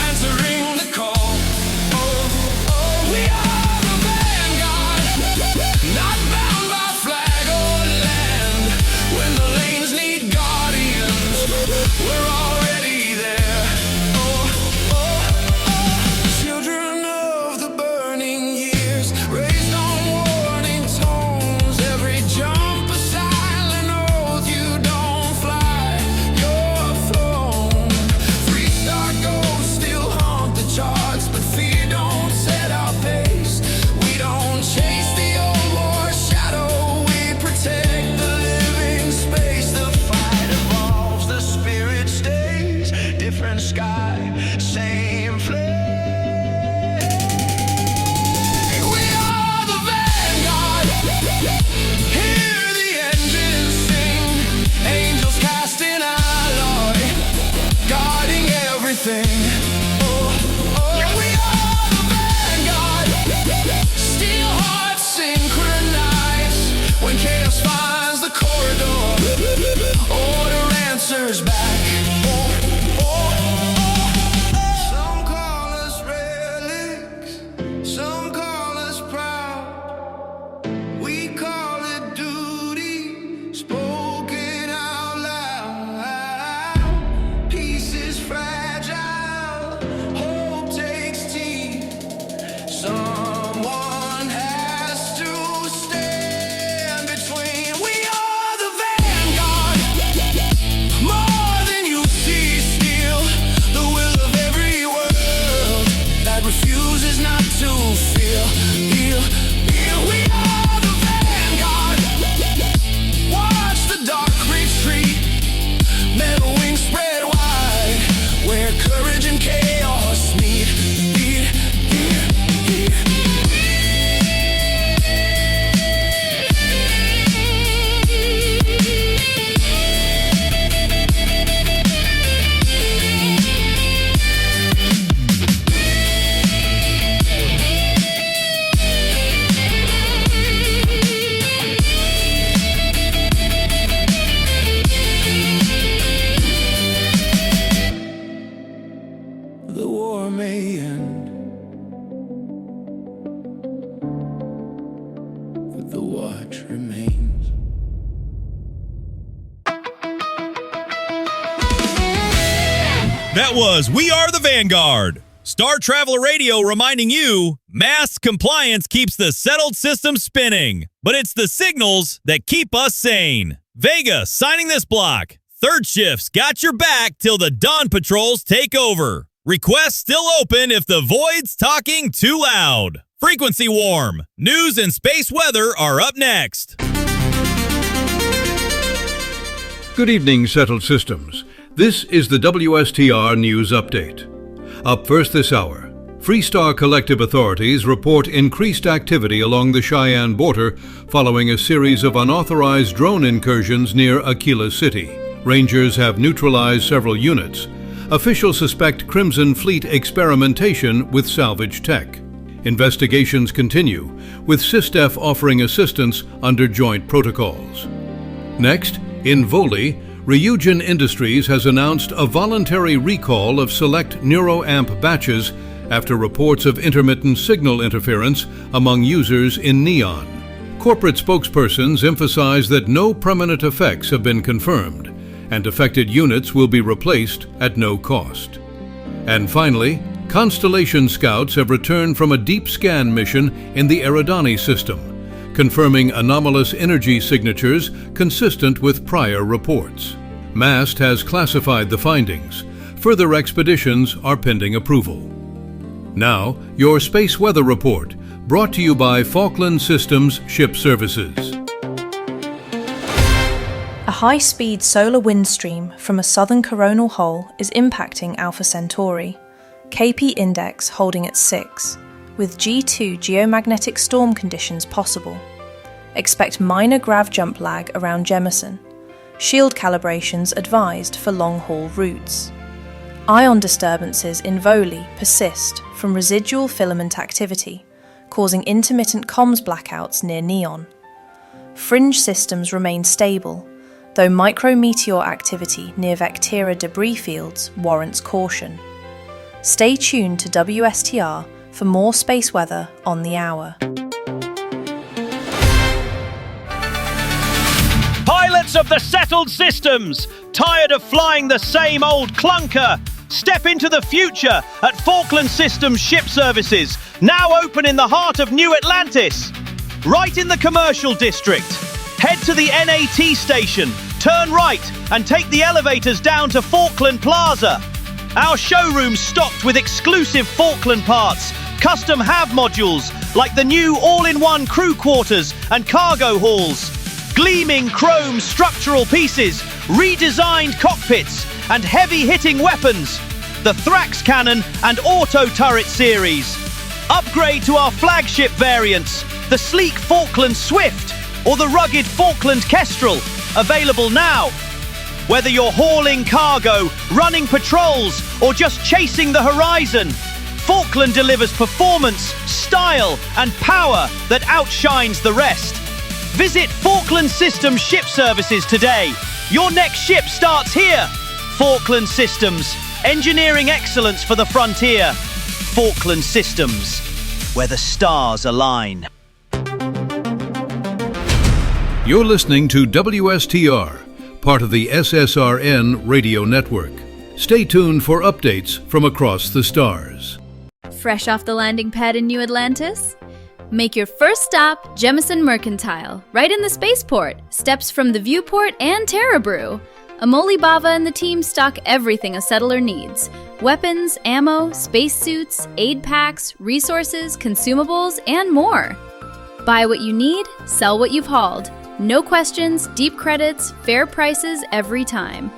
answering the call. Oh, oh, we are the vanguard, not bound by flag or land. When the lanes need guardians, we're already there. Oh, oh, oh, children of the burning years, raised on warning tones. Every jump a silent oath. You don't fly, you're flown. Three-star goals still haunt the charts, but fear don't set our pace. We don't chase the old war shadow, we protect the living space. The fight evolves, the spirit stays. Different sky, same flame. We are the vanguard. Hear the engines sing. Angels casting alloy, guarding everything. Oh, oh, we are the vanguard. Steel hearts synchronize. When chaos finds the corridor, order answers back. Oh, oh, oh. Some call us relics, some call us proud. We call it duty, spoken out loud. Peace is fragile, hope takes teeth. Someone has to stand between. We are the vanguard, more than you see. Steel, the will of every world that refuses not to the watch remains. That was We Are the Vanguard. Star Traveler Radio reminding you, mass compliance keeps the settled system spinning, but it's the signals that keep us sane. Vega signing this block. Third shift's got your back till the dawn patrols take over. Requests still open if the void's talking too loud. Frequency warm. News and space weather are up next. Good evening, Settled Systems. This is the WSTR News Update. Up first this hour, Freestar Collective authorities report increased activity along the Cheyenne border following a series of unauthorized drone incursions near Aquila City. Rangers have neutralized several units. Officials suspect Crimson Fleet experimentation with salvage tech. Investigations continue, with SysDef offering assistance under joint protocols. Next, in Voli, Ryujin Industries has announced a voluntary recall of select NeuroAmp batches after reports of intermittent signal interference among users in Neon. Corporate spokespersons emphasize that no permanent effects have been confirmed, and affected units will be replaced at no cost. And finally, Constellation Scouts have returned from a deep scan mission in the Eridani system, confirming anomalous energy signatures consistent with prior reports. MAST has classified the findings. Further expeditions are pending approval. Now, your space weather report, brought to you by Falkland Systems Ship Services. A high-speed solar wind stream from a southern coronal hole is impacting Alpha Centauri, KP index holding at 6, with G2 geomagnetic storm conditions possible. Expect minor grav jump lag around Jemison. Shield calibrations advised for long-haul routes. Ion disturbances in Voli persist from residual filament activity, causing intermittent comms blackouts near Neon. Fringe systems remain stable, though micrometeor activity near Vectera debris fields warrants caution. Stay tuned to WSTR for more space weather on the hour. Pilots of the settled systems, tired of flying the same old clunker? Step into the future at Falkland Systems Ship Services, now open in the heart of New Atlantis. Right in the commercial district. Head to the NAT station, turn right, and take the elevators down to Falkland Plaza. Our showroom's stocked with exclusive Falkland parts, custom HAB modules, like the new all-in-one crew quarters and cargo halls, gleaming chrome structural pieces, redesigned cockpits, and heavy-hitting weapons, the Thrax cannon and auto turret series. Upgrade to our flagship variants, the sleek Falkland Swift or the rugged Falkland Kestrel, available now. Whether you're hauling cargo, running patrols, or just chasing the horizon, Falkland delivers performance, style, and power that outshines the rest. Visit Falkland Systems Ship Services today. Your next ship starts here. Falkland Systems, engineering excellence for the frontier. Falkland Systems, where the stars align. You're listening to WSTR, part of the SSRN radio network. Stay tuned for updates from across the stars. Fresh off the landing pad in New Atlantis? Make your first stop Jemison Mercantile, right in the spaceport, steps from the viewport and Terra Brew. Amoli Bava and the team stock everything a settler needs. Weapons, ammo, spacesuits, aid packs, resources, consumables, and more. Buy what you need, sell what you've hauled. No questions, deep credits, fair prices every time.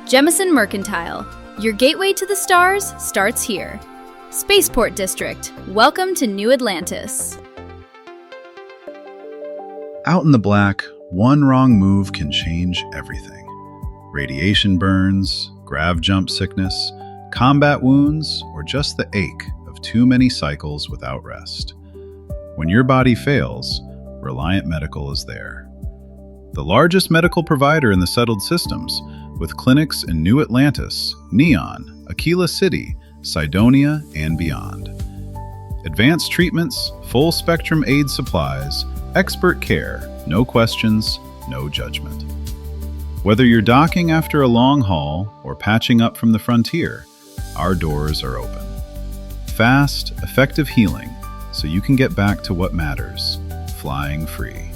Jemison Mercantile, your gateway to the stars starts here. Spaceport District, welcome to New Atlantis. Out in the black, one wrong move can change everything. Radiation burns, grav jump sickness, combat wounds, or just the ache of too many cycles without rest. When your body fails, Reliant Medical is there. The largest medical provider in the settled systems, with clinics in New Atlantis, Neon, Aquila City, Cydonia, and beyond. Advanced treatments, full-spectrum aid supplies, Expert care, no questions, no judgment. Whether you're docking after a long haul or patching up from the frontier, our doors are open. Fast, effective healing so you can get back to what matters, flying free.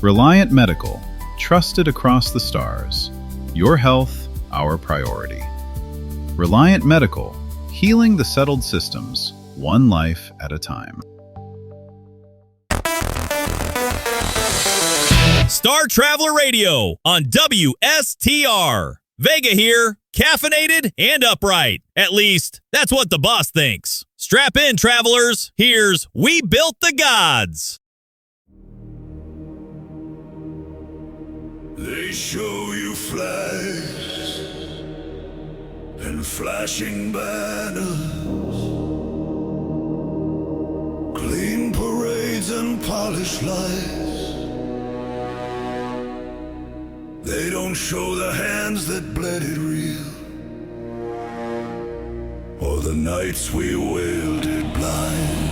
Reliant Medical, trusted across the stars. Your health, our priority. Reliant Medical, healing the settled systems, one life at a time. Star Traveler Radio on WSTR. Vega here, caffeinated and upright. At least, that's what the boss thinks. Strap in, travelers. Here's We Built the Gods. They show you flags and flashing banners, clean parades and polished lights. They don't show the hands that bled it real, or the nights we wailed it blind.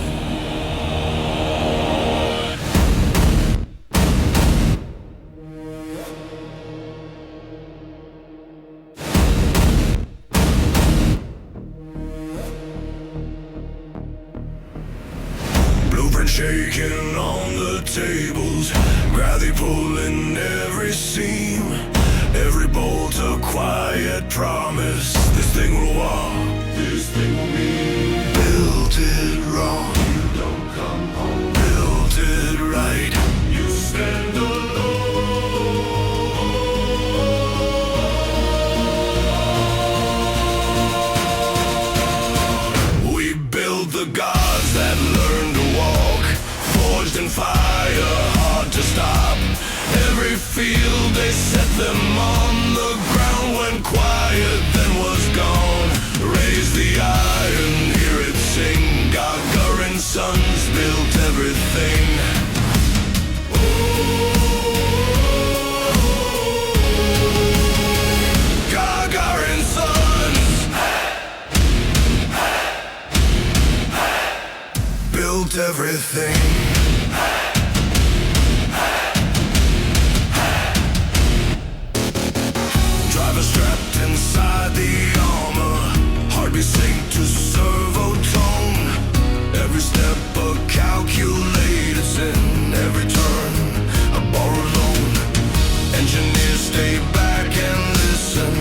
Blueprint shaking on the tables, gravity pulling every seam, every bolt a quiet promise. This thing will walk, this thing will be. Built it wrong, you don't come home. Built it right, you stand alone. We build the gods that learn to walk, forged in fire, hard to stop. Every field they set them on, the ground went quiet, then was gone. Raise the iron, hear it sing. Gagarin sons built everything. Gagarin sons built everything. Driver strapped inside the armor, heartbeat sync to servo tone. Every step a calculated sin, every turn a borrowed loan. Engineers stay back and listen,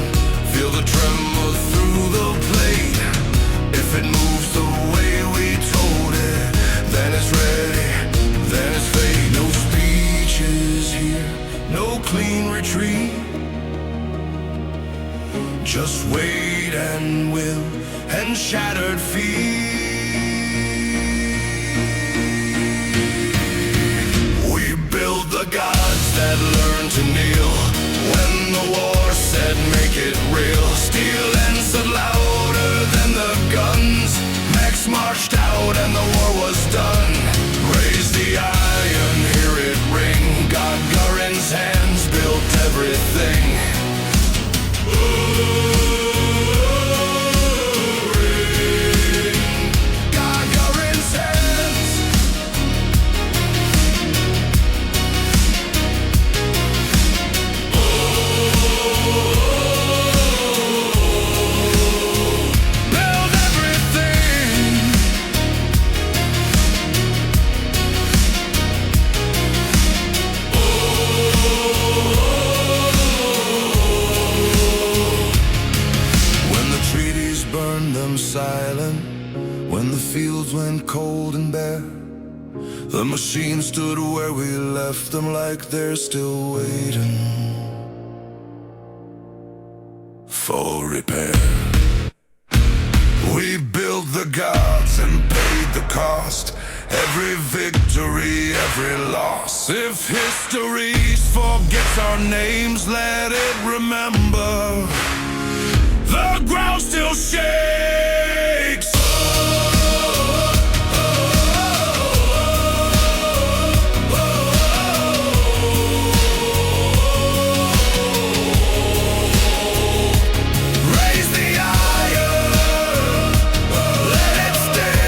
feel the tremor through the plate. If it moves the way we told it, then it's ready, then it's fate. No speeches here, no clean retreat. Just wait and will and shattered feet. We build the gods that learn to kneel when the war said make it real. Steel answered louder than the guns. Max marched out and the war was done. Raise the iron, hear it ring. Gagarin's hands built everything. Gagarin's hands. Build everything. When the treaties burned them silent, when the fields went cold and bare, the machines stood where we left them like they're still waiting for repair. We built the gods and paid the cost. Every victory, every loss. If history forgets our names, let it remember the ground still shakes. Raise the iron, let it stay.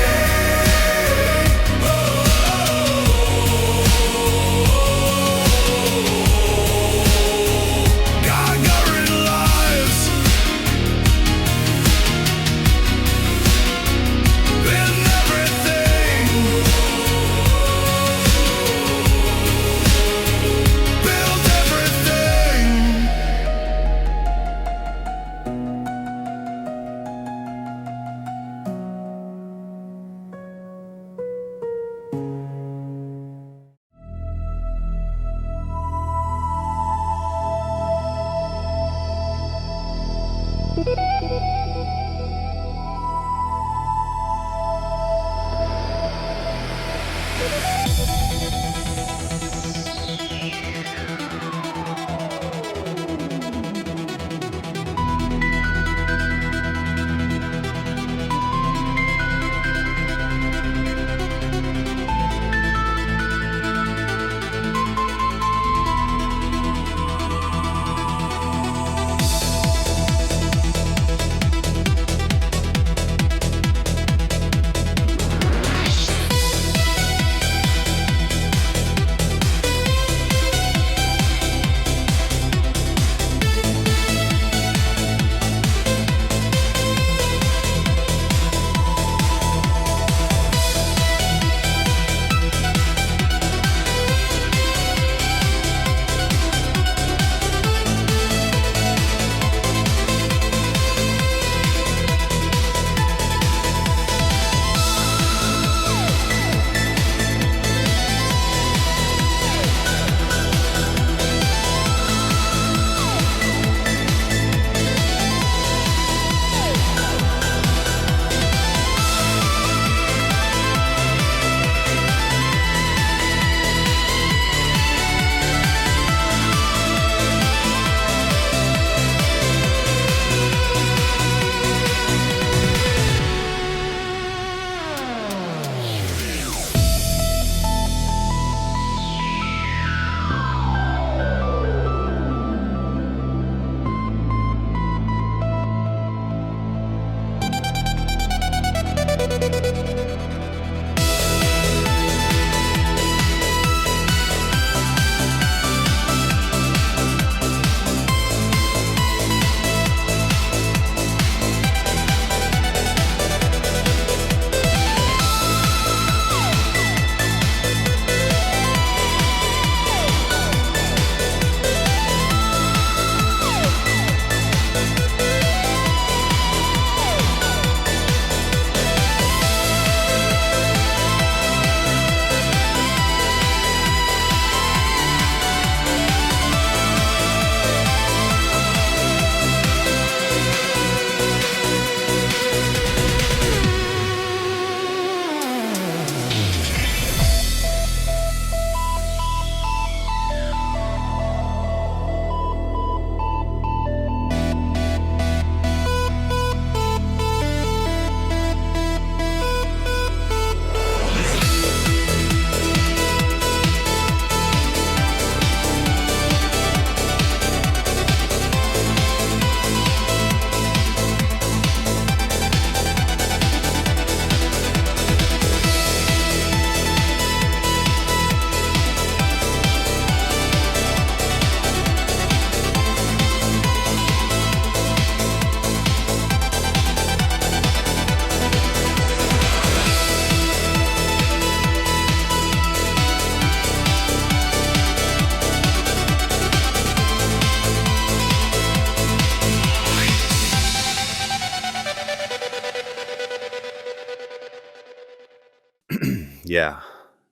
Yeah,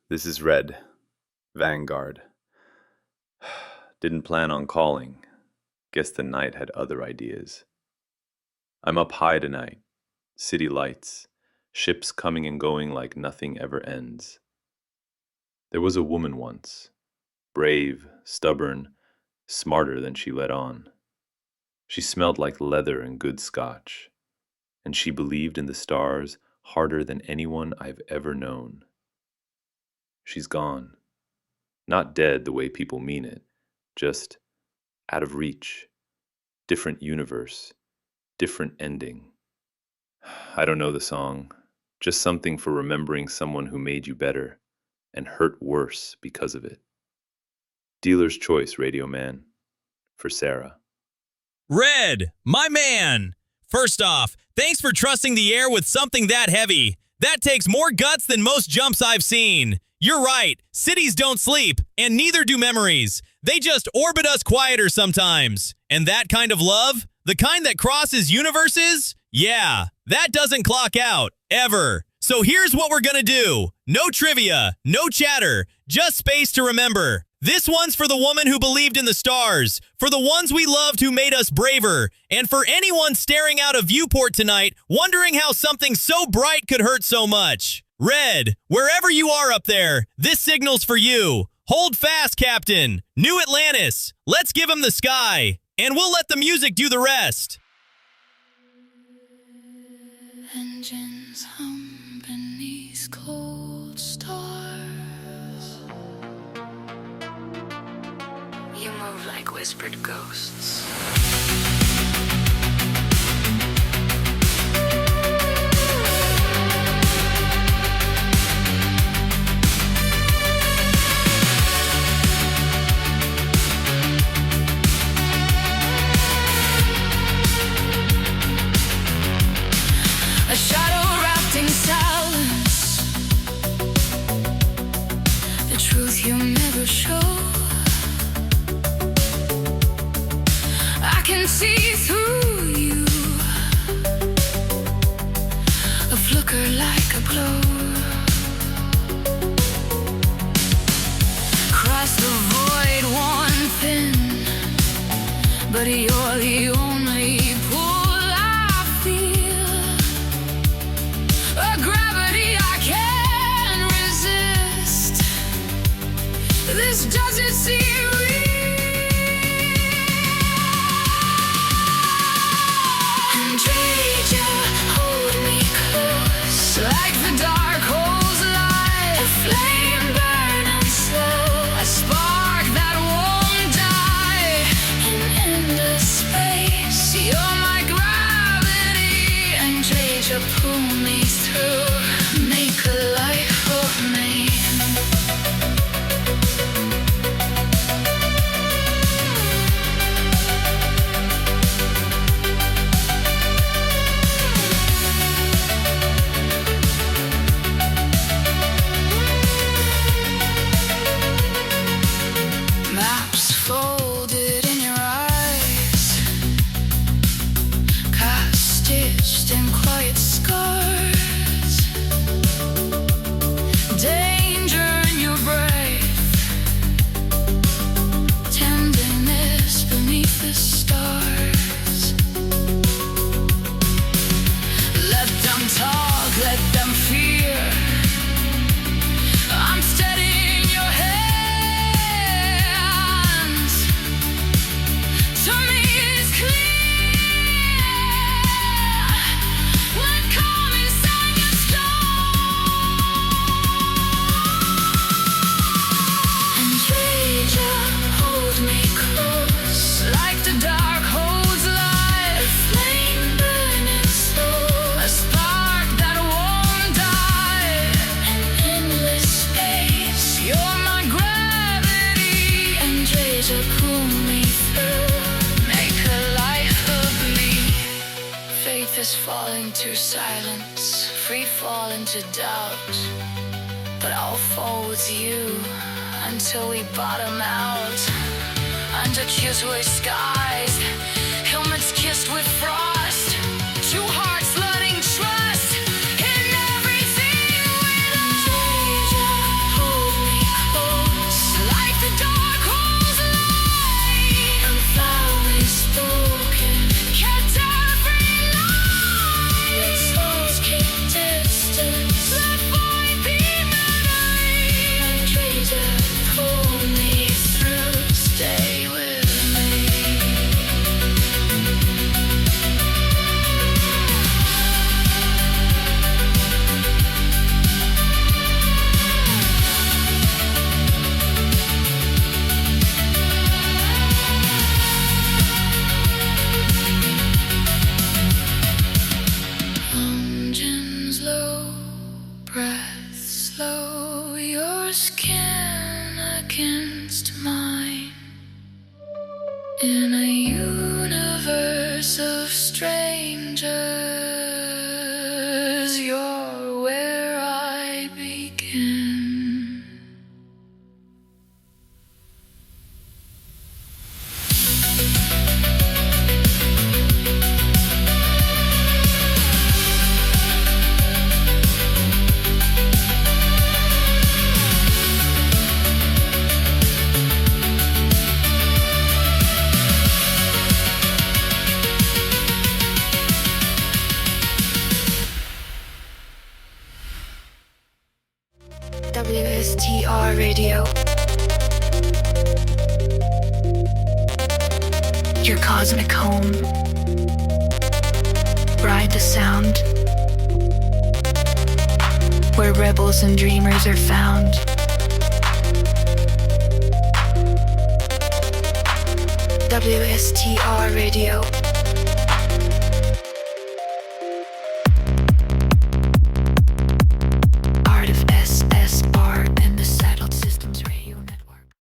this is Red. Vanguard. Didn't plan on calling. Guess the night had other ideas. I'm up high tonight. City lights. Ships coming and going like nothing ever ends. There was a woman once. Brave, stubborn, smarter than she let on. She smelled like leather and good scotch. And she believed in the stars harder than anyone I've ever known. She's gone. Not dead the way people mean it. Just out of reach. Different universe. Different ending. I don't know the song. Just something for remembering someone who made you better and hurt worse because of it. Dealer's choice, Radio Man. For Sarah. Red, my man! First off, thanks for trusting the air with something that heavy. That takes more guts than most jumps I've seen. You're right, cities don't sleep, and neither do memories. They just orbit us quieter sometimes. And that kind of love, the kind that crosses universes, yeah, that doesn't clock out, ever. So here's what we're gonna do. No trivia, no chatter, just space to remember. This one's for the woman who believed in the stars, for the ones we loved who made us braver, and for anyone staring out a viewport tonight, wondering how something so bright could hurt so much. Red, wherever you are up there, this signal's for you. Hold fast, Captain. New Atlantis. Let's give him the sky, and we'll let the music do the rest. Engines hum beneath cold stars. You move like whispered ghosts. A shadow wrapped in silence. The truth you never show. I can see through you. A flicker like a glow. Cross the void one thin, but you're the only pull I feel. A gravity I can't resist. This doesn't seem real. And trade you, hold me close, like the dark holds light. A flame burning slow, a spark that won't die. In endless space, you're my gravity. And trade you, pull me through, make a life of me. Maps folded in your eyes, cast stitched in quiet scars. Danger in your breath, tenderness beneath the stars. Let them talk, let them fear. I'm steady in your hands. To me it's clear. What calm inside your storm. And trade you, hold me close, like the dark holds light. A flame burning slow, a spark that won't die. An endless space, you're my gravity. And trade you, pull me through, make a life of me. Faith is falling to silence, free fall into doubt. But I'll fall with you until we bottom out. Under Q-way skies, helmets kissed with frost. Two hearts learning trust in everything we love. skin against mine. In a universe of strangers, you're where I begin. WSTR Radio. Your cosmic home. Ride the sound. Where rebels and dreamers are found. WSTR Radio.